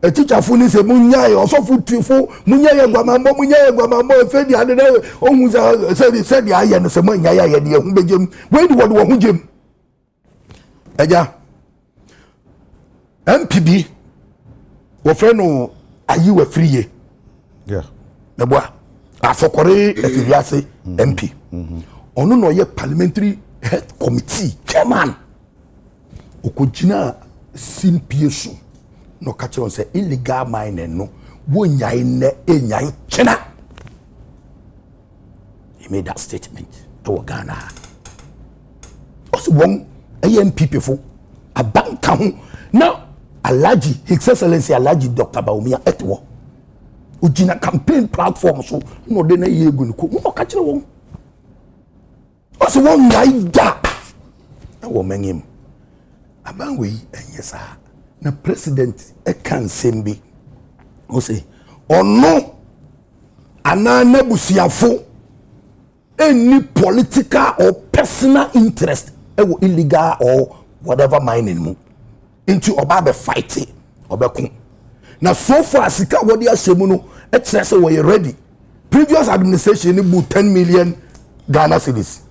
A teacher funi say munyai or so food tifo munyai gwamambo fed the other day said the iron se munyai ya dia humbejem when do what hujem eja MPB wo friend no ayi we free yeah na boa afokore efiase MP ono no ye parliamentary head committee chairman okojina simpiesu no ka kire say illegal mining no wonyai ne enyai chena. He made that statement to Ghana. Also one MPP for a bank now Alhaji His Excellency Alhaji Dr. Bawumia Etwo ujina campaign platform so no de na ye gu ni ko no ka kire won also won naija e wo manyem abanwe enye sa na president e kan sembi o say ono ana na busiafo any political or personal interest e wo illegal or whatever mining mu into oba be fight obekun na so far sika wodi asemu no e kire say we ready. Previous administration ni 10 million Ghana cedis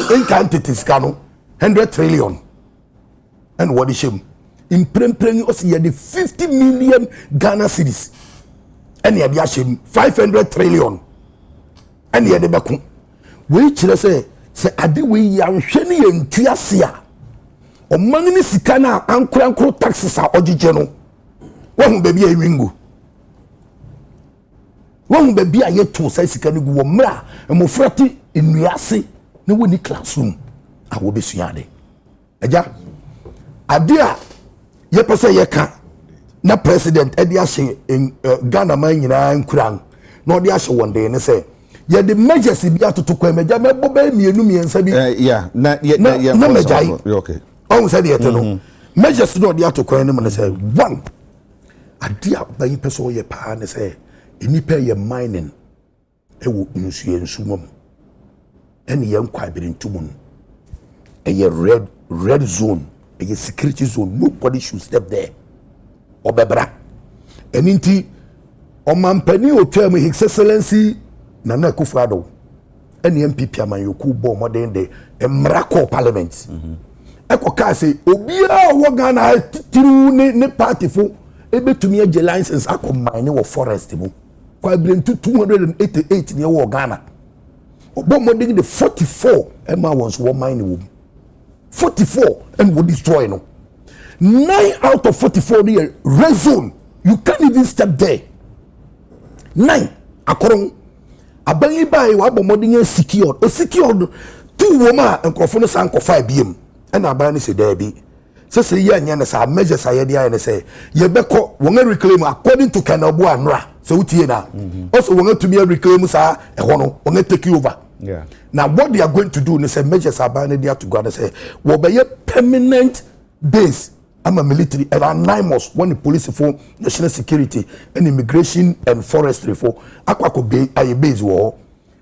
in quantities kano 100 trillion and what is shame in prempren us ye the 50 million Ghana cedis and ye dia shame 500 trillion and ye de beku we kire say ade we yanhwe ne yentuase a o man ni sika na ankro taxes a ogige no wahun baby a wingu wahun baby a yeto sai sika ni gu wo mra mo frati enuase ne woni classroom a wo besuade aja adia ye pese ye ka na president e dia hye Ghana man nyina nkuran na odi ahye wonde ne say ye the measures bi atoto kwa meja mebo ba mienu miensa bi yeah na meja okay on said yet no measures no odi atokwa ne mo say one adia ba yi peso ye pa ne say enipa ye mining e wo nsu mom ene ye nkwa birintumun e ye red zone e ye security zone, nobody should step there obebra eninti o mampani o twam His Excellency Nana Akufo-Addo ene MPP amanyoku bo modern de emrako parliament ekoka say obia wo Ghana tiru ne party fo ebetumi age license akomine wo forest mu kwa brentu 288 ne wo Ghana obo modern de 44 ema wons wo mine wo 44 and will destroy no 9 out of 44 near red zone you can't even step there 9 akoron abanyi bai wa bomodin secured o secured two woman enkofo no san kofa biem and aban say there be say ye anya na sa measures aye dia na say ye beko won reclaim according to Kanabu Anra so utie na also won to me reclaim sa e no won take over. Yeah. Now what they are going to do, they say measures are banned there to go and say, well, by a permanent base, I'm a military and anonymous when the police for national security and immigration and forestry for Aquaco Bay, a base war.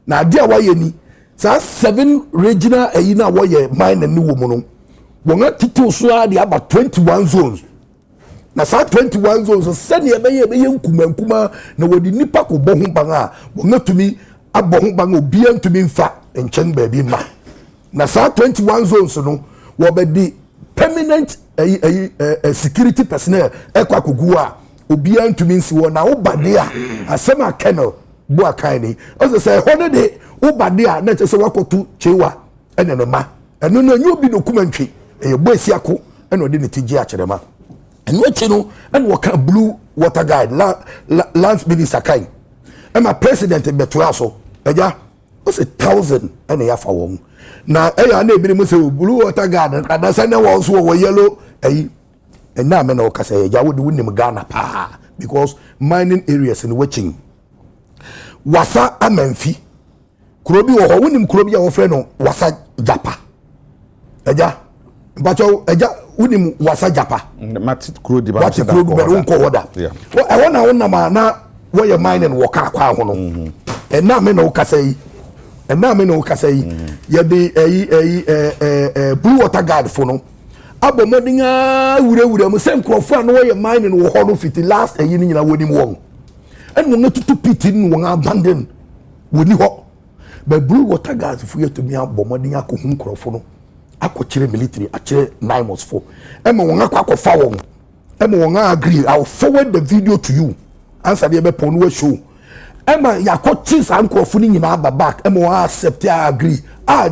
Now, dear, why any 7 regional ayina warrior mine and new woman. We're not to so they about 21 zones. Now, 21 zones, send your baby, Kuma, no, what the Nipako Bohumbanga, will not to me. Abohun bango bien to me fa enchen baby ma na saa 21 zones no wo be di permanent security personnel ekwa kogu a obia ntumi nsi wo na wo bade a asema kennel bo akan ni o say ho de wo bade a na chese wakotu chewa ene no ma eno no nyu bi dokumentwi e bo asiako ene ode ne tigi a kyerema eno achi no ene wo ka blue water guide lands minister kan ema president beto aso eja o say 1000 ene ya fa won na eya na ebiri mu say blue water guide kada say na wo so wo yellow and now me na o kasa eja wo de wonim Ghana pa because mining areas in watching wasa amanfi kurobi wo wonim kurobi a wo frɛ no wasa japa eja bacho eja wonim wasa japa matit kurodi ba wasa kurodi be wonko woda wo e wona wona ma na wo ye mining wo ka kwa ho no and now me na o kasa yi and now me na o kasa yi ye de blue water guard for no abomodinga wure mu se nkrofo a no wo ye mining wo ho no fiti last eyi ni nyina wonim won and won tutu pit ni won abandon woni ho but blue water guards fu yeto mi abomodinga ko hu nkrofo no akokire military akire 9-4 ema won akwa won ema won agree I will forward the video to you answer the be pon we show ema yakochi san nkrofo ni nyina aba back ema won accept agree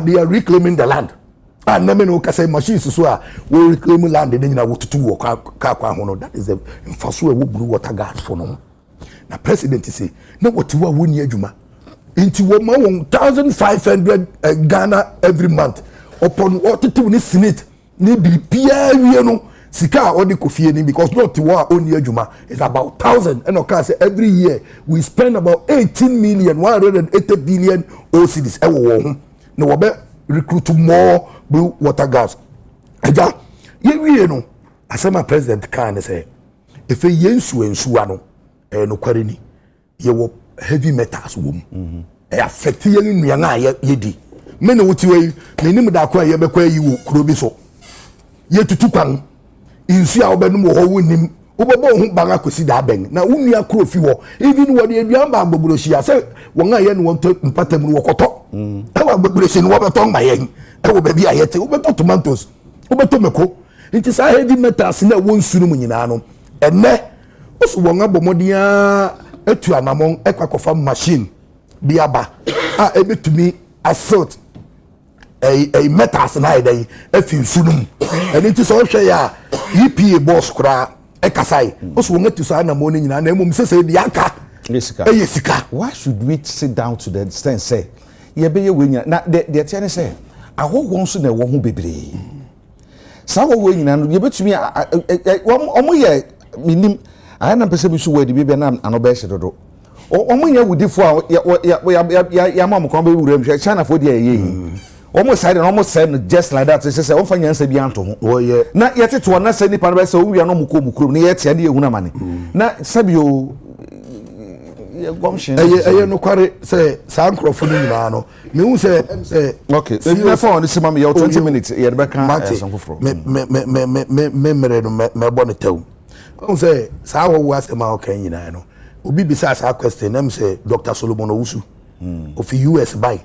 they are reclaiming the land and na me no ka say machines so a we reclaim land de nyina wotutu wo kwa ho no that is the infaso e wo blue water guards for no na president say na wotu wa woni adwuma inti wo ma 1500 Ghana every month upon wotutu ni senate ni bibia wie no sika o de kofie ni because not wa oni adwuma is about 1000 and okay say every year we spend about 18,180 billion cedis e wo ho na wo be recruit more blue water guards eja ye wie no asema president kan say if yensu ano no kware ni ye wo heavy metals wo mu e affect ye nuan a ye di me na wuti wei me nim da kwa ye be kwa yi wo kuro bi so ye tutu kwan insu a obenum wo ho wonim ubebo ho banga kosi da ben na unua kuro fi wo even wo de aduan ba agbogbo hia say won a ye no won mpatam no wokoto e wa agbogbo hia no wo beto ma ye e wo baby ayete wo beto tomatoes wo beto meko nti sa heavy metals na won suru mu nyina no enne oso won abomodia etu anamon ekwakofa machine biaba a ebetumi assault a metals na ide afi sunum eni ti so hwe ya EPA boss kura ekasai oso won etu sa anamon nyina na emom sese di aka yesika. Why should we sit down to the extent say ye be ye wenya na the tiane say ahogwon so na wo ho bebre sa wo we nyina no ye betumi omo ye minim ana pese bi so wadi bi na anoba hye dodo omo ye wudifo a ya mam kon be wuram hwe China fo dia ye omo side no omo send just like that say on fanya nsa bi anto ho na ye tete wona say nipa no be say owia no muko mukrom na ye tia na ye huna mane na sabio eye no kware say sa nkrofo ni nyina no me hu say okay the phone is mama your 20 minutes ye be kan somfoforo me mere no me bo ne taw hu say sa wo asema o kan nyina no obi bisa sa question am say Dr. Solomon Owusu of US buy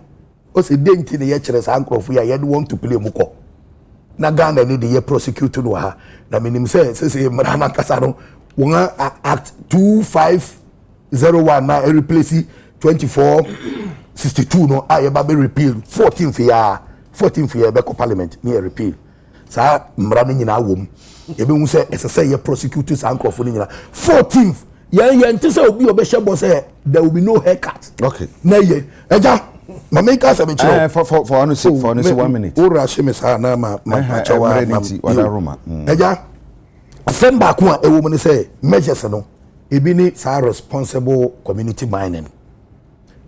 o say denti ne ye kire sa nkrofo ya ye want to play muko na Ghana ni de ye prosecute no ha na menim say mara na kasa no won act 2501 na replace 2462 no aye ba be repeal 14th year be ko parliament ni repeal sa mra ni nyina wom e be hu say say ye prosecutors and crofo ni nyina 14th ye ntise obi obehye bo say there will be no haircut okay na ye eja ma make us be chiro for honestly 1 minute o ra sheme sa na ma chawa wada roma eja asem ba ko a ewo mo ni say measures no ebi ni sa responsible community mining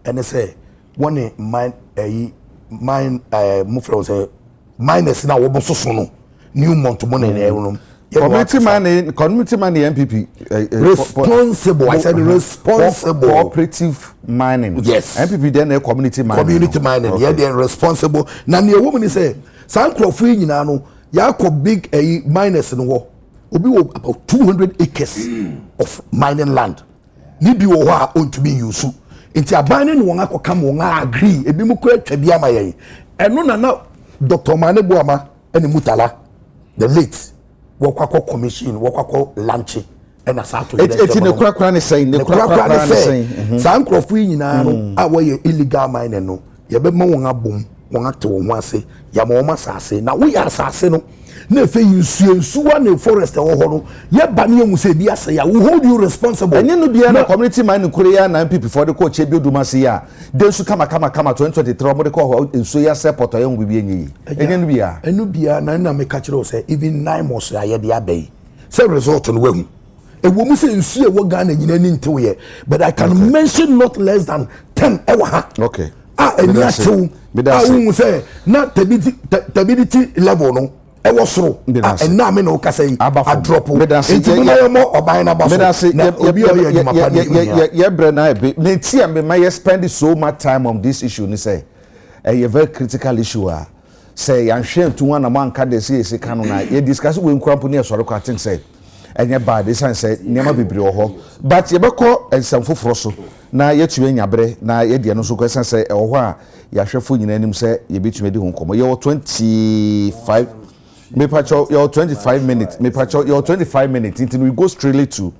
and say one mine move from say miners na wo bososo no new month mo na e no community mining MPP responsible I said responsible cooperative mining yes MPP then community mining yeah they responsible na ne woman ni say san crofo nyina no ya ko big miners no wo obi wo about 200 acres of mining land ni bi wo ha ontumi yusu nti abane no won akokam won agree ebi mu ko atwa bi ama yen eno na Dr. Mane Buama and Mutala, the late Wakako Commission, Wakako Lanchi, and Asato. It's in the Krakran saying the Krakran saying San Crofin in our illegal mine no. Yabema boom, one actor one say, Yamoma Sase. Now we are Saseno. Nefe you suwa ne forest or horo. Ye bani mu se bia say we hold you responsible. And you know the community mine in Korea na MP before the coach Ebi Dumasiya. Then su kama 2023 mo de call in so ya support ayon bibi enyi. Enye bia. Enu bia na me catch say even 9 months aye de abey. Say result no wehu. E wo mu se nsu e wo Ghana nyina ni ntew ye. But I can mention not less than 10 ewa ha. Okay. Eni atew. Wo say na stability level no. I was through, and now I know say a drop. It's more or buying about. I spend so much time on this issue. You say a very critical issue. Say I'm sure to one among candidates. Say canon. You discuss with company as well. I think say and your bad. This say never be brio. But you beko and some for froso. Na yet you in your bre. Na yet you know so question say oh wa. You share food in any say you be to me the home come. You're 25. Me pacho your 25 minutes. Me pacho your 25 minutes. Until we go straight to,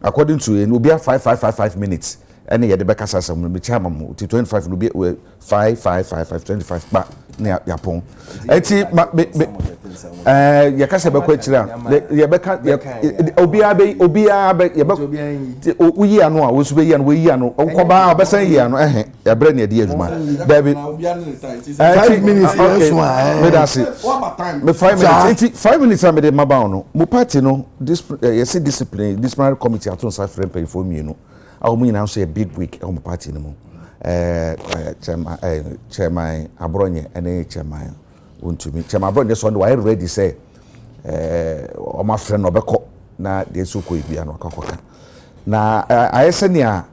according to it, will be a 5 minutes. Any the back as some me chama 25 will be 5 ba near Yapon. Eti yakasa be kwechira. Ya beka obia be uyi anu a wo so be yi anu we yi anu okoba obesan yi anu ya bre na di adwuma. Baby 5 minutes yes one. Me da se. Me 5 minutes. 5 minutes am de maba no. Mo party no this yes disciplinary committee aton sa frame pay for me no. I mean now say a big week on the party no more. Chairman Abronye and chairman to me. Chairman Abronye so I already say my friend Obeko na de so ko bia no kakoka. Na ayesenia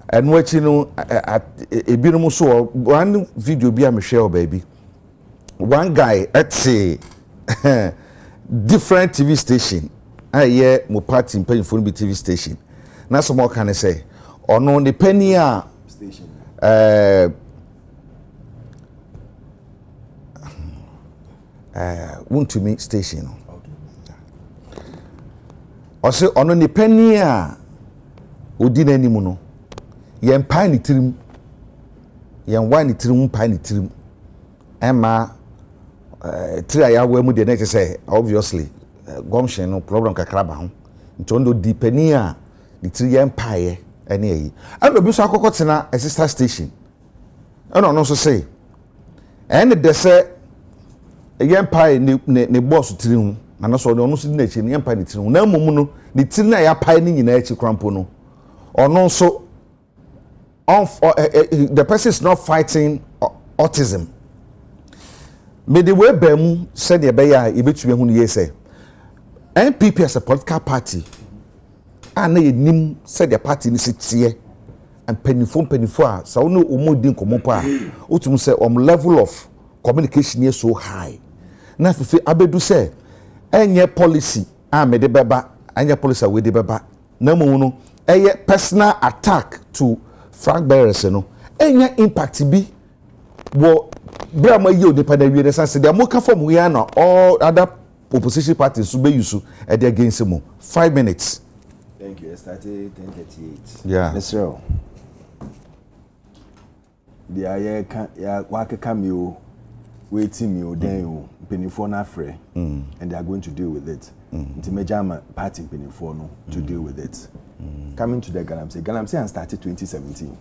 and watching no ebinom so one video bia me share baby. One guy at say different TV station. Aye mo party paying for be TV station. Na so more can I say ono the penny station want to meet station okay also ono the penny odi na nimu no yen pa ni tirim yen wa ni tirim pa ni tirim ema tiri ya wa mu de na say obviously gomshen no problem kakra ba ho ntondo di penny ni tiri yen pa ye ene yi ando bi so akokotena a sister station eno no so say ene de se yen pai ne boss tiri hu na so no so na echi yen pai ni tiri hu na momu no ni tiri na ya pai ni nyina echi krampo no ono so the person is not fighting autism me the way bemu said e be ya e betume hu ne say NPP as a political party and na yenim said the party ni sitie and penifo a so no omodi nkomopo a otum say level of communication is so high na fefe abedu say enye policy a me de beba enye policy we de beba na mu no eye personal attack to flag bearers no enye impact bi wo brama yi onipa na wie sense the moka form we na all other opposition parties so be use e against him 5 minutes. Thank you. I started 10:38. Yeah. Mr. The aye ya waka cameo waiting me then you penifo na free and they are going to deal with it. The major party penifo no to deal with it. Coming to the Galamsey started 2017.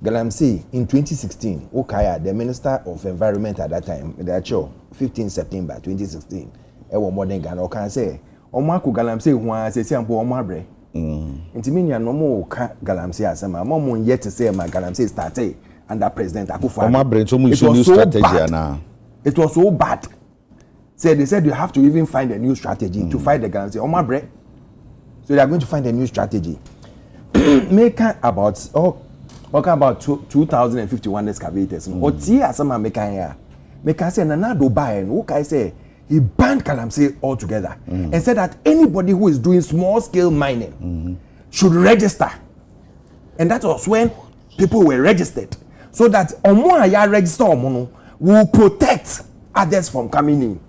Galamsey in 2016, Okaya, the Minister of Environment at that time, the actual 15 September 2016, ewo modern Ghana Okan say Omako Galamsey who say sample omabre. Intiminia no more Galamsey asema momo yet to say my Galamsey started under President Akufo-Addo. Omabre so much new strategy now. It was so bad. They said you have to even find a new strategy to fight the Galamsey. Omabre. So they are going to find a new strategy. Make about 2051 excavators. What tia sama meka here. Meka say nanado buy and who say he banned Galamsey altogether and said that anybody who is doing small scale mining should register. And that was when people were registered. So that omo aya register omo no will protect others from coming in.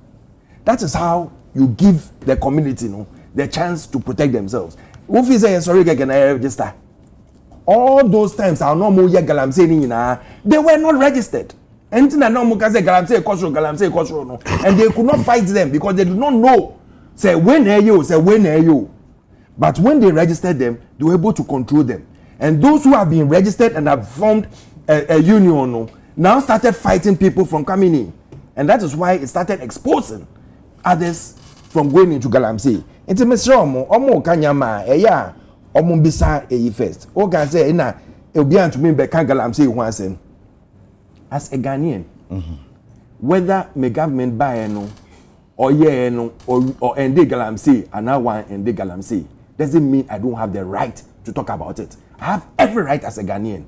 That is how you give the community, the chance to protect themselves. If you say sorry, can I register? All those times I know more galamsey they were not registered. And I know more galamsey no, and they could not fight them because they did not know. Say when are you? But when they registered them, they were able to control them. And those who have been registered and have formed a union now started fighting people from coming in. And that is why it started exposing others from going into galamsey. It's a Mr. Omo Kanyama, Omo Bisa first. O can say, it'll be to me by galamsey once. As a Ghanaian, whether my government buy or end galamsey and now one end galamsey doesn't mean I don't have the right to talk about it. I have every right as a Ghanaian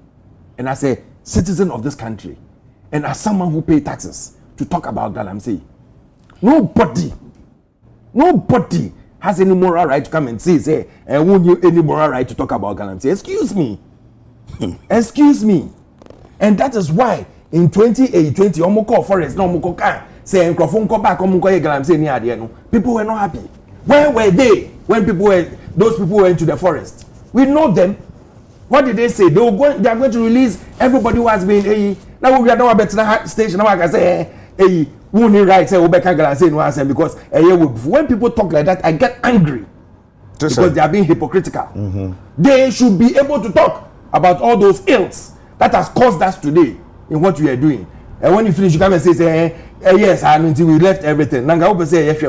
and as a citizen of this country and as someone who pays taxes to talk about galamsey. Nobody has any moral right to come and say, I won't you any moral right to talk about galamsey. Excuse me. Excuse me. And that is why in 2020, Omoko Forest, no Omoko Kan, say, Nkrofonko back, Omoko galamsey near the end. People were not happy. Where were they when those people went to the forest? We know them. What did they say? They are going to release everybody who has been now we are not better station. Now I can say, who need right say Obeka galamsey no answer because when people talk like that, I get angry because they are being hypocritical. They should be able to talk about all those ills that has caused us today in what we are doing. And when you finish, you come and say, yes, I mean, we left everything. Nanga Ope say, yes,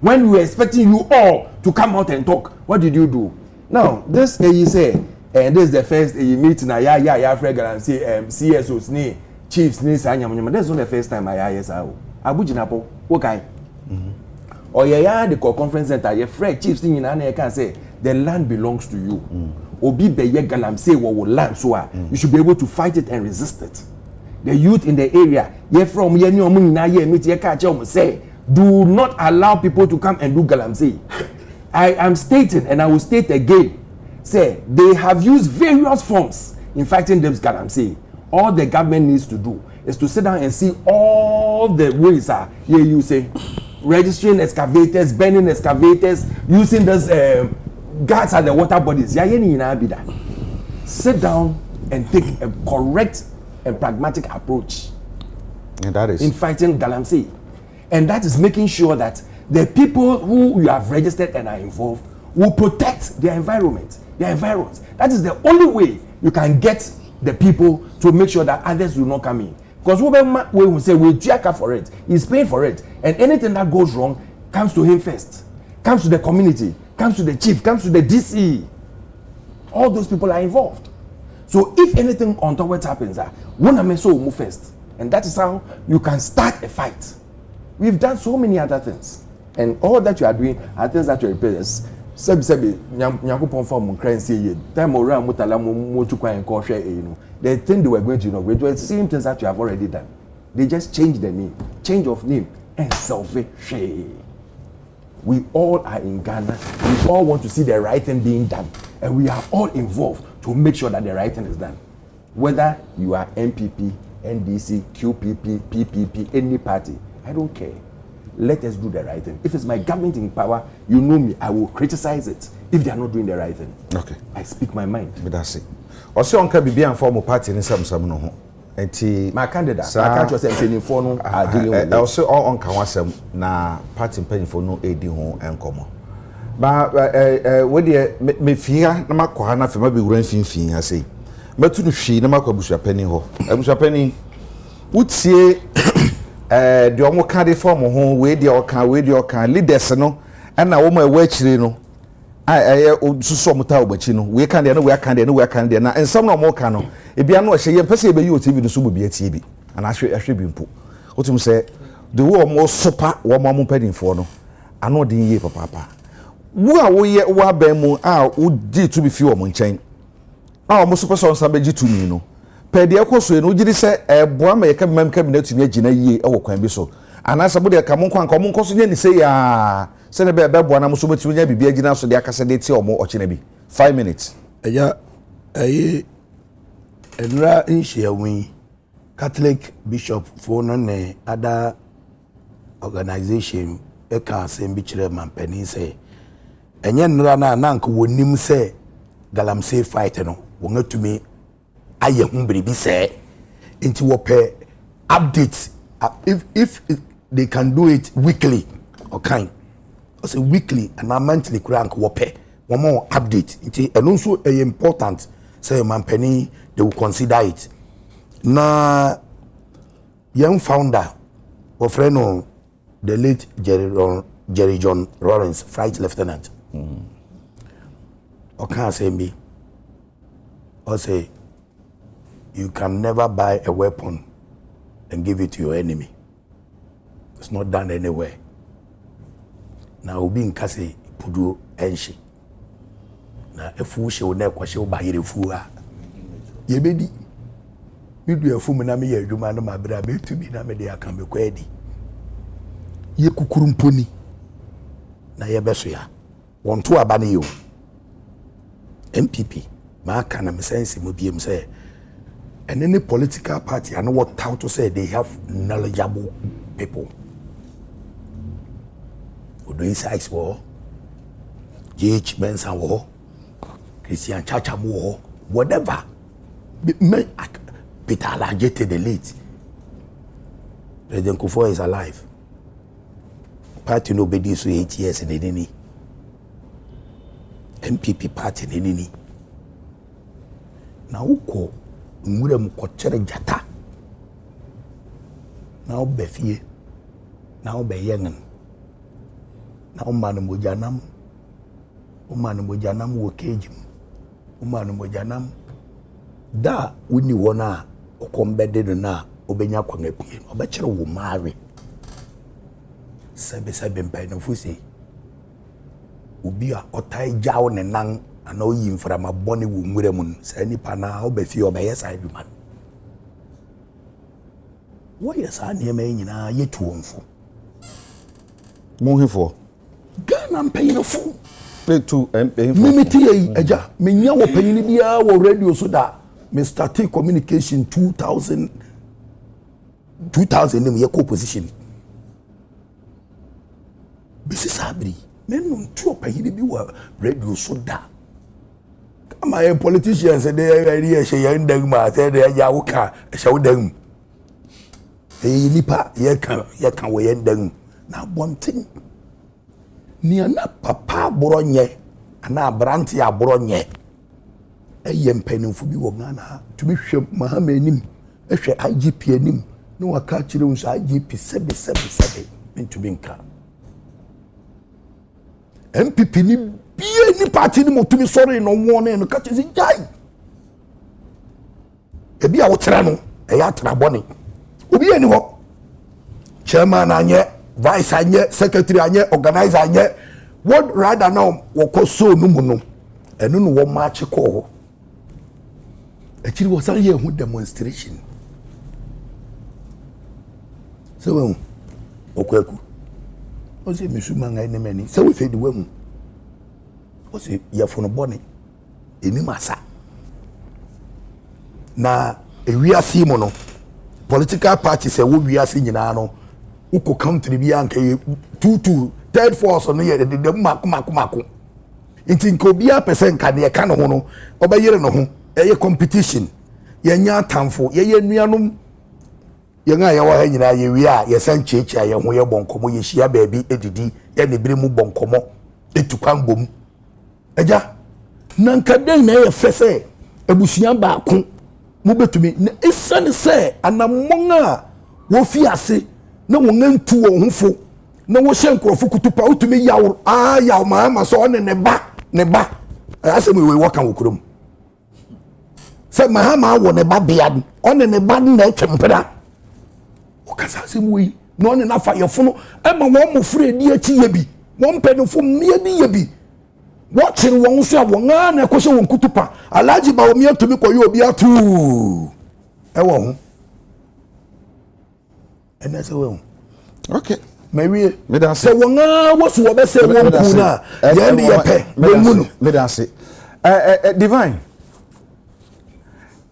when we were expecting you all to come out and talk, what did you do? Now, this you say, and this is the first meeting, Fred galamsey, CSOs, chiefs, that's not the first time I hear Abujinapo, okay. Or the conference center, Fred chiefs thing in Anna can say, the land belongs to you. Obi beye galamsey wo land so you should be able to fight it and resist it. The youth in the area, from say, do not allow people to come and do galamsey. I am stating, and I will state again, say they have used various forms in fighting this galamsey. All the government needs to do is to sit down and see all the ways you say registering excavators, burning excavators, using this guards at the water bodies. Sit down and take a correct and pragmatic approach. And that is in fighting galamsey. And that is making sure that the people who you have registered and are involved will protect their environment, their environs. That is the only way you can get the people to make sure that others will not come in. Because whoever will say we jack up for it, he's paying for it, and anything that goes wrong comes to him first, comes to the community, comes to the chief, comes to the DC. All those people are involved. So if anything untoward happens, one of them will move first, and that is how you can start a fight. We've done so many other things, and all that you are doing are things that you repair. The thing they were going to inaugurate were the same things that you have already done. They just changed the name, change of name, and salvation. We all are in Ghana. We all want to see the right thing being done, and we are all involved to make sure that the right thing is done. Whether you are MPP, NDC, QPP, PPP, any party, I don't care. Let us do the right thing. If it's my government in power, you know me, I will criticize it if they are not doing the right thing. Okay. I speak my mind. But that's it. Also, on can be and form a party in some no. My candidate, I can't just say in for no. Also, on can was na party penny for no AD home and come. But what me fear, no matter how for maybe run fin, I say. But to she, no matter Busha Penny ho. Busha Penny would say. The omo ka de form ho we de okan leaders no and na omo e chire no susu omo ta obachi no we kan de no we kan de no we kan de na ensam na omo ka no e bia no hye ye pese e be yi TV no so bi atie bi ana ahwe bi mpo otum se the wo omo sopa wo omo padinfo no ano de yi papa wo a wo ye wo aban mu wo di to bi fi omo nchen omo sopa so nsa be gi to mi no pede ekoso no giri se eboa ma yeka mam cabinet ni agina yie e wo kwan bi so anasa bo de ka mon kwan ka mon koso nya ni se ya se ne be boa na mo so beti nya bibia agina so de akase de ti omo ochine bi 5 minutes eya enra nhia wi Catholic bishop for no other organization eka asem bi kire mampani say enye nra na nanka wonim say galamsey fight no wongatumi aye humbribi say into wope updates if they can do it weekly or kind or say weekly and monthly crank wope one more update into and also important say mampani they will consider it na young founder of Reno, the late Jerry John Lawrence, flight lieutenant. Or can't say me. Or say you can never buy a weapon and give it to your enemy. It's not done anywhere. Now being Kasi Pudu Enshi. Now a fool shall never show by the fool. Ye bedi. You do a fool na me ye juma no ma bra be to be na me de aka me kwedi ye kukurumponi na ye beso ya won to aba ne yo MPP ma aka na me sense mo biem say any political party and what how to say they have knowledgeable people Odo Isaacs wo JH Benson wo Christian Chacha wo whatever me Peter Alajete the late. President Kufuor is alive. Party nobody so 8 years in the MPP party in the Now uko ngure mukochere jata. Now be fie. Now be yengen. Now manu mojanam. Umanu mojanam wo kejim. Umanu mojanam. Da wini wona okombede na obenya kwanga pie obekere wo mare sebe mpai no fusi obi a otai jawo ne nan ana oyi mframa bone wo nwure mun sa nipa na obefi obeye sa adwuma wo yesa ne ma nyina yetuomfo mo hefo Ghana mpanyinfo petu mpanyinfo mimiti yi aja menya wo panyini bia wo radio so da Mr. T communication 2000 nim ye co-position bisi sabri menum tuo payini bi wa radio so da kama ye politicians dey area she yan dag ma say dey ya wuka she wudam nipa ye kan wo yan dag na bonten ni na papa boronye ana branti aboronye eyem penimfu bi wo Ghana to be hwem mahama enim ehwe IGP enim no waka kire unso IGP 777 into binka MPP ni bie ni party ni motumi sorry no won no ka chezi jai e bia wo tra no e ya tra boni obi eni ho chairman anye vice anye secretary anye organizer anye what rather now wo koso no mu no eno no wo march ko actually was a year with demonstration. So, Okweku. Was it Missumanga in the many? So we fed the woman. Was it Yafon Bonnie? In Massa. Now, we are Simono. Political parties say we are seeing Nano. Who could come to the Bianca 2-2, third force on the year, the Maku. It's in Kobia percent can ye can hono, or no. A competition yenya tamfo ye nuanum yenga ye wa nyina ye wi a ye san cheche ye ho ye bonkomo ye hia baabi edidi ye ne bire mu bonkomo etukwan bom eja nanka den na ye fese ebusuan ba ko mu betumi na esane se anamon a wo fi ase na wo ngantu wo hofo na wo hye nkrofo kutupa utumi yawo yawo ma so ne ba asem we wakan wokurom se mahama wo ne ba bia on ne ba na twempera o kasa se mu yi no ne na fa yefono e ma wo mo fure di achi ye bi wo mpenfo mmie di ye bi wo kire wo nso a wo nga na ko hye wo kutupa alaji ba wo mie tumi ko ye obi atu e wo ho ena se wo okay mewie se wo nga wo so wo be se wo ku na ye ndi ye pe wo mu no divine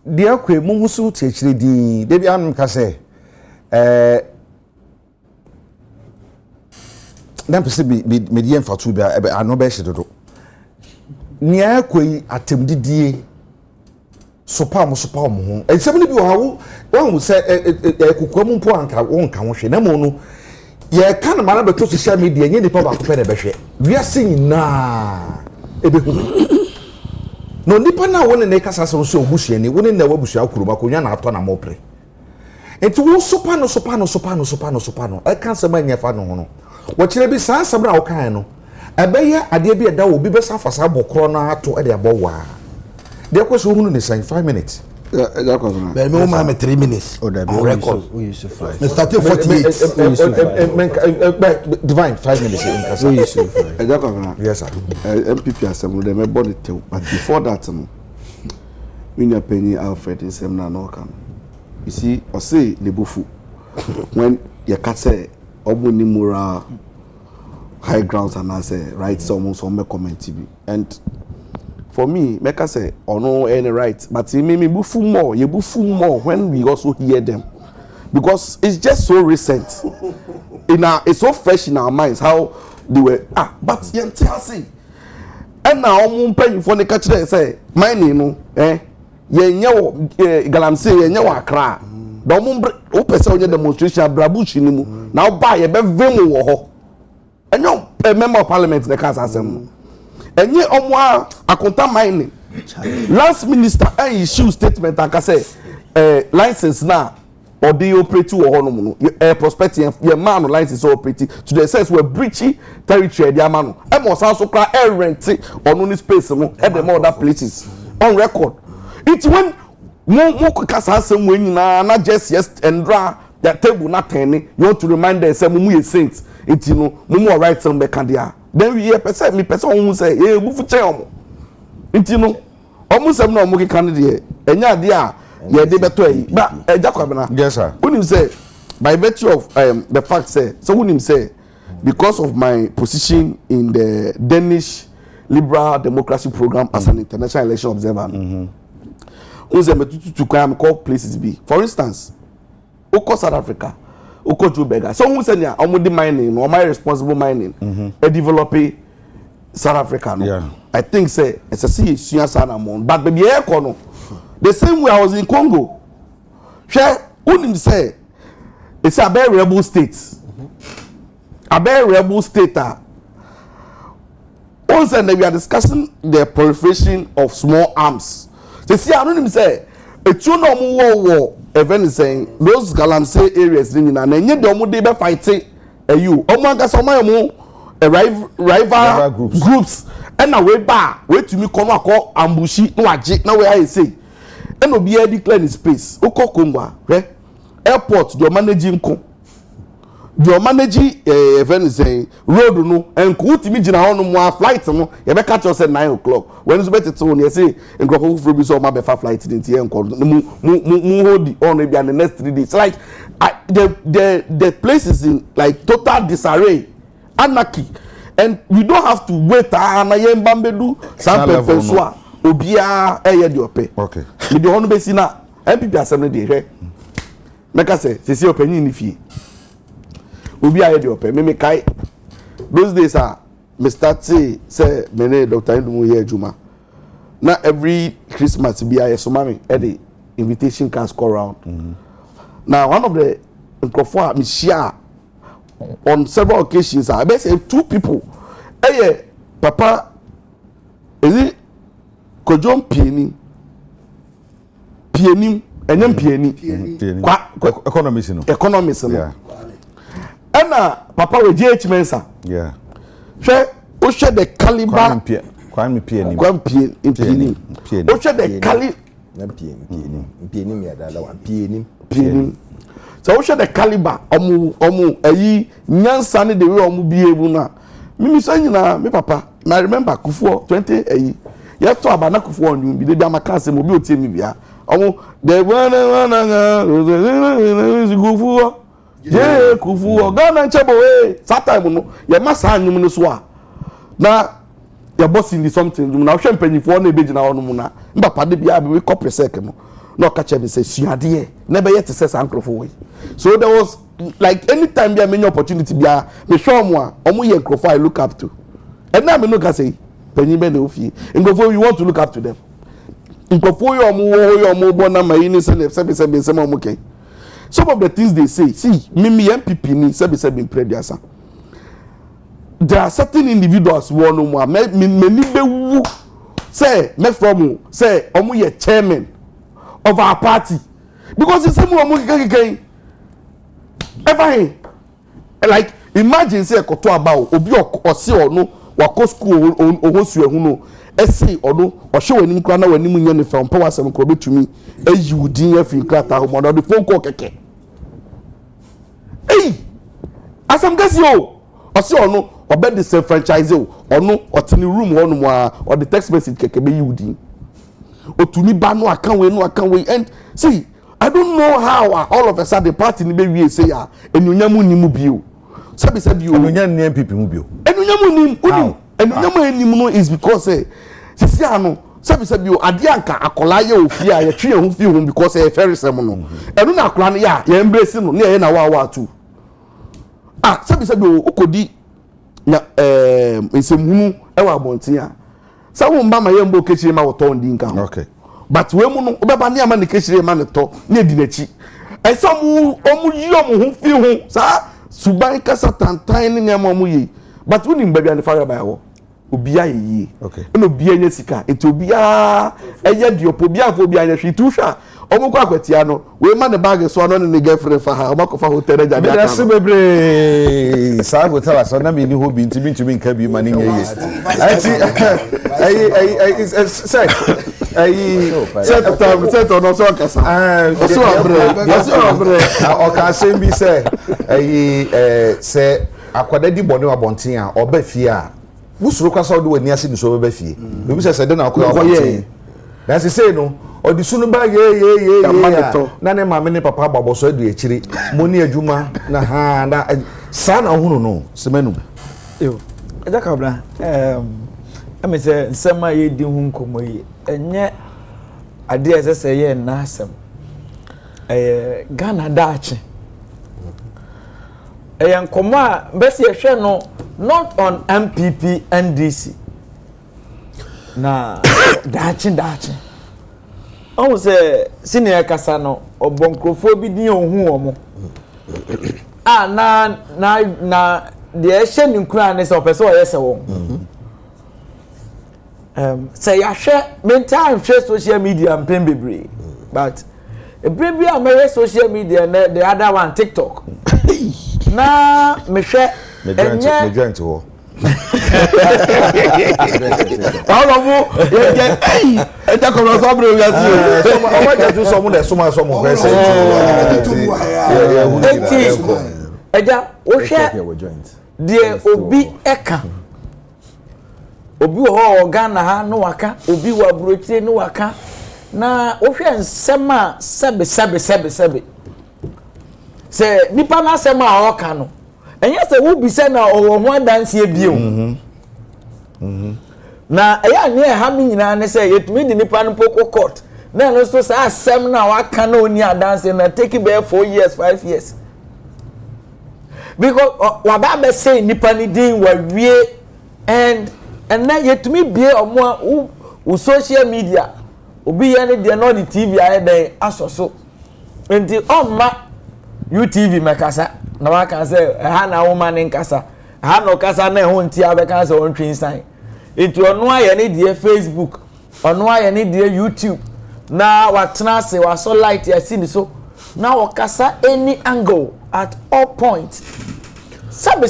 deɛ kwe mu so tiakyire di debi anum ka sɛ na pese bi medie mfatu bi ano bɛ hye dodo nia kwe atemdidie sopa mo ho ensɛm ne bi wɔ ha wo sɛ kokwa mu mpo anka wonka ho hwe na mo no ye ka na mara beto social media nye nipa ba ko pɛ de bɛhwɛ wiase nyinaa ebehu no nipa na woni ne kasa so obusua ni woni na wabusua kuruma ko nya na atɔ na mopre enti wo sopa no e kan sɛ manya fa no ho no wo kyerɛ bi saa asɛm na wo kan no ɛbɛyɛ adeɛ bi ɛda wo bi bɛsa fasa bɔkorɔ na ato ɛde abɔ waa deɛ kɔ so hunu ne san 5 minutes But me woman me 3 minutes. Oh, that on record. We used to 5. Me started 48. Divine 5 minutes in Kasa. We used to 5. Yes, sir. MPP assembly they me body tell, but before that when you penny Alfred in seminar no come. You see, or say Nebufu when you can say obuni moral high grounds and I say right someone some comment TV and for me, make I say, or no any right, but it made me bufu more when we also hear them, because it's just so recent. It's so fresh in our minds how they were. But you see, and now I'm paying for the catch. They say, mine, you know, galamsey, Accra. The open demonstration, Brabuchi, now buy a bevemo, and you're a member of parliament, the Casa Assembly. And ye omwa akonta mining last minister issue statement aka say license na or dey operate to honom no prospecting ye man license operate to the sense we breaching territory dey amano e mo san so kra rent on any space no e dem other places on record it when mo kasa asem we nyina na just yes endra the table na ten you want to remind them say mo ye saints it you know mo right some be kan dia. Then we hear person who say, "Hey, bufu cheomo." Inti no, omusem na omuke candidate. Enya ade a ye de beto yi. But Agya Kwabena. Yes, sir. When him say, by virtue of the fact say, so when him say, because of my position in the Danish Liberal Democracy Program as an international election observer, unse me to come call places be. For instance, Oko South Africa. Oko Jubega. So who said yeah, I'm with the mining, or my responsible mining, a developer South Africa. No? Yeah. I think say it's a serious amount. But baby no. The same way I was in Congo. Share who say it's a very rebel state. A very rebel state. Once and we are discussing the proliferation of small arms. They see I don't say a tuna war. Even saying those galamsey areas in na nye de omo dey be fighting you omo agasa omo rival groups and na we ba we tumi come akọ ambushi na waje na we I say and obi e declare space okọ Congo airport do managing do managing even saying road no and ku timi gina hono mo flight no ye be catch us at 9 o'clock when so better to you say nkoko fro bi so ma be fa flight din tie nko mu hold on maybe and the next 3 days like the place is in like total disarray, anarchy, and we don't have to wait na ye mbambedu sample pensua obia eye de ope okay me de hono be si na MPP assembly de hwe meka say sisi opanyin ni fie obi aye de ope me kai those days are me start say me Dr. Ndumu here juma na every Christmas be aye so mami e the invitation cards go around now one of the microphone me share on several occasions I be say 2 people papa is it Kojon Pieni enyem Pieni economists no yeah. Ena papa we GH Mensa. Yeah. Hwe o hwe the caliber Kwame Pieni. O hwe the caliber Pieni me ada la Pieni. So o hwe the caliber omu ayi nyansa ne the way omu biebu na. Mimi so nyina me papa na remember Kufuor 20 ayi. Ye to abana Kufuor ndum bi de amaka se mo bi otie mi bia. Omu the one Kufuor yeah, Kufuor Ghana nchebo we satime no ye masa anyum no so a na ye boss in something na hwe mpanyifo na ebegina hono mu na mbapa de bia be copy sec no no catch me say suade never yet to say sankrofo way so there was like anytime there many opportunity bia me show mo omo ye nkrofo I look up to and now me no can say penny be na ofie nkrofo you want to look up to them nkrofo yo omo bona ma yin say say mo okay some of the things they say see me MPP ni say be prediasa there are certain individuals who no more me be wu say me from say omo ye chairman of our party because it's some omo keke ever like imagine say koto about obi ose onu wako school ohosu ehu no ese onu ohwe wani nkra na wani munye ne from power sem ko betumi ayudin afi krata ho mo the phone call keke asam gasi o ose onu obe disenfranchise o onu otini room onu mo or the text message keke be yudin otumi ba no akan we and see I don't know how all of a sudden the party ni be wie say ya enunyam ni mu bio sabi o enunyam ni MPP mu bio enunyam ni onim enunyam ni mu no is because sisi ano sabi o ade anka akola ye ofie a ye twe ho fie ho because e ferry sem no enu na akola no ya ye embrace no ne ye na wa tu sabi o okodi na nsemhunu e wa abonten a sawo mba ma ye mbo kechire ma woto ndi nka okay but we mu no obeba ne ama ne kechire ma ne to ne di nachi e so mu omu yi omu ho fi ho sa suban kasa tantan ne ama mu yi but we ni mbadwa ne fire by ho obia yi okay no obia nya sika enti obia eye diopo obia fo obia nya hwi tu hwa omu kwa kwatia no we ma ne bag so no ne girlfriend fa ha omu kofa hotel ja bia ka no bebre sa go tell us na me ni hobi ntimi nka bi ma ne nya yi say set on so kasa so abre o ka sem bi say say akwada di bone abonten a oba fie a busuro kwasa do wani ase ni so oba fie be bi say de na akwa abonten na say no odi sunu ba ye na ne mama ne papa babo so adu ekiri moni adwuma na ha na sa na hunu no semanu yo Agya Kwabena ame se nsema ye di hu nkomo yi enye ade ese ye na asem Ghana daache nkomo a bese ye hwe no not on MPP NDC na daache on se senior kasa no obonkrofo bi din ohun omo na de ehye ninkura ne se opese oyese won say ya hwe mental hwe social media mpem bebre but bebre a me social media the other one TikTok na me hwe me ho all of you Agya Kwabena so abre we asi so o ma ju so mo na so mo kwese Agya o hwe de obi eka obi ho Ghana ha no waka obi wa brochire no waka na o hwe nsema sebe se nipa na sema a oka no enye se wo bi se na owo ho adanse ebio na eya ne ha mi nyina ne se yetumi di nipa no poko court na no so sa asem na waka na oni adanse na take be 4 years 5 years because waba be say nipa ni din wa wie and na yetumi bie omo u social media obi ye ne de no the TV aye den asoso enti omma UTV mekasa na waka say ha na woman nkasa ha no kasa na ho nti abeka say on twinsan enti ono aye ne de Facebook ono aye ne de YouTube na watena se waso light ya see so na wakasa any angle at all points sabe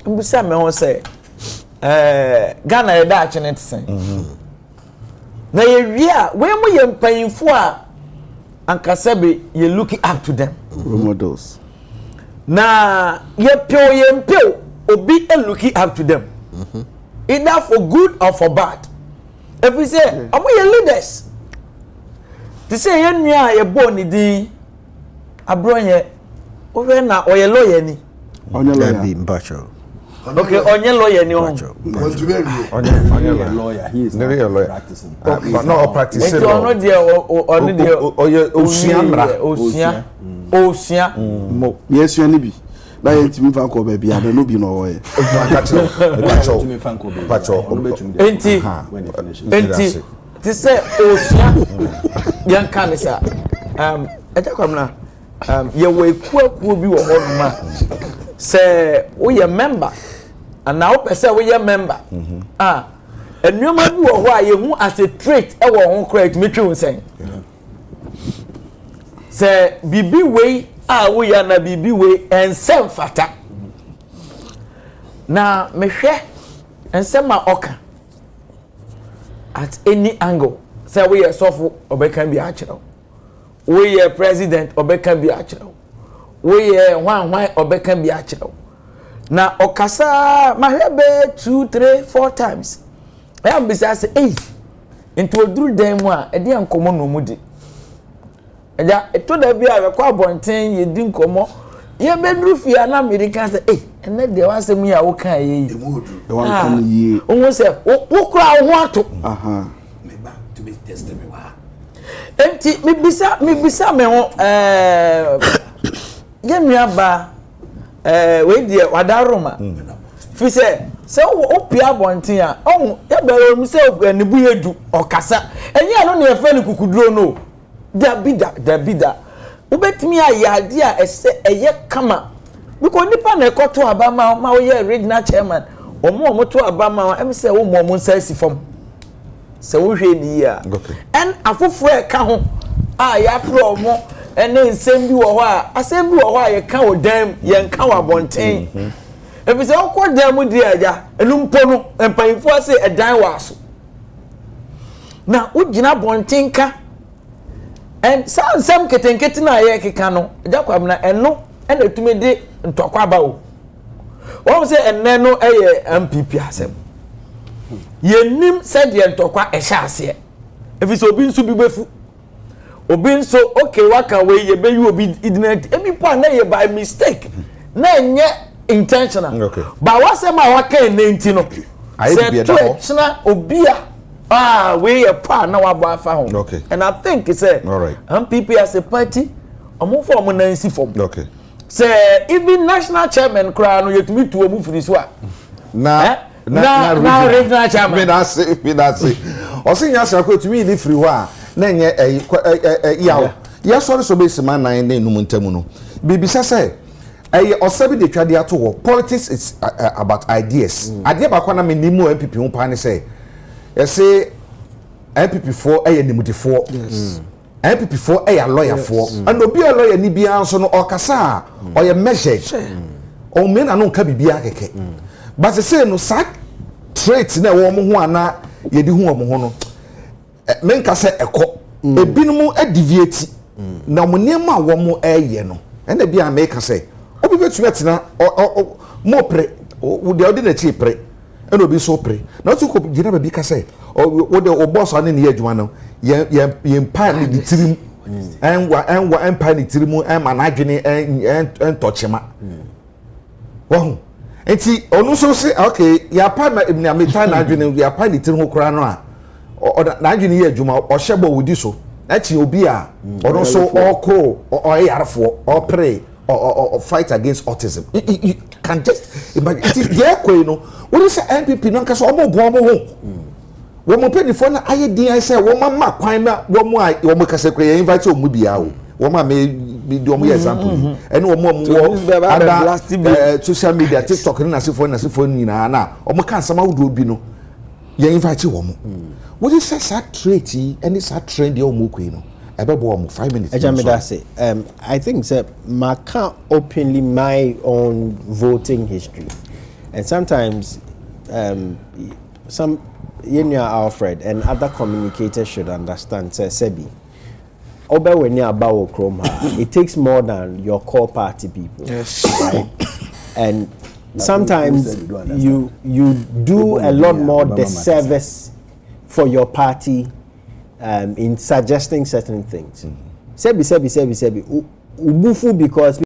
mbisa me ho say Ghana ye da achene tsen na ye wi a we mo ye mpanyinfo a ankasabe ye looking up to them models na ye mpio obi looking up to them either for good or for bad if we say omo ye leaders to say ye nua ye bo ni din abro ye o we na o ye lawyer ni onye lawyer bi mbacho Okay, onye lawyer ni on. Want to be a lawyer. He is not a lawyer. practicing. But not practicing. Ono dia ono dia osia. Mo yes you bi. Na yentimi fa ko ba bia no bi no wo ye. Enti ti say osia yan kan sa Agya Kwabena ye we kuakuo bi wo hoduma say wo ye member and now person wo ye member enuoma bi wo ho a ye hu as a trait e wo ho correct me twi unsen say bibi we wo ya na bibi we ensem fata na mehwe ensem a oka at any angle say we ye sofo obekan bi a kire we ye president obekan bi a kire we ye hwan obekan bi a kire na okasa mahebe 2 3 4 times I am say into oduru dan mu a e de ankomo no mu di eja eto da bi a kwa bonten ye di nkomo ye beduru fia na America say ene de wasem ya wo kan ye The one come ye. Onwo say wo kura wo ato Me ba to be test me wa. enti me bisa me ho ye nua ba we die wadaroma fi se wo pia bonten a ohun ye bere mu se anibu yedu okasa enye no na efe ni kukuduro no dabida ubetimi ayade a ese eye kama because nipa na ekoto abama ma wo ye regional chairman omo to abama em se wo mo nsa sifom se wo hwe ni ya en afofo e ka ho a ya pro omo ene nsem bi wo ho a asem bi wo ho a ye ka wo dam ye nka wa bonten ebi se wo ko dam di Agya enumpo no empanfo ase edan wa so na ugina bonten ka and some ketenkete na ye keka no Agya Kwabena eno ena tumi de ntokwa ba o won se enne no eye MPP asem yenim se de ntokwa ehya ase efi so obi nso bi befu obi nso okay waka we ye be you obi idinate ebi po na ye by mistake na enye intentional ba wasem a waka enenti no se twechna obi a we ye pa na wabo afa ho and I think it's a all right MPP as a party omo for omo nansi form say even national chairman kra no yetumi tu omu firi so a na regional chairman me na say o sin ya say ko tumi ni firi ho a na nye yawo ya sori so be sima nan na enum ntamu no bibisa say osabi de twade ato ho politics is about ideas idea ba kwa na me nimu MPP ho pa ne say say MPP for nimudi for MPP for lawyer for and obi a lawyer ni bia nso no okasa oye measured o me na no nka bibia keke but say no sack trait na wo mo ho ana ye di ho mo ho no me nka say eko ebinumu deviate na mo niam a wo mo eye no na bia me ka say obi betumi atina mo pre wo de odi na chi pre eno obi so pre na to ko gina ba bi ka say wo de o boss ane ne adwuma no ye mpa ne ditirim enwa empa ne tirimu ema na adwene entochema wo enti onu so se okay ya pa na meta na adwene ya pa ne tirimu kora no a na adwene ye adwuma o hyebo wodi so achi obi a ono so oko o yarfo o pray or fight against autism. You can just imagine. Yeah, no. What is the MPP? No, because omo bo omo ho. Wo mo pedi for na aye din I say wo ma kwan na wo mo kase kwe invite omo bia o. Wo ma me do omo example. And wo social media TikTok na sifo nyina na omo kan sama wo bi no. Ye invite wo mo. What is that trait and it's that trend you omo kwe no. 5 minutes. I think that I can't openly my own voting history, and sometimes some Alfred and other communicators should understand. Sebi, when you're about Chroma, it takes more than your core party people. Yes, right? And sometimes you do a lot more disservice for your party. In suggesting certain things. Sebi, ubufu because